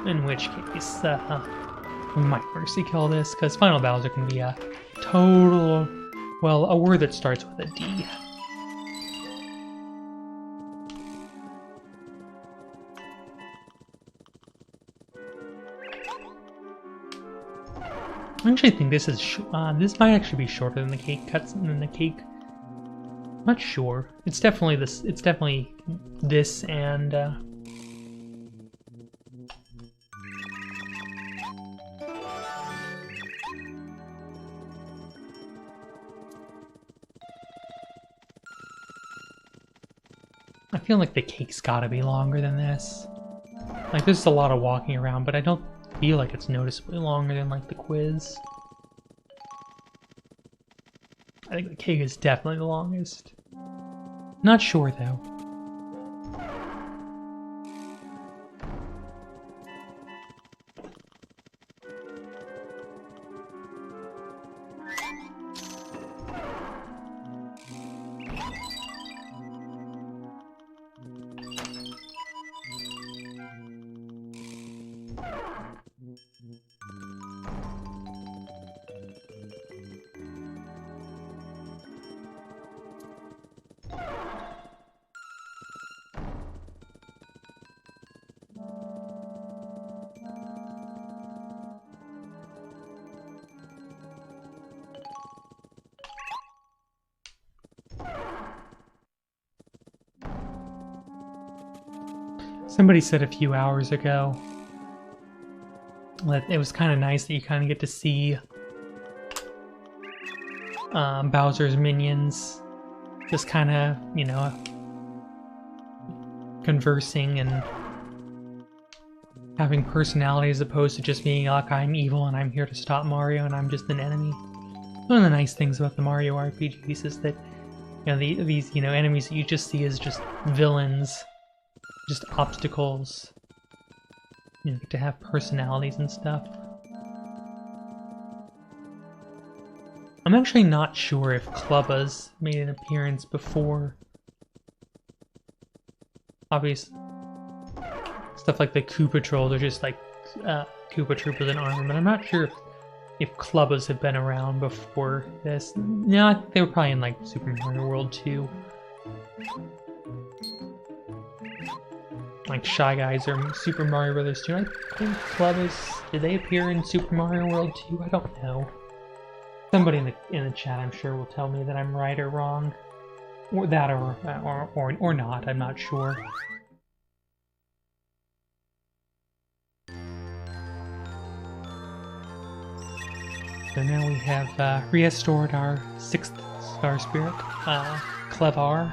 In which case, we might mercy kill this, because Final Bowser can be a total, well, a word that starts with a D. I actually think this is this might actually be shorter than the cake cutscene. I'm not sure. It's definitely this. It's definitely this and. I feel like the cake's gotta be longer than this. Like, there's a lot of walking around, but I don't feel like it's noticeably longer than, like, the quiz. I think the cake is definitely the longest. Not sure, though. Somebody said a few hours ago that it was kind of nice that you kind of get to see Bowser's minions just kind of, you know, conversing and having personality as opposed to just being like, I'm evil and I'm here to stop Mario and I'm just an enemy. One of the nice things about the Mario RPGs is that, you know, these, you know, enemies that you just see as just villains, just obstacles, you know, to have personalities and stuff. I'm actually not sure if Clubba's made an appearance before. Obviously, stuff like the Koopa Trolls are just like Koopa Troopers in armor, but I'm not sure if Clubba's have been around before this. No, they were probably in like Super Mario World 2. Like Shy Guys or Super Mario Brothers 2. I think Clubba's, did they appear in Super Mario World 2? I don't know. Somebody in the chat, I'm sure, will tell me that I'm right or wrong, or that or not. I'm not sure. So now we have restored our 6th Star Spirit, Clevar.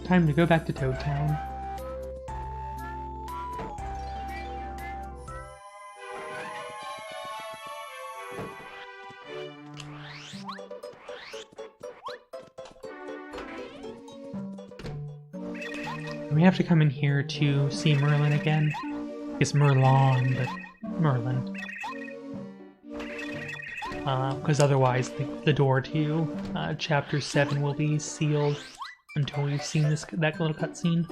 Time to go back to Toad Town. We have to come in here to see Merlin again. It's Merlon, but Merlin. Because otherwise the door to Chapter 7 will be sealed until we've seen that little cutscene.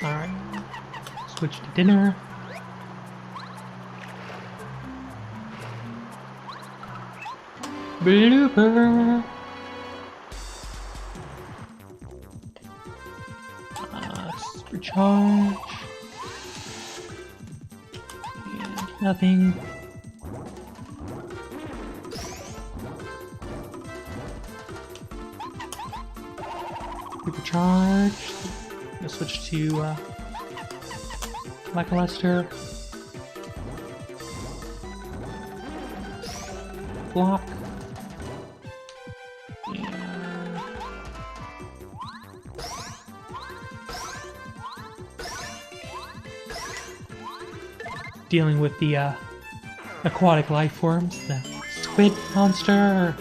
Alright. Switch to dinner. Blooper! Recharge. And nothing. Recharge. I'll switch to Lackluster. Block. Dealing with the aquatic life forms, the squid monster.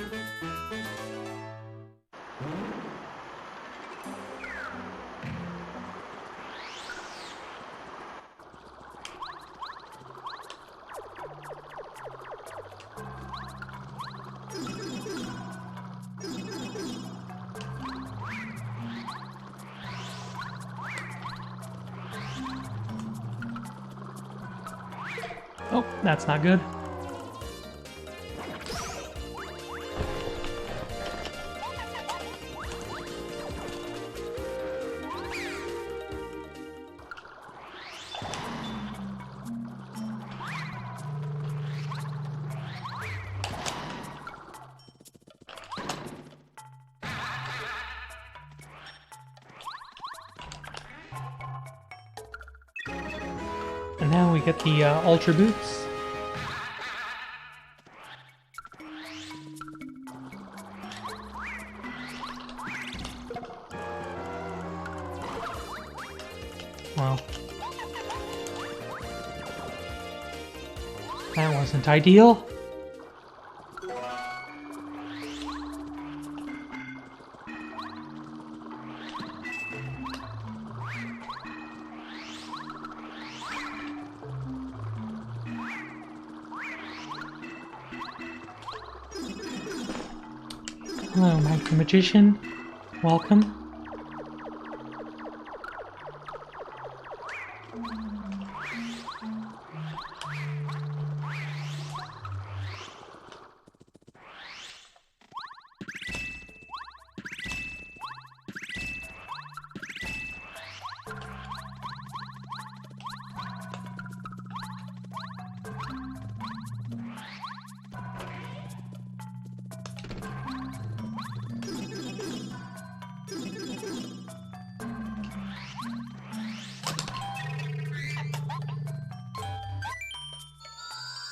Oh, that's not good. And now we get the Ultra Boots. Well, that wasn't ideal. Hello, Mike the Magician. Welcome.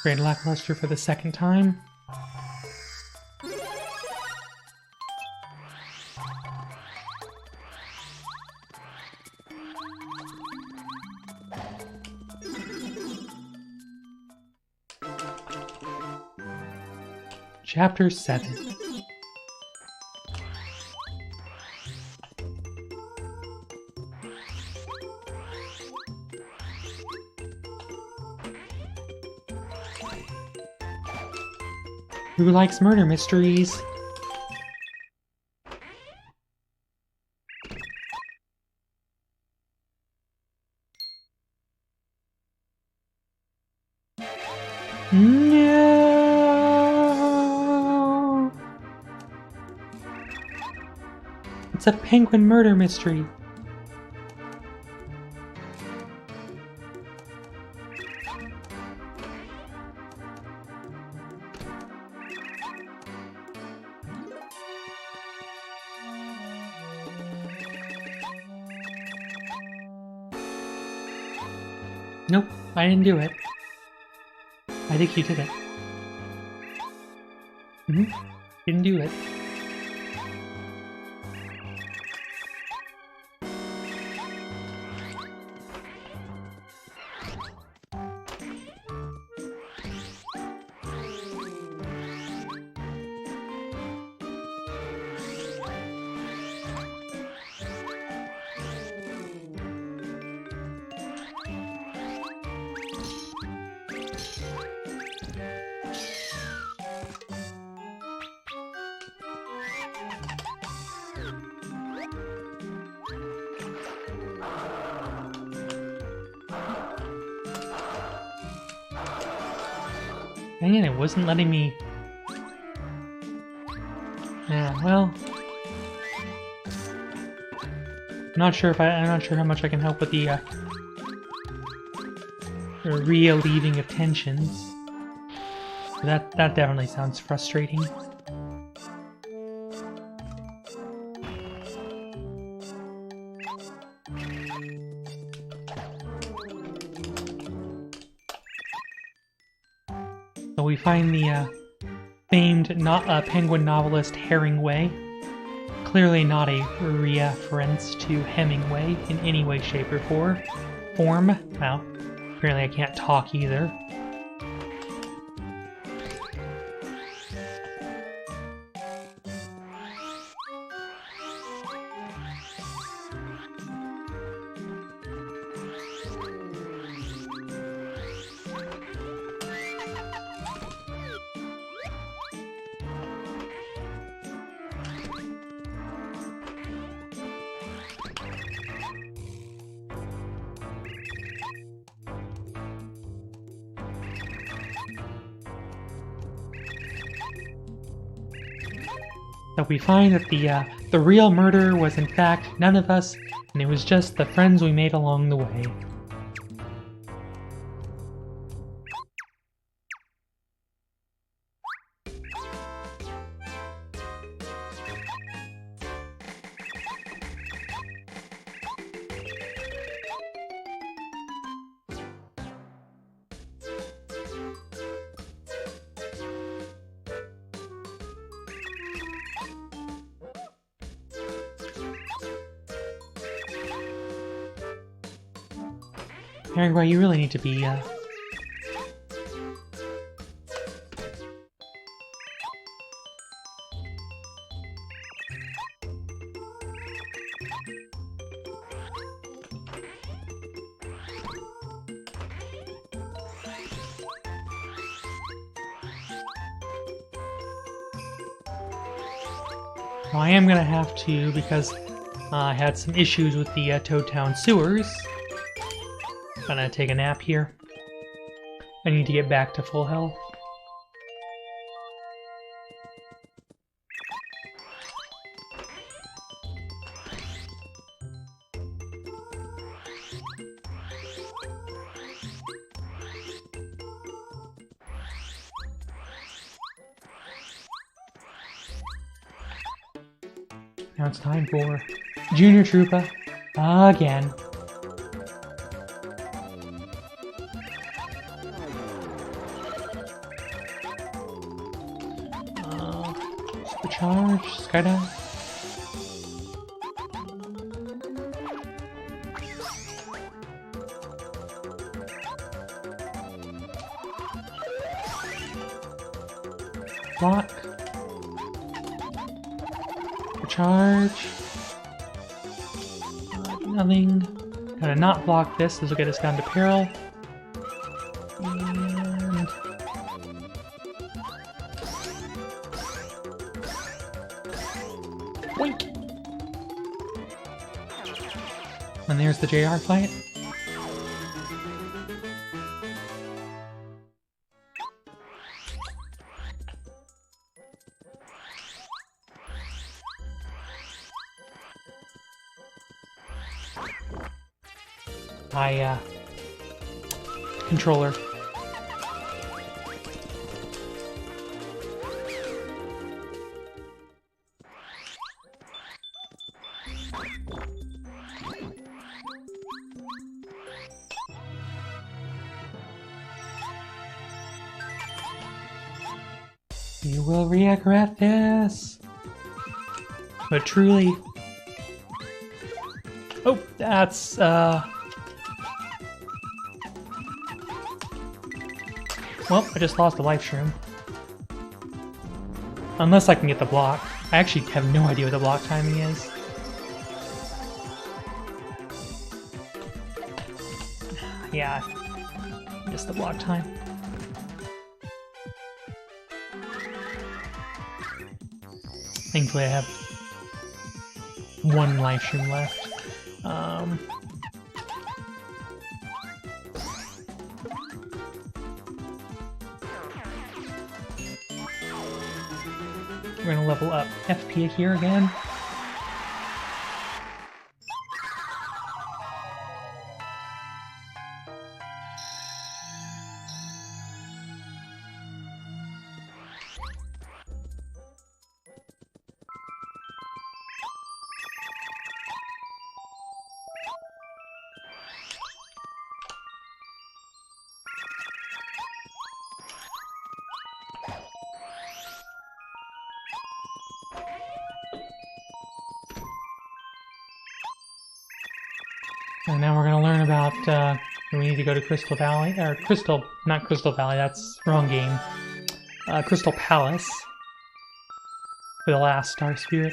Great Lackluster for the second time. Chapter 7. Who likes murder mysteries? No! It's a penguin murder mystery. Nope, I didn't do it. I think you did it. Didn't do it. Dang it, it wasn't letting me... Yeah, well... I'm not sure how much I can help with the relieving of tensions. That definitely sounds frustrating. So we find the famed penguin novelist Herringway. Clearly not a reference to Hemingway in any way, shape, or form. Well, apparently I can't talk either. But we find that the real murderer was in fact none of us, and it was just the friends we made along the way. Herringway, you really need to be, Now I am gonna have to, because I had some issues with the Toad Town sewers. I'm gonna take a nap here. I need to get back to full health. Now it's time for Junior Troopa again. Charge, skydive. Block. Charge. Nothing. Gotta not block this. This will get us down to peril. And... Wink! And there's the JR fight. Controller. You will regret this. But truly... Oh, that's, Well, I just lost a life shroom. Unless I can get the block. I actually have no idea what the block timing is. Yeah, missed the block time. Thankfully I have one life stream left. We're gonna level up FP here again. And now we're going to learn about, we need to go to Crystal Valley, or not Crystal Valley, that's wrong game. Crystal Palace for the last Star Spirit.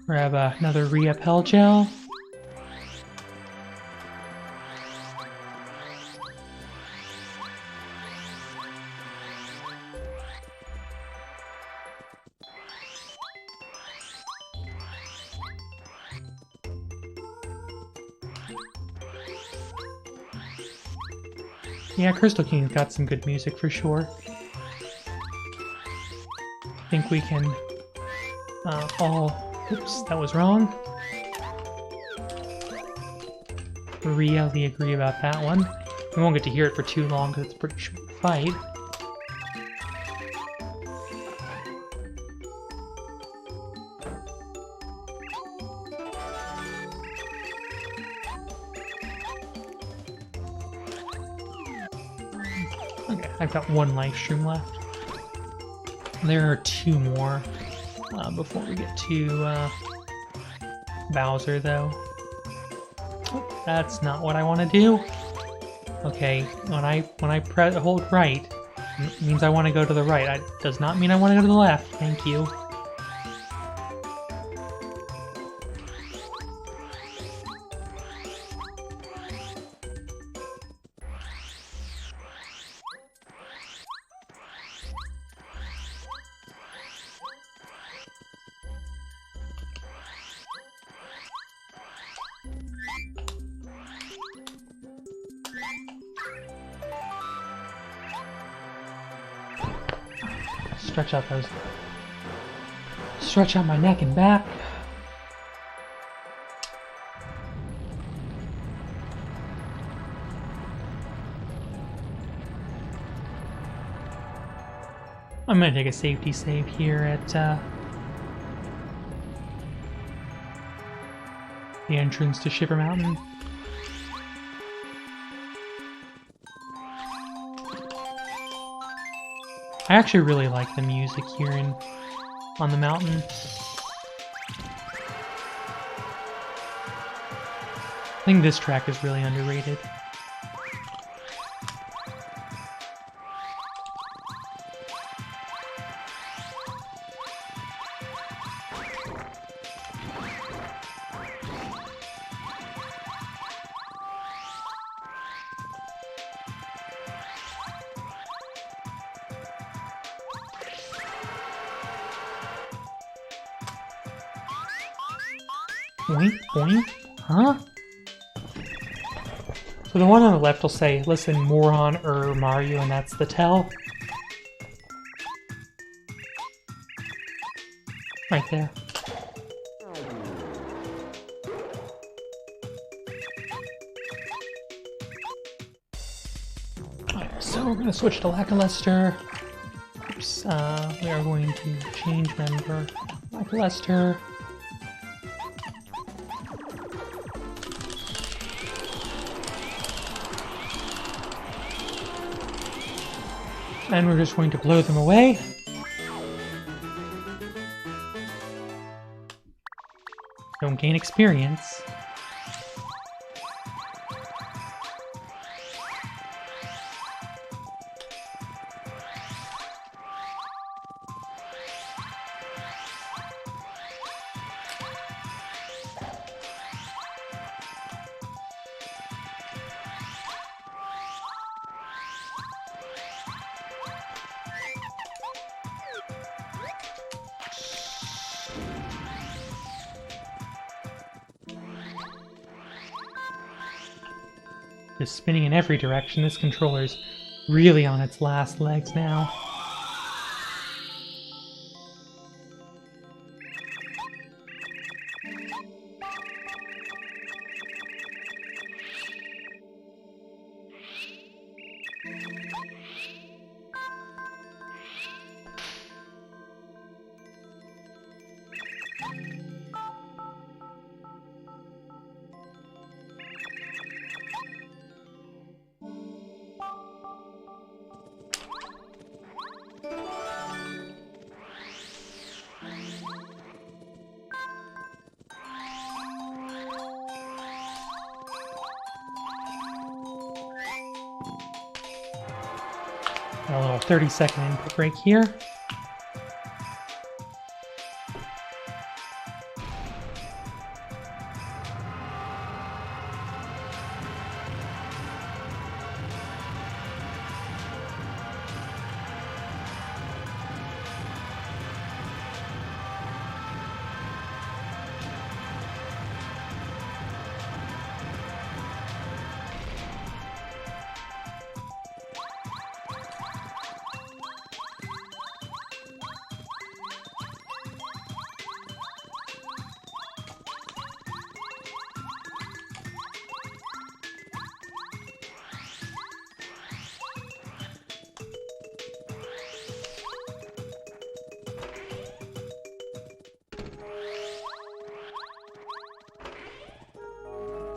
Grab another Repel Gel. Yeah, Crystal King's got some good music for sure. I think we can all... Oops, that was wrong. Really agree about that one. We won't get to hear it for too long because it's a pretty short fight. Okay, I've got one life stream left. There are two more. Before we get to Bowser, though. Oh, that's not what I want to do. Okay, when I hold right, it means I want to go to the right. It does not mean I want to go to the left. Thank you. Stretch out my neck and back. I'm gonna take a safety save here at the entrance to Shiver Mountain. I actually really like the music here on the mountain. I think this track is really underrated. Boink, boink, huh? So the one on the left will say, listen, moron, Mario, and that's the tell. Right there. Alright, so we're going to switch to Lackluster. Oops, we are going to change member Lackluster. And we're just going to blow them away. Don't gain experience. Just spinning in every direction. This controller's really on its last legs now. Got a little 30-second input break here.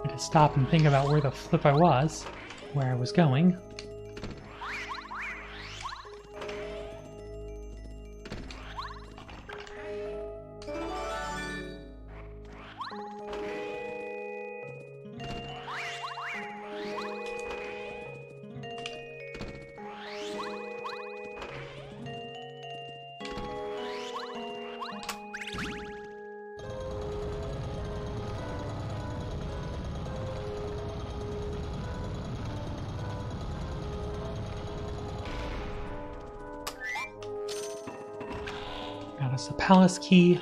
To stop and think about where the flip I was, where I was going. Got us a palace key.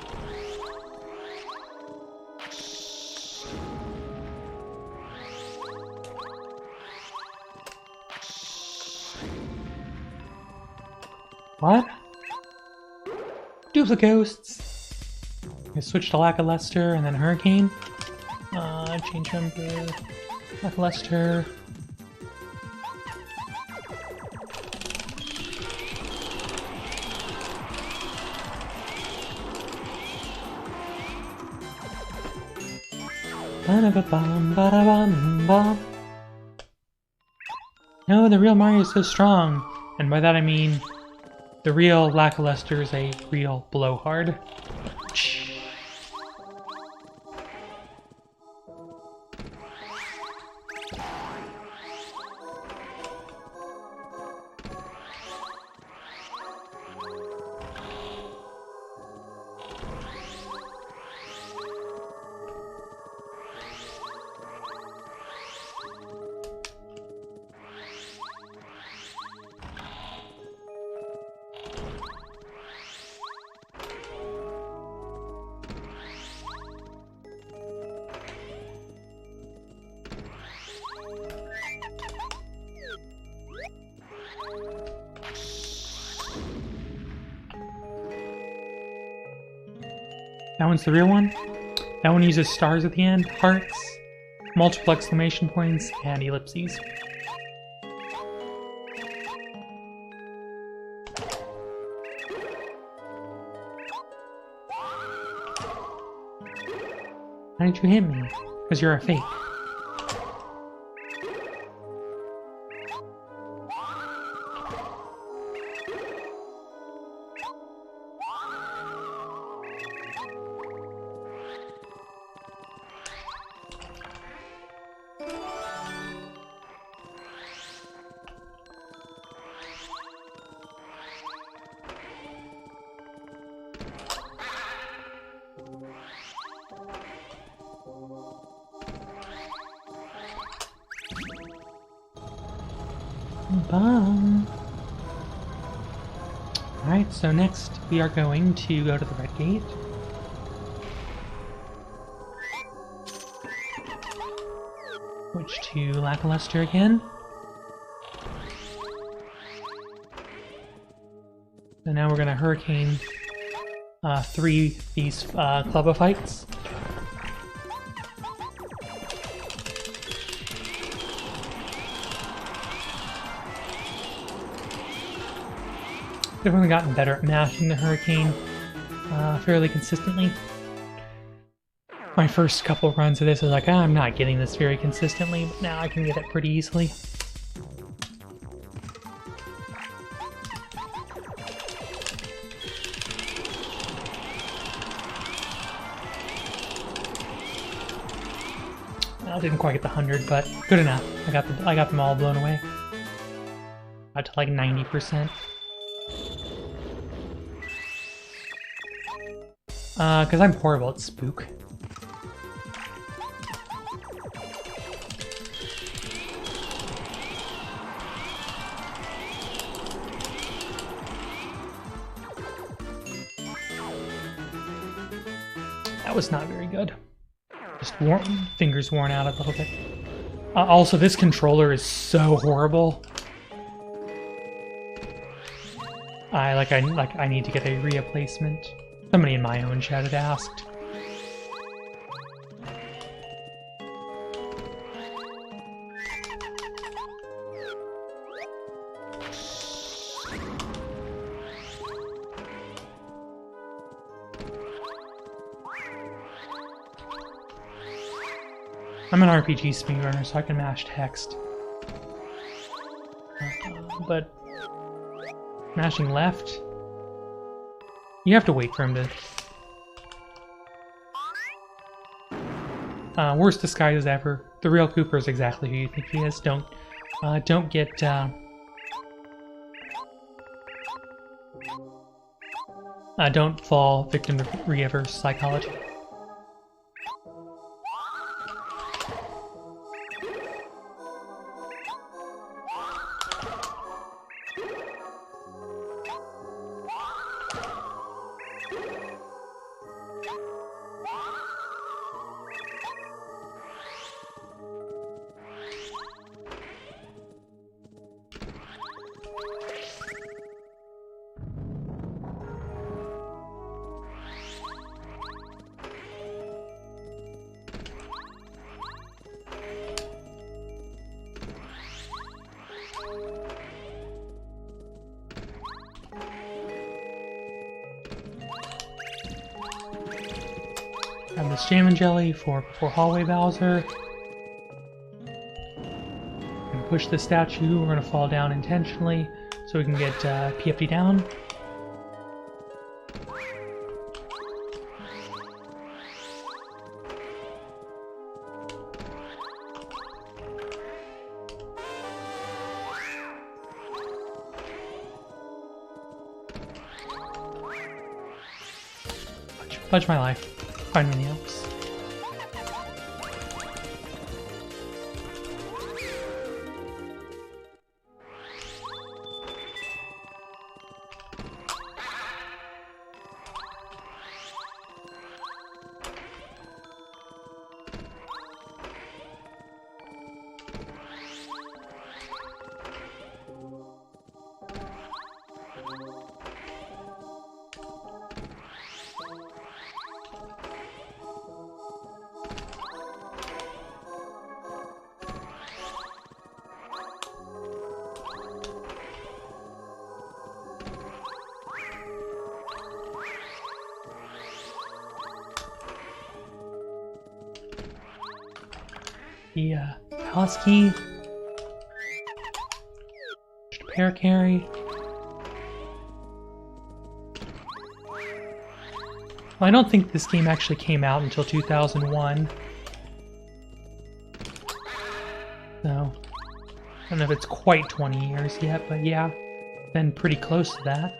What? Duplicghosts! I switch to Lackluster and then Hurricane. Change member. Lackluster. No, the real Mario is so strong. And by that I mean, the real Lackluster is a real blowhard. That one's the real one. That one uses stars at the end, hearts, multiple exclamation points, and ellipses. Why did you hit me? Because you're a fake. Bum. Alright, so next we are going to go to the red gate. Switch to Lackluster again. So now we're gonna Hurricane 3 these Clubophytes. Definitely gotten better at mashing the Hurricane fairly consistently. My first couple runs of this was like, I'm not getting this very consistently, but now I can get it pretty easily. I didn't quite get the 100, but good enough. I got them all blown away. Got to like 90%. Because I'm horrible at Spook. That was not very good. Just fingers worn out a little bit. Also, this controller is so horrible. I need to get a replacement. Somebody in my own chat had asked. I'm an RPG speedrunner, so I can mash text. But mashing left, you have to wait for him to... worst disguise ever. The real Cooper is exactly who you think he is. Don't get... don't fall victim to reverse psychology. Have this Jam and Jelly for Hallway Bowser. Gonna push the statue, we're gonna fall down intentionally so we can get PFD down. Fudge my life. Find me the Alps. the Husky, Pair Carry. Well, I don't think this game actually came out until 2001. So, I don't know if it's quite 20 years yet, but yeah, been pretty close to that.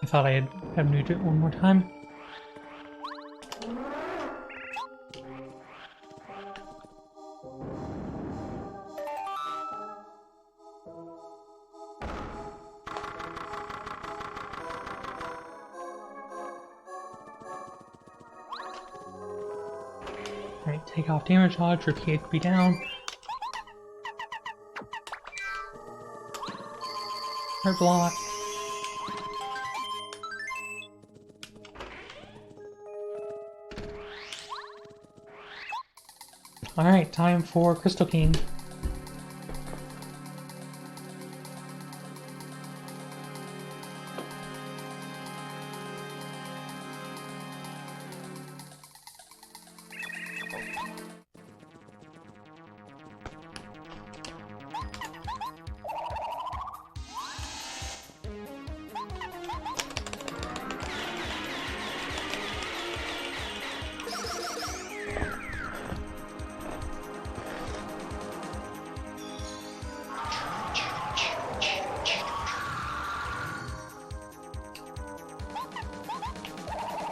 I thought I'd have moved it one more time. Alright, take off damage dodge, repeat be down. Heart block. Alright, time for Crystal King.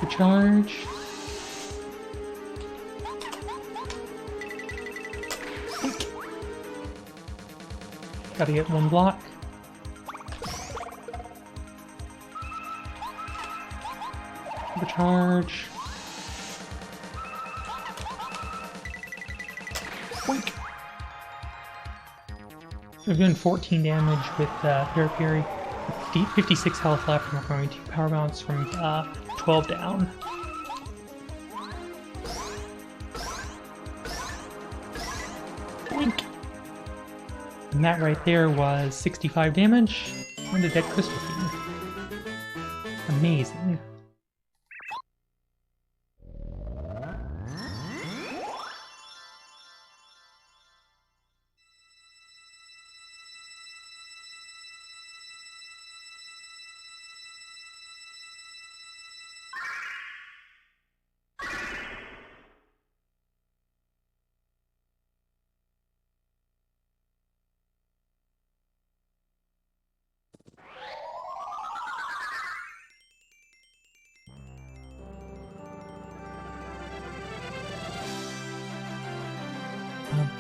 Charge. Gotta get one block. Charge. Boink. We've done 14 damage with Peri Peri. 56 health left, and we're going to power bounce from 12 down. Boink. And that right there was 65 damage and a dead Crystal King. Amazing.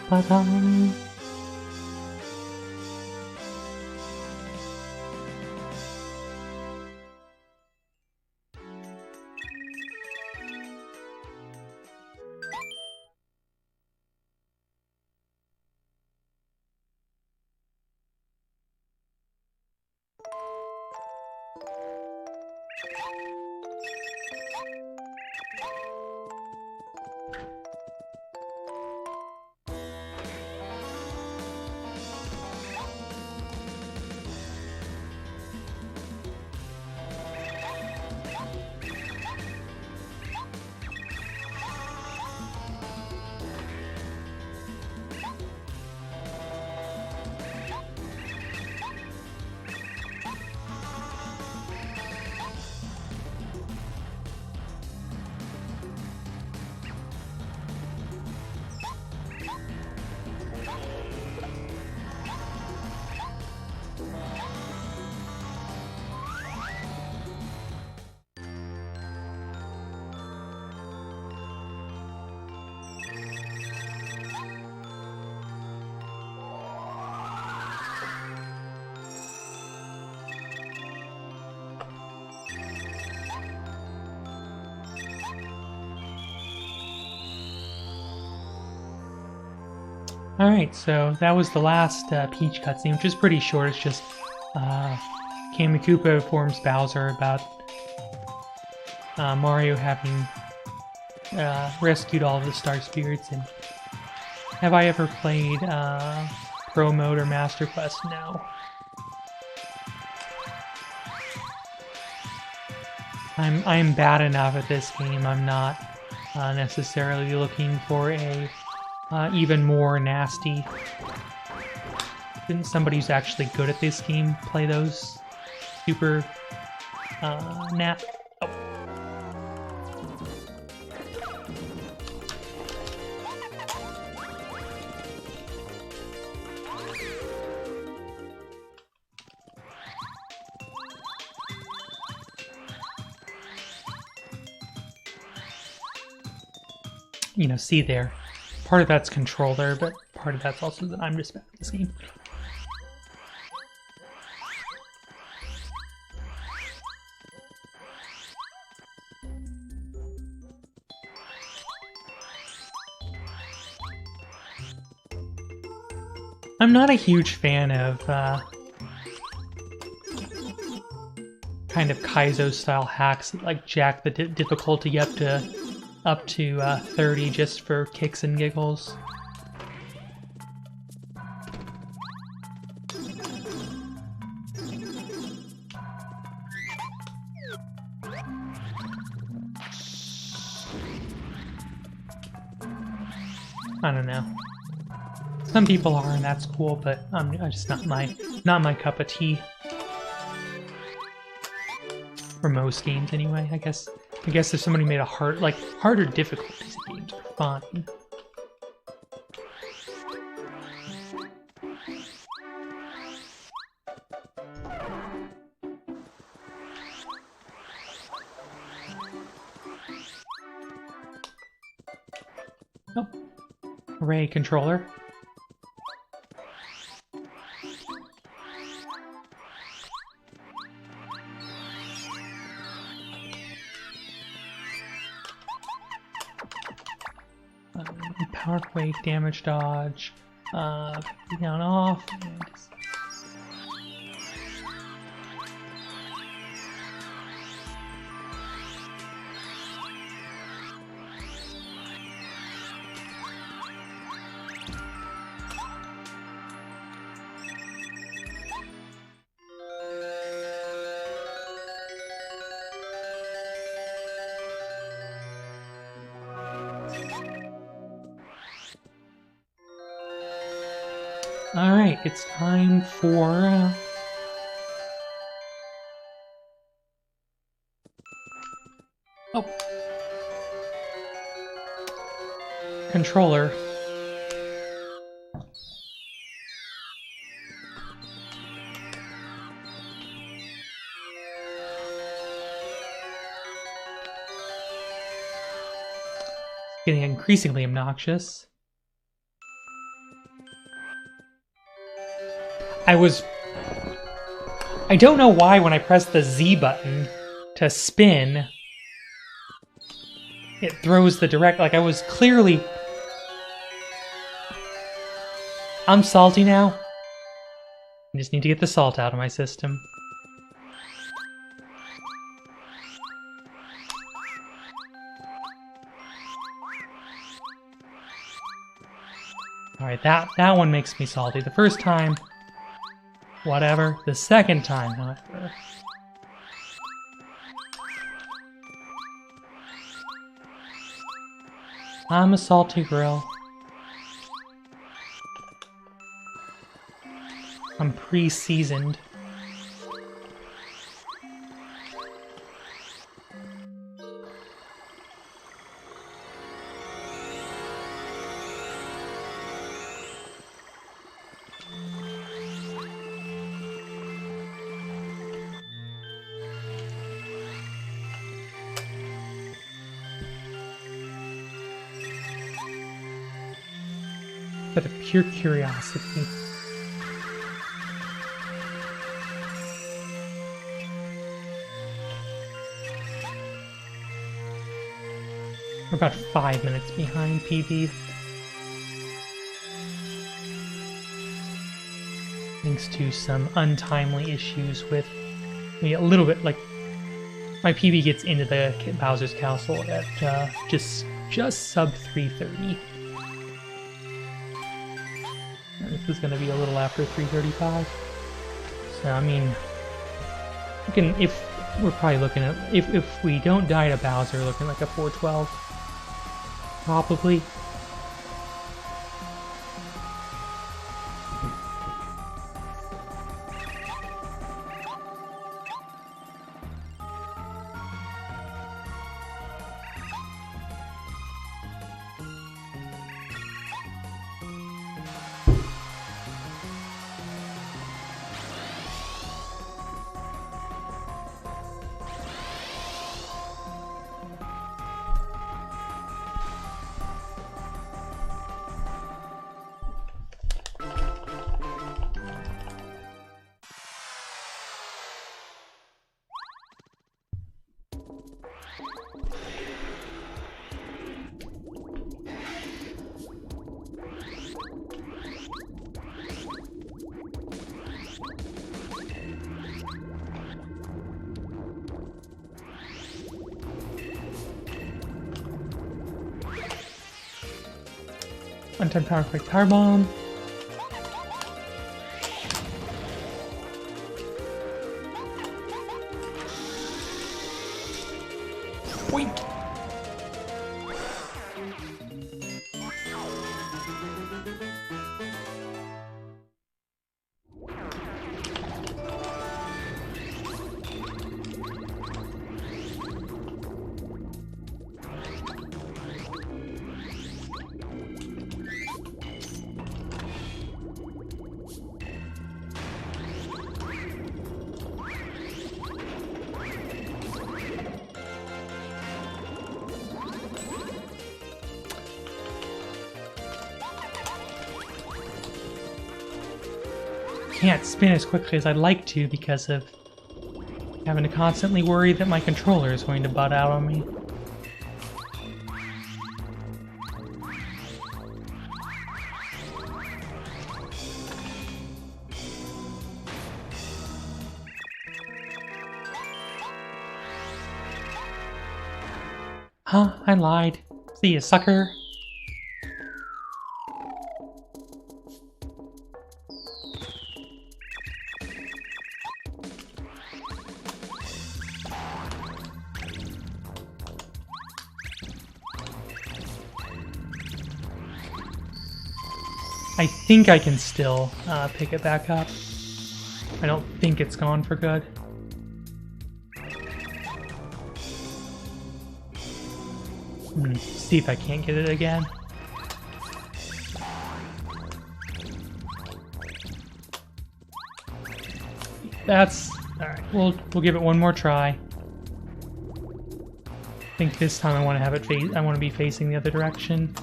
Ba-dum. Alright, so that was the last Peach cutscene, which is pretty short. It's just Kamikupa informs Bowser about Mario having rescued all of the Star Spirits. And have I ever played Pro Mode or Master Quest? No. I'm bad enough at this game. I'm not necessarily looking for a even more nasty. Didn't somebody who's actually good at this game play those super nat? Oh. You know, see there. Part of that's controller, but part of that's also that I'm just bad at this game. I'm not a huge fan of kind of Kaizo-style hacks that like jack the difficulty up to 30 just for kicks and giggles. I don't know. Some people are, and that's cool, but I'm just not my cup of tea. For most games, anyway. I guess if somebody made a harder difficulties in games are fine. Oh, Ray controller. Power quake, damage dodge, down off. Alright, it's time for... Oh. Controller. It's getting increasingly obnoxious. I don't know why when I press the Z button to spin, it throws the direct, like I was clearly... I'm salty now. I just need to get the salt out of my system. Alright, that one makes me salty. The first time... whatever. The second time, however... I'm a salty grill. I'm pre-seasoned. Out of pure curiosity. We're about 5 minutes behind PB. thanks to some untimely issues with me a little bit, like, my PB gets into the Bowser's Castle at just sub 330. And this is going to be a little after 335. So, I mean, we can, if we're probably looking at, if we don't die to Bowser, looking like a 412. Probably. One-time power quick power bomb. Boink. Can't spin as quickly as I'd like to because of having to constantly worry that my controller is going to butt out on me. Huh, I lied. See ya, sucker. I think I can still pick it back up. I don't think it's gone for good. See if I can't get it again. That's alright. We'll give it one more try. I think this time I want to have it face. I want to be facing the other direction.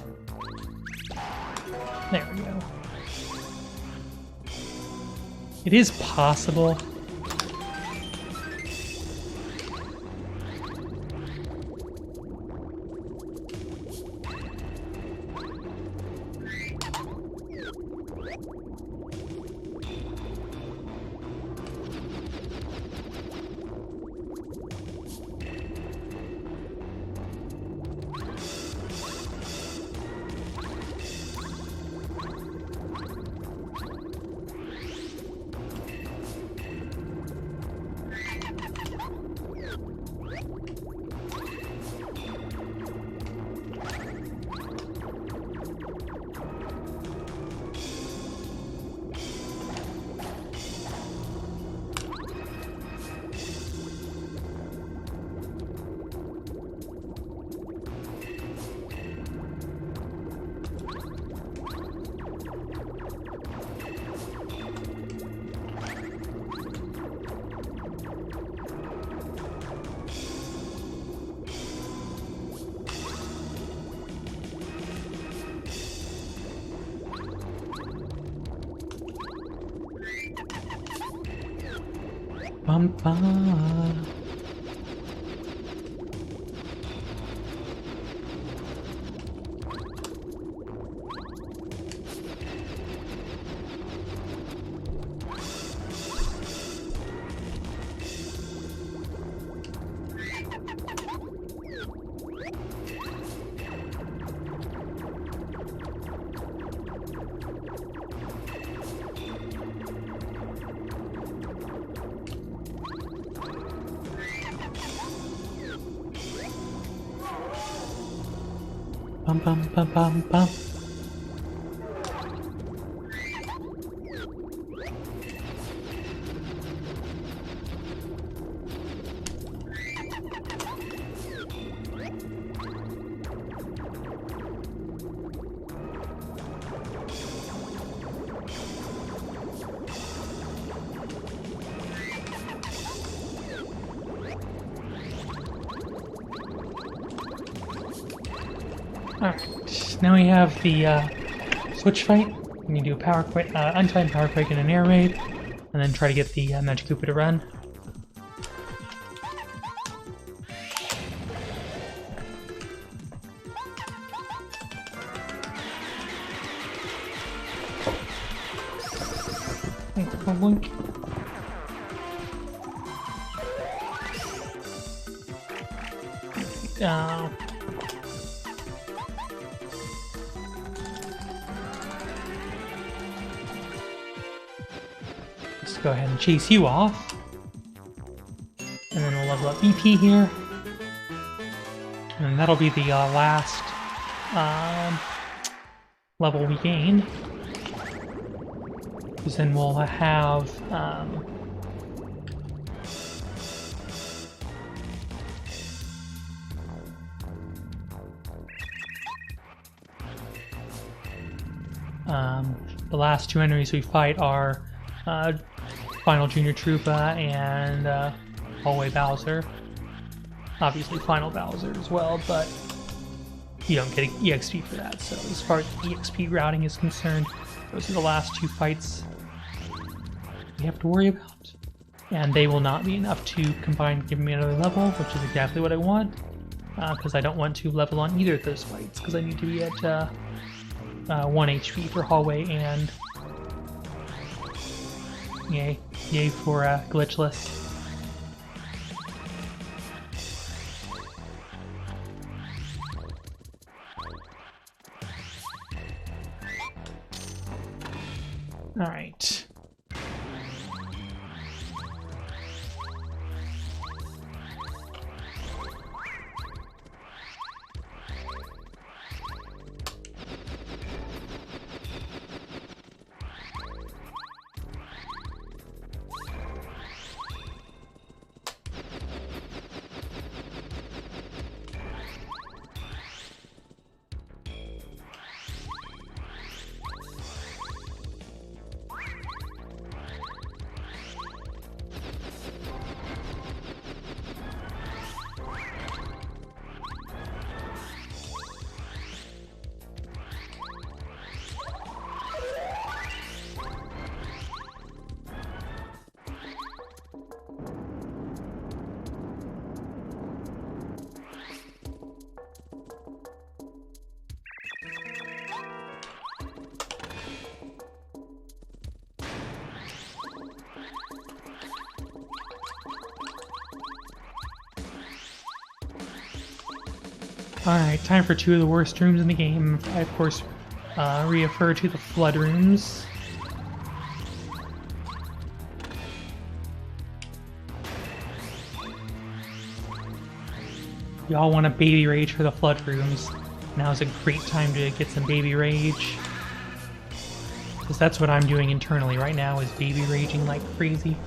There we go. It is possible. Bum, bum. Bum bum bum bum bum. Alright, now we have the switch fight. We need to do a power quake, untimed power quake and an air raid, and then try to get the Magic Koopa to run. Blink. Let's go ahead and chase you off. And then we'll level up BP here. And that'll be the last level we gain. Because then we'll have the last two enemies we fight are Final Junior Troopa and Hallway Bowser. Obviously Final Bowser as well, but you don't get EXP for that. So as far as EXP routing is concerned, those are the last two fights we have to worry about. And they will not be enough to combine give me another level, which is exactly what I want. Because I don't want to level on either of those fights, because I need to be at 1 HP for Hallway and yay for Glitchless. Alright. Alright, time for two of the worst rooms in the game. I, of course, refer to the flood rooms. Y'all want a baby rage for the flood rooms. Now's a great time to get some baby rage. Because that's what I'm doing internally right now, is baby raging like crazy.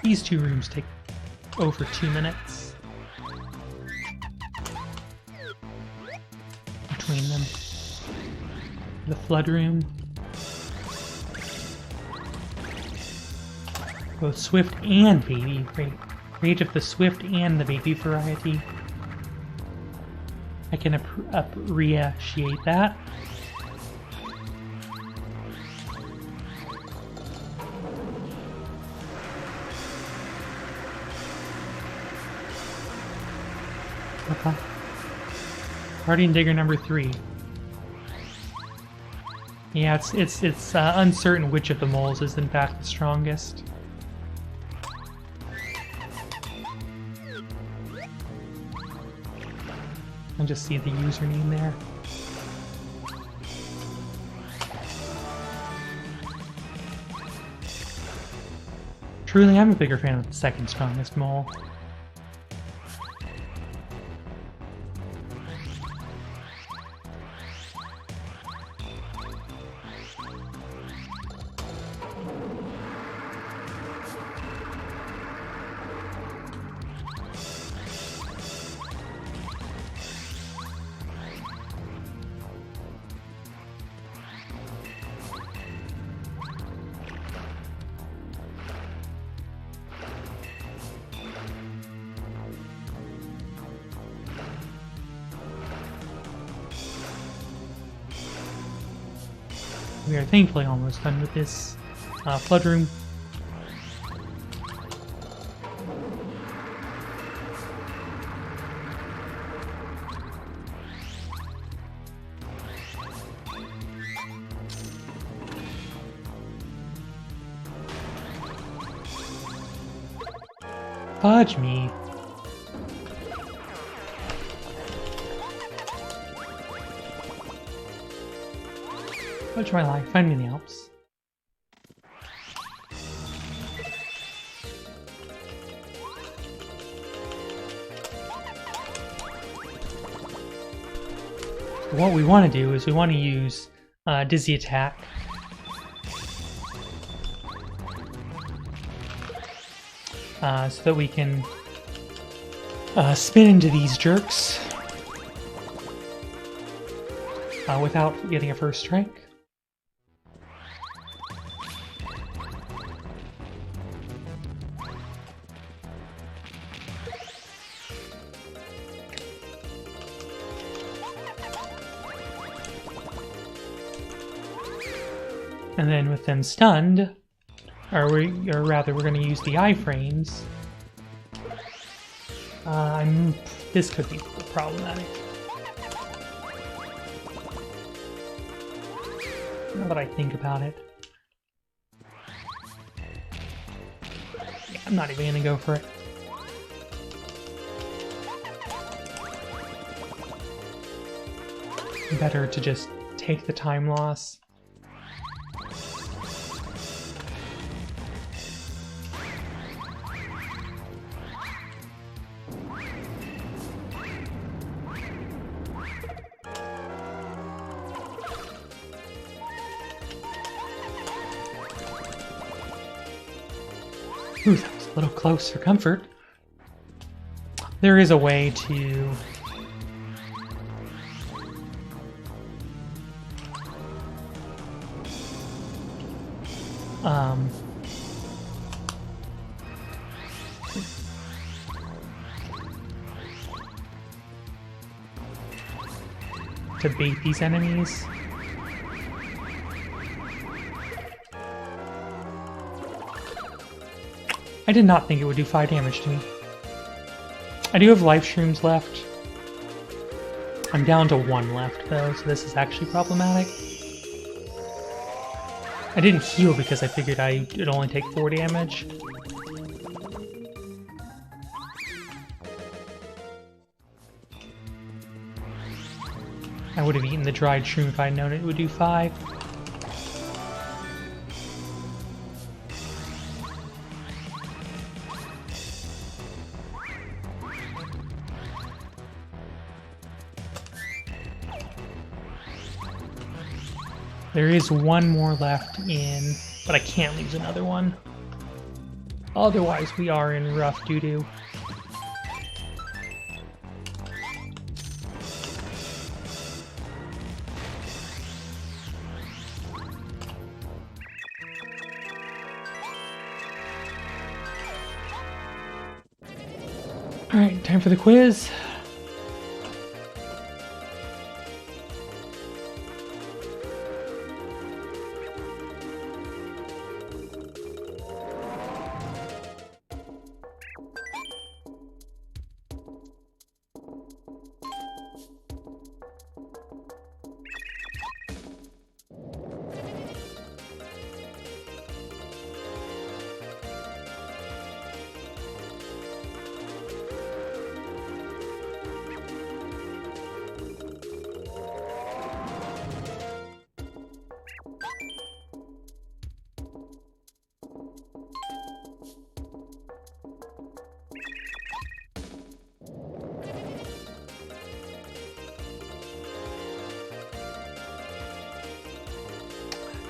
These two rooms take over 2 minutes between them. The flood room, both Swift and Baby. Rage of the Swift and the Baby variety. I can appreciate that. Guardian Digger number 3. Yeah, it's uncertain which of the moles is in fact the strongest. I'll just see the username there. Truly, I'm a bigger fan of the second strongest mole. We are thankfully almost done with this flood room. Fudge me. Fudge my life. Find me in the Alps. What we want to do is we want to use Dizzy Attack. So that we can spin into these jerks without getting a first strike. And then with them stunned, or rather, we're going to use the iframes. This could be problematic. Now that I think about it, yeah, I'm not even going to go for it. Better to just take the time loss. Ooh, that was a little close for comfort. There is a way to bait these enemies. I did not think it would do 5 damage to me. I do have life shrooms left. I'm down to 1 left though, so this is actually problematic. I didn't heal because I figured it'd only take 4 damage. I would have eaten the dried shroom if I'd known it would do 5. There is 1 more left in, but I can't lose another one. Otherwise, we are in rough doo-doo. Alright, time for the quiz.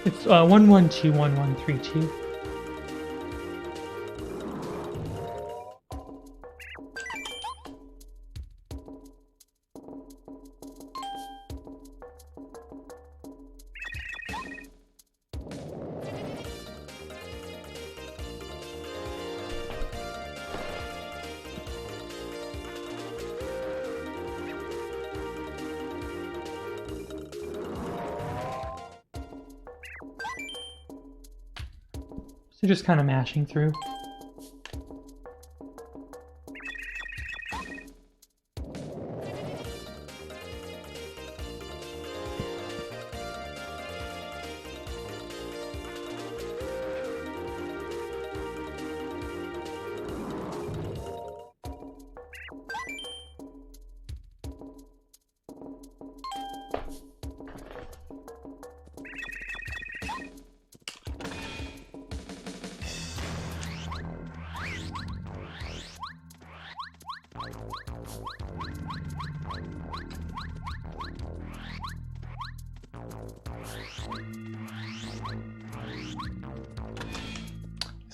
It's 1121132. So just kind of mashing through.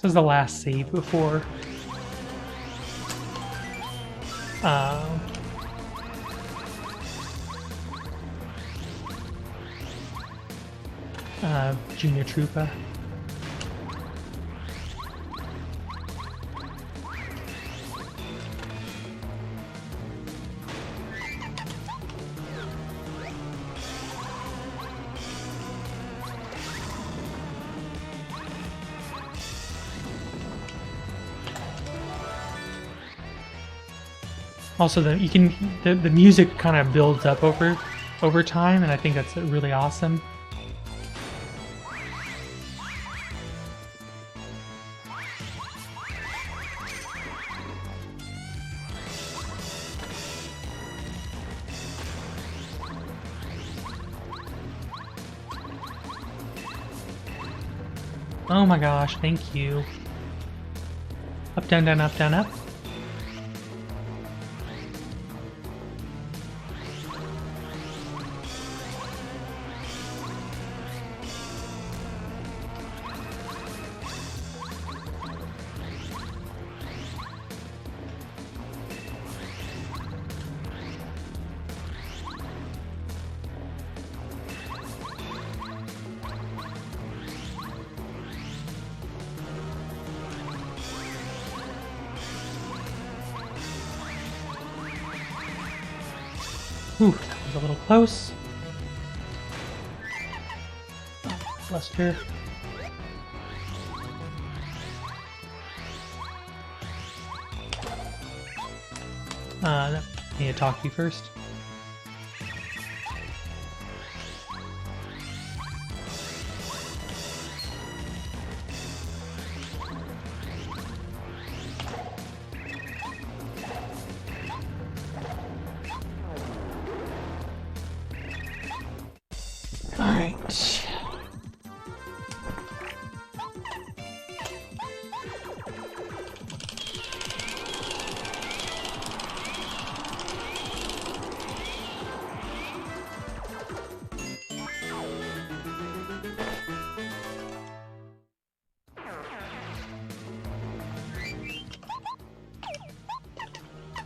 This is the last save before Junior Troopa. Also, the music kind of builds up over time, and I think that's really awesome. Oh my gosh, thank you. Up, down, down, up, down, up. Ooh, that was a little close. Lester. No, I need to talk to you first. Alright.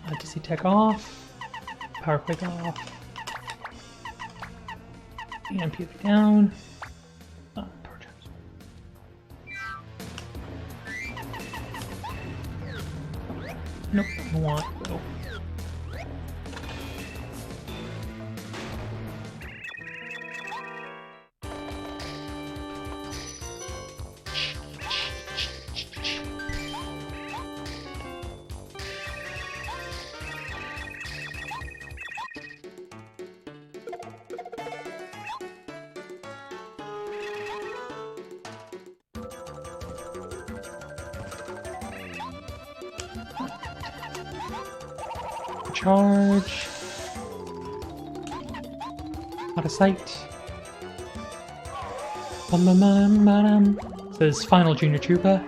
Legacy Tech off. Power Quick off. And PV down. Power Traps. Nope, I don't want though. Charge. Out of sight. Says final Junior Troopa.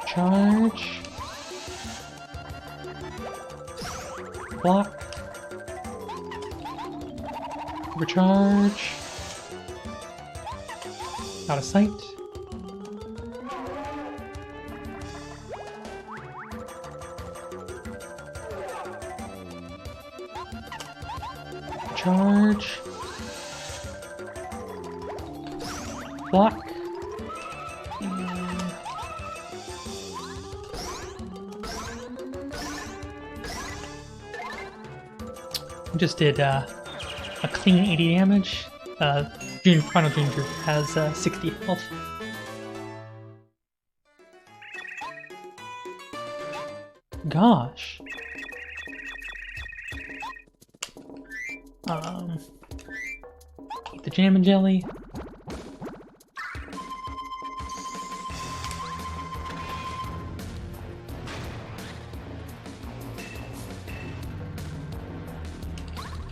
Charge. Block. Recharge. Out of sight. Charge. Block. Just did a clean 80 damage. Final Ginger has 60 health. Gosh. Eat the jam and jelly.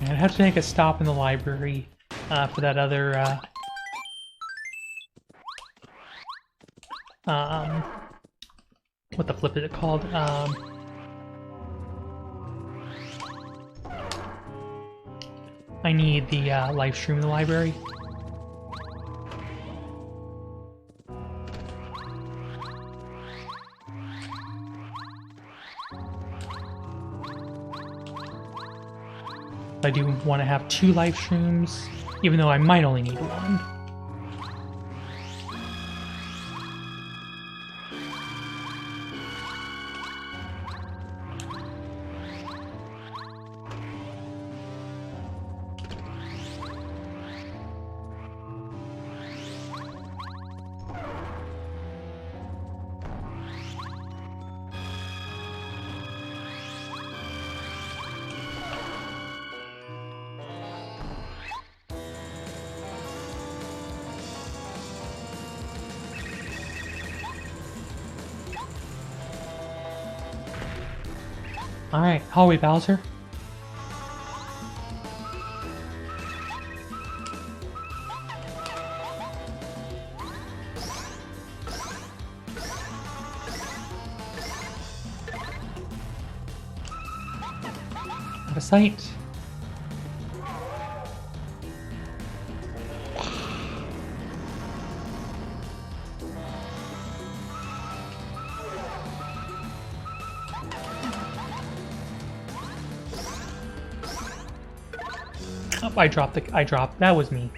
I'd have to make a stop in the library for that other what the flip is it called? I need the live stream in the library. I do want to have 2 live streams, even though I might only need 1. Alright, hallway Bowser. Out of sight. Oh, I dropped, that was me.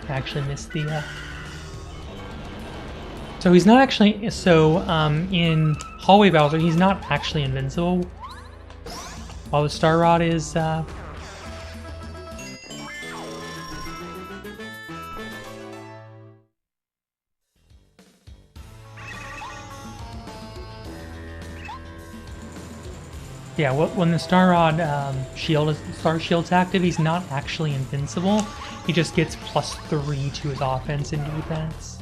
I actually missed the, So he's not actually, in Hallway Bowser, he's not actually invincible. While the Star Rod is, yeah, when the Star Rod Star Shield's active, he's not actually invincible. He just gets +3 to his offense and defense,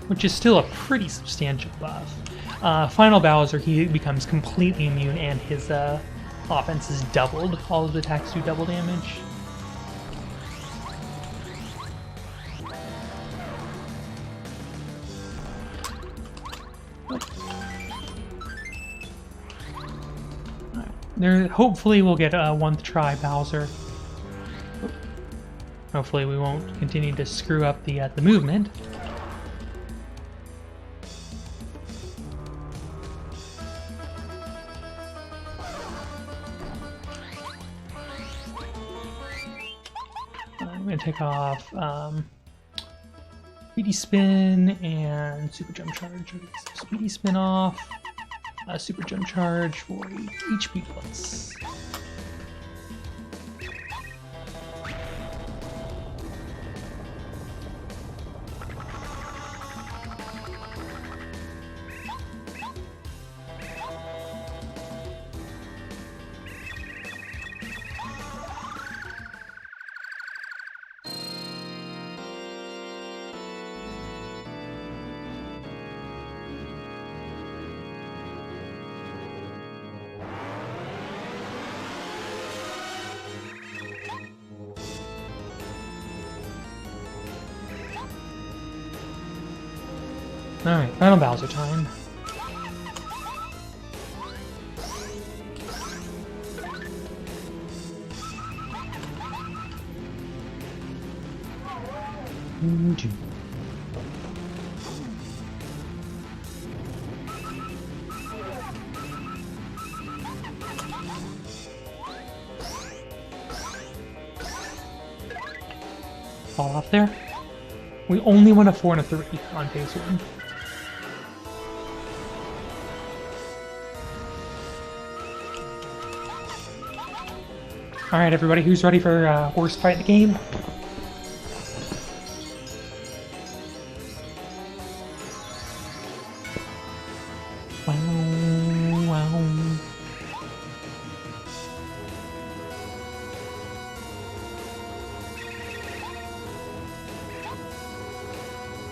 which is still a pretty substantial buff. Final Bowser, he becomes completely immune, and his offense is doubled. All of the attacks do double damage. There, hopefully we'll get a 1th try Bowser. Hopefully we won't continue to screw up the movement. I'm gonna take off Speedy Spin and Super Jump Charge. Speedy Spin off. Super Jump Charge for HP plus. Alright, final Bowser time. Fall off there. We only want a 4 and a 3 on phase 1. Alright everybody, who's ready for worst fight in the game? Wow, wow.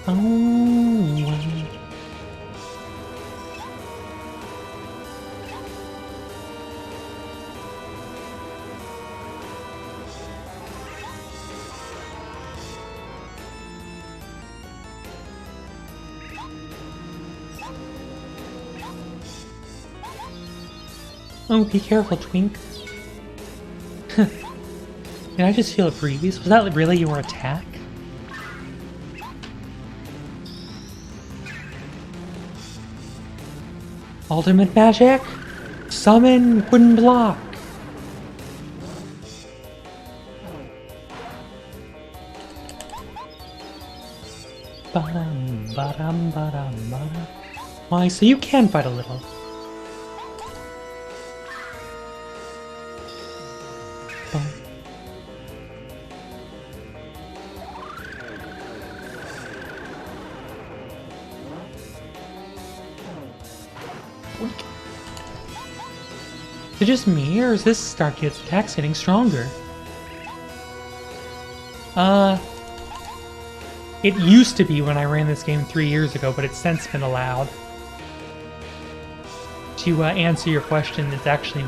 Oh, wow. Oh, be careful, Twink. Did I just feel a breeze? Was that really your attack? Ultimate magic? Summon wooden block! Ba-dum, ba-dum, ba-dum, ba-dum. Why, so you can fight a little. Is it just me, or is this Starkid's attacks getting stronger? It used to be when I ran this game 3 years ago, but it's since been allowed. To answer your question, it's actually...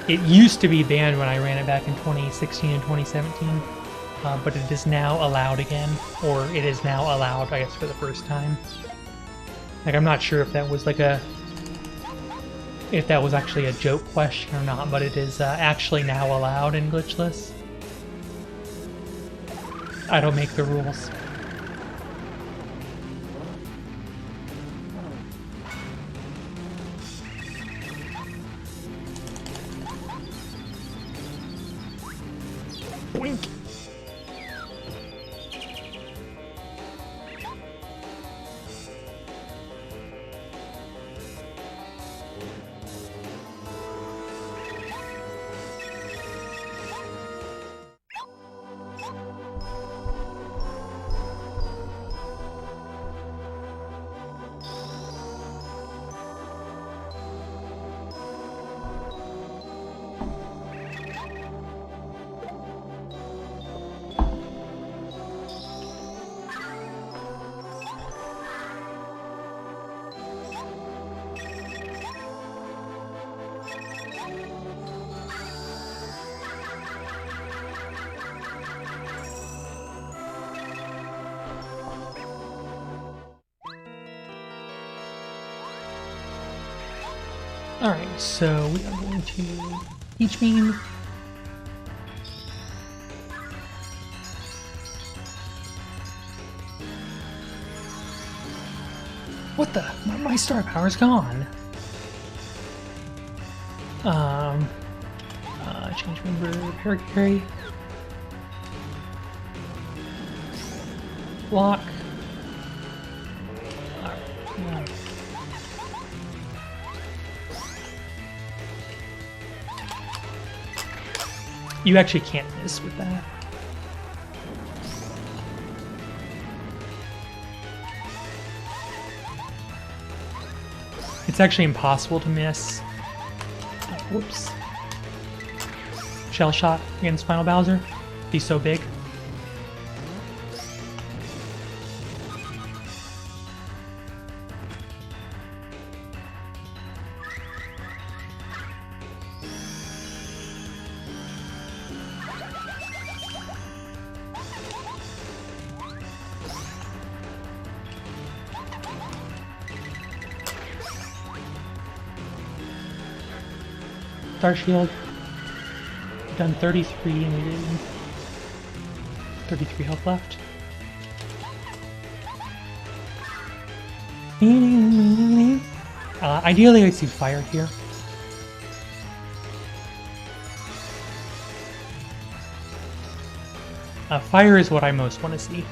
It used to be banned when I ran it back in 2016 and 2017, but it is now allowed again, or it is now allowed, I guess, for the first time. Like, I'm not sure if that was like if that was actually a joke question or not, but it is actually now allowed in Glitchless. I don't make the rules. Boink. Alright, so we are going to Peach Bean. What the? My star power's gone. Change member, Parry. Block. Alright, you actually can't miss with that. It's actually impossible to miss. Whoops. Shell shot against Final Bowser. He's so big. Star Shield. We've done 33 and we did 33 health left. Ideally, I see fire here. Fire is what I most want to see.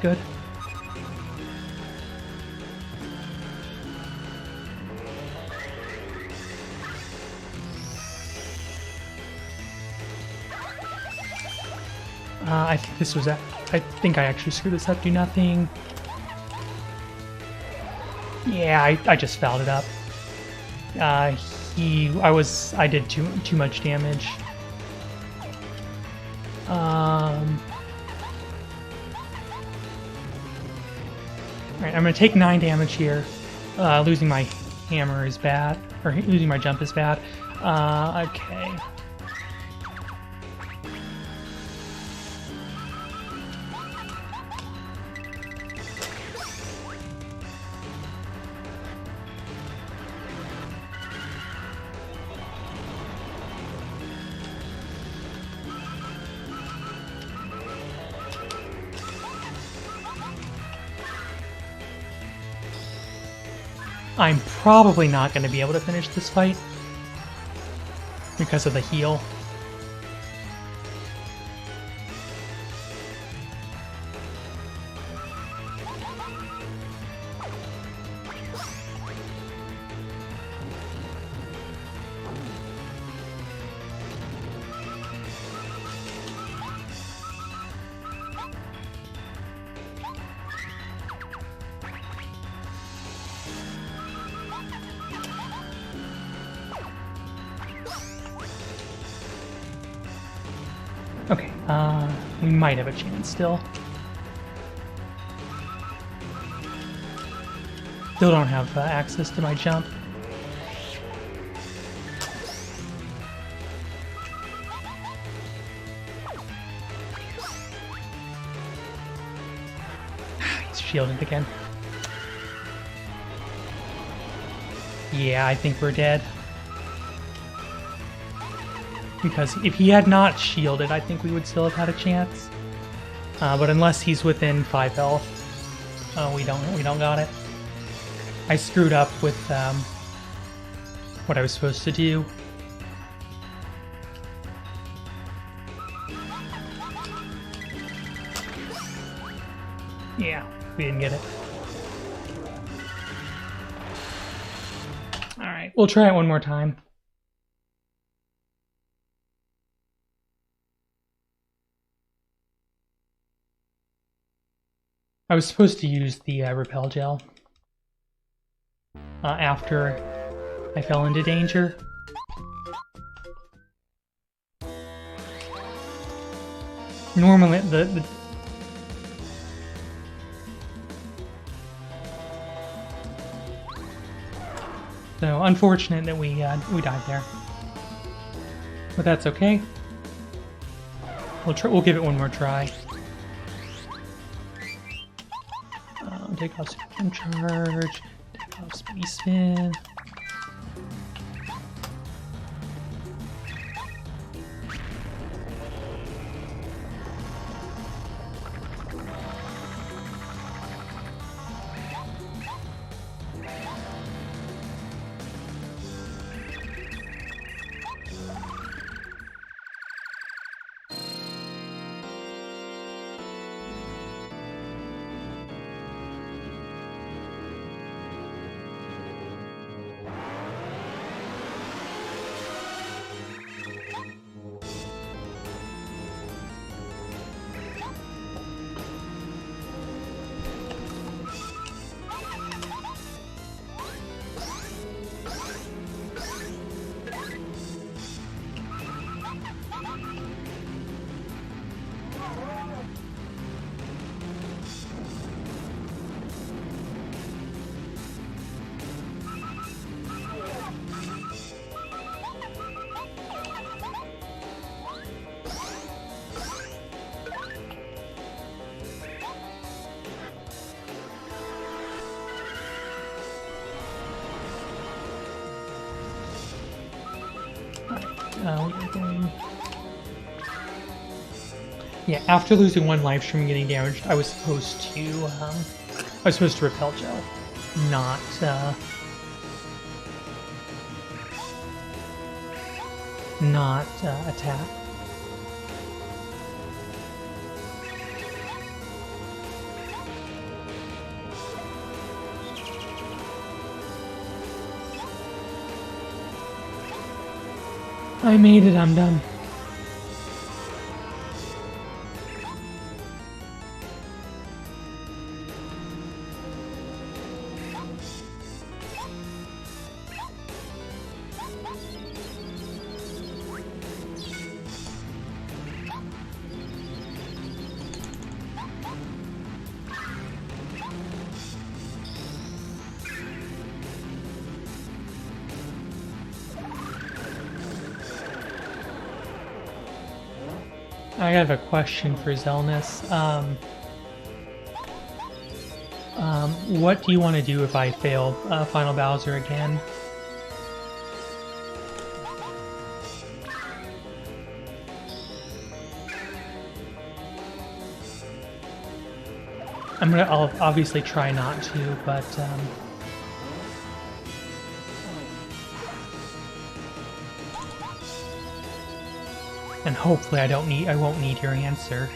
Good. I think this was. I think I actually screwed this up. Do nothing. Yeah, I just fouled it up. I did too much damage. Alright, I'm gonna take 9 damage here. Losing my hammer is bad, or losing my jump is bad. Okay. I'm probably not going to be able to finish this fight because of the heal. Okay, we might have a chance still. Still don't have access to my jump. He's shielded again. Yeah, I think we're dead. Because if he had not shielded, I think we would still have had a chance. But unless he's within 5 health, we don't got it. I screwed up with what I was supposed to do. Yeah, we didn't get it. Alright, we'll try it one more time. I was supposed to use the repel gel after I fell into danger. Normally, so unfortunate that we died there, but that's okay. We'll give it one more try. Take off spectrum charge, take off space spin. we're going... Yeah, after losing one life stream and getting damaged, I was supposed to repel gel, not attack. I made it, I'm done. I have a question for Zelnus. What do you want to do if I fail Final Bowser again? I'll obviously try not to, but and hopefully I won't need your answer.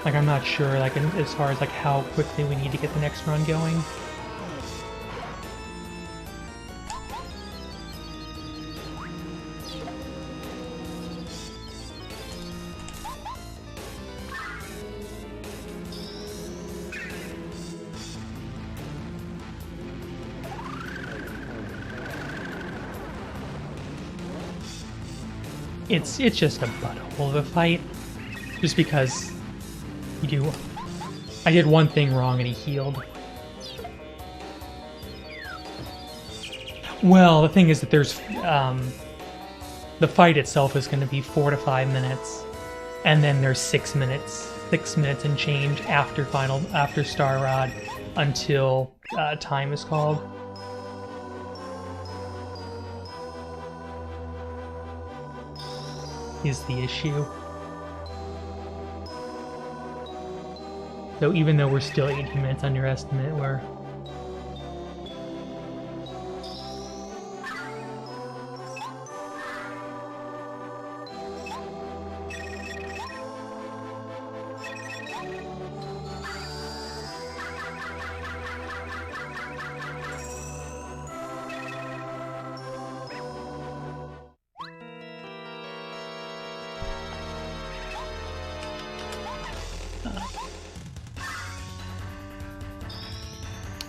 Like, I'm not sure, like, as far as like how quickly we need to get the next run going. It's just a butthole of a fight, just because I did one thing wrong and he healed. Well, the thing is that there's the fight itself is going to be 4 to 5 minutes, and then there's 6 minutes and change after Star Rod until time is called. Is the issue. So even though we're still 18 minutes under estimate, we're...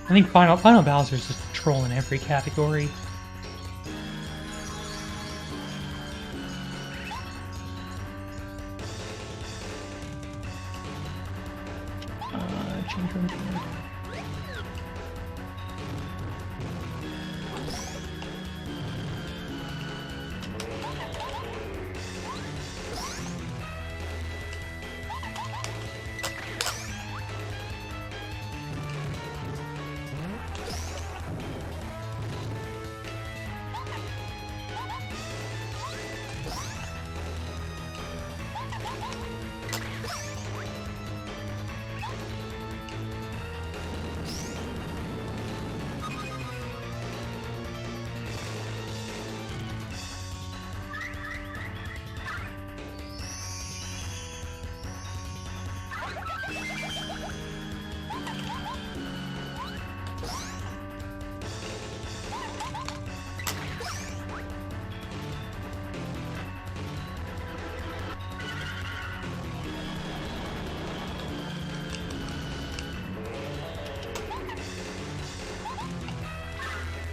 I think Final Bowser is just a troll in every category. Change room.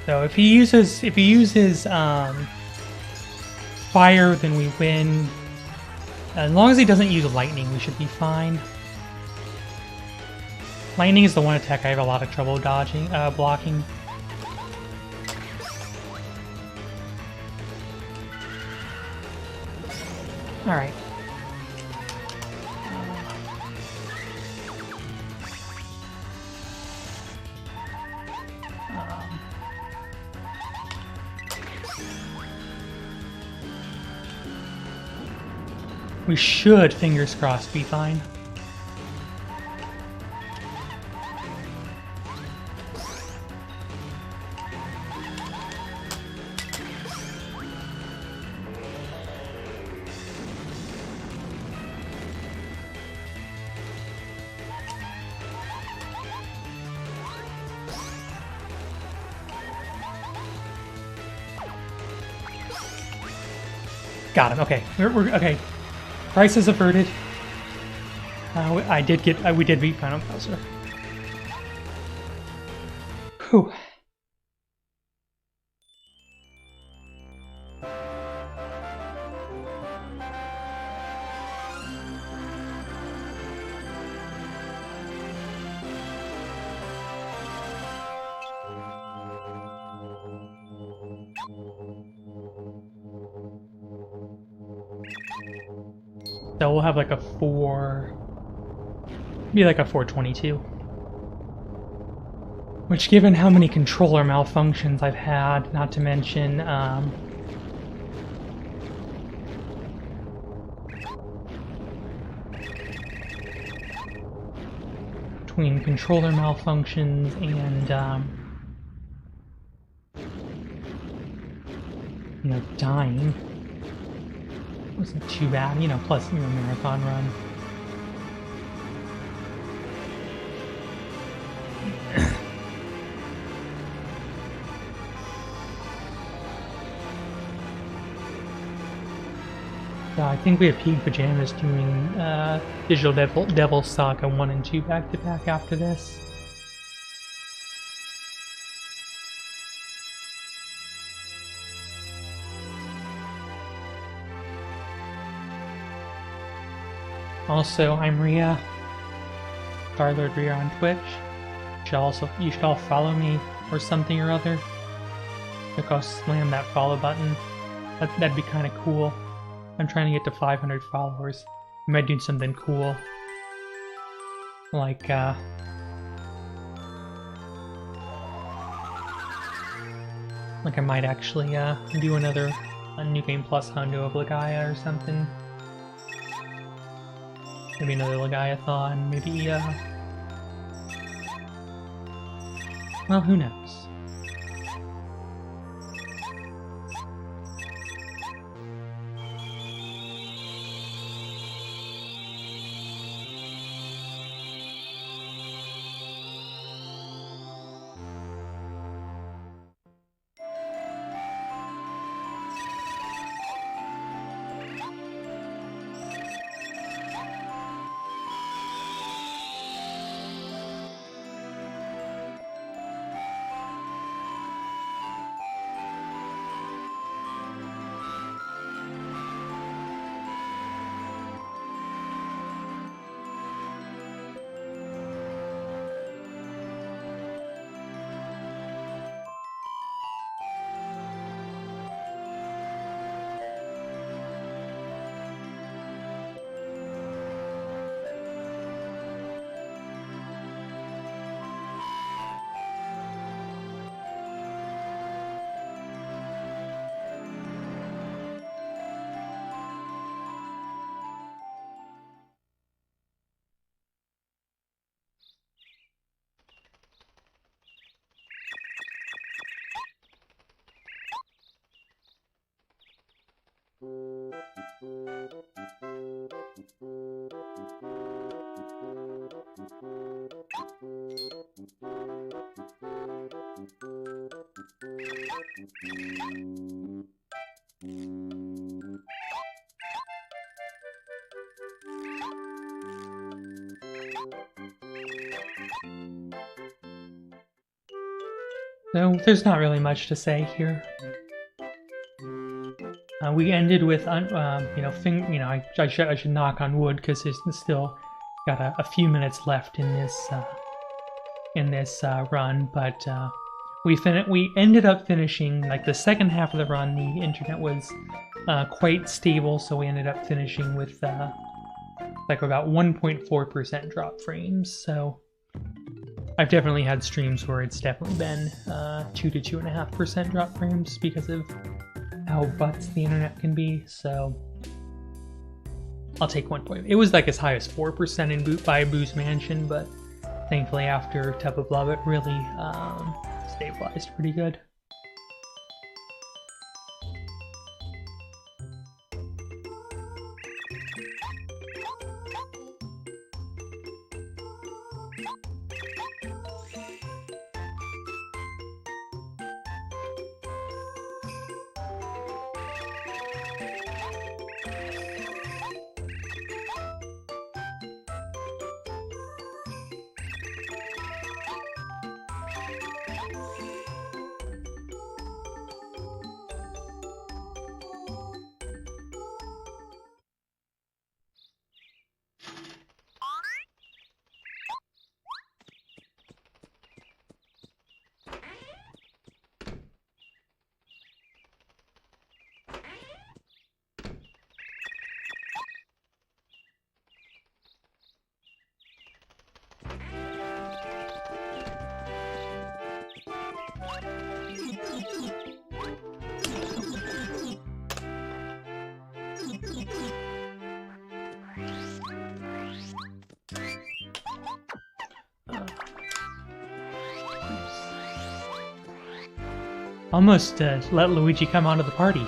So if he uses fire, then we win. As long as he doesn't use lightning, we should be fine. Lightning is the one attack I have a lot of trouble blocking. All right. We should, fingers crossed, be fine. Got him. Okay, we're okay. Crisis averted. We did beat Final Bowser. Whew. So we'll have like a 422. Which, given how many controller malfunctions I've had, not to mention, between controller malfunctions and, you know, dying. Wasn't too bad, you know, plus, you know, marathon run. I think we have Pig Pajamas doing Digital Devil Saga 1 and 2 back to back after this. Also, I'm Ria, StarlordRia on Twitch. You should all follow me or something or other. Go slam that follow button. That'd be kind of cool. I'm trying to get to 500 followers. I might do something cool, like I might actually do another New Game Plus Hundo of Legaia or something. Maybe another Legaia-thon, maybe, well, who knows? So there's not really much to say here. We ended with, I should knock on wood because there's still got a few minutes left in this run, but we ended up finishing like the second half of the run. The internet was quite stable, so we ended up finishing with like about 1.4% drop frames. So I've definitely had streams where it's definitely been 2 to 2.5% drop frames because of how butts the internet can be. So I'll take 1 point. It was like as high as 4% in by Boo's Mansion, but thankfully after Tub of Love it really stabilized pretty good. Almost let Luigi come onto the party.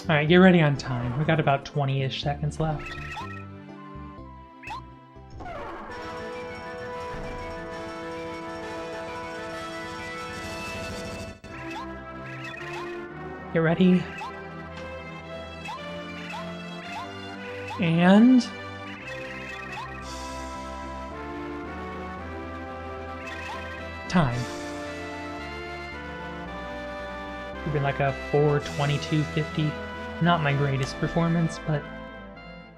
Alright, get ready on time. We got about 20-ish seconds left. Get ready. And... time. It's been like a 4:22:50. Not my greatest performance, but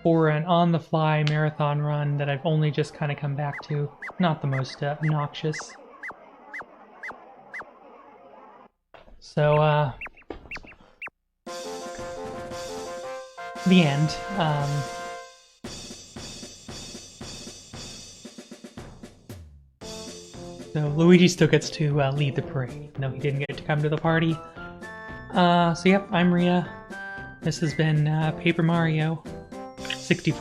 for an on-the-fly marathon run that I've only just kind of come back to, not the most obnoxious. So, the end. So Luigi still gets to lead the parade, even though he didn't get to come to the party. So yep, I'm Ria. This has been Paper Mario 64.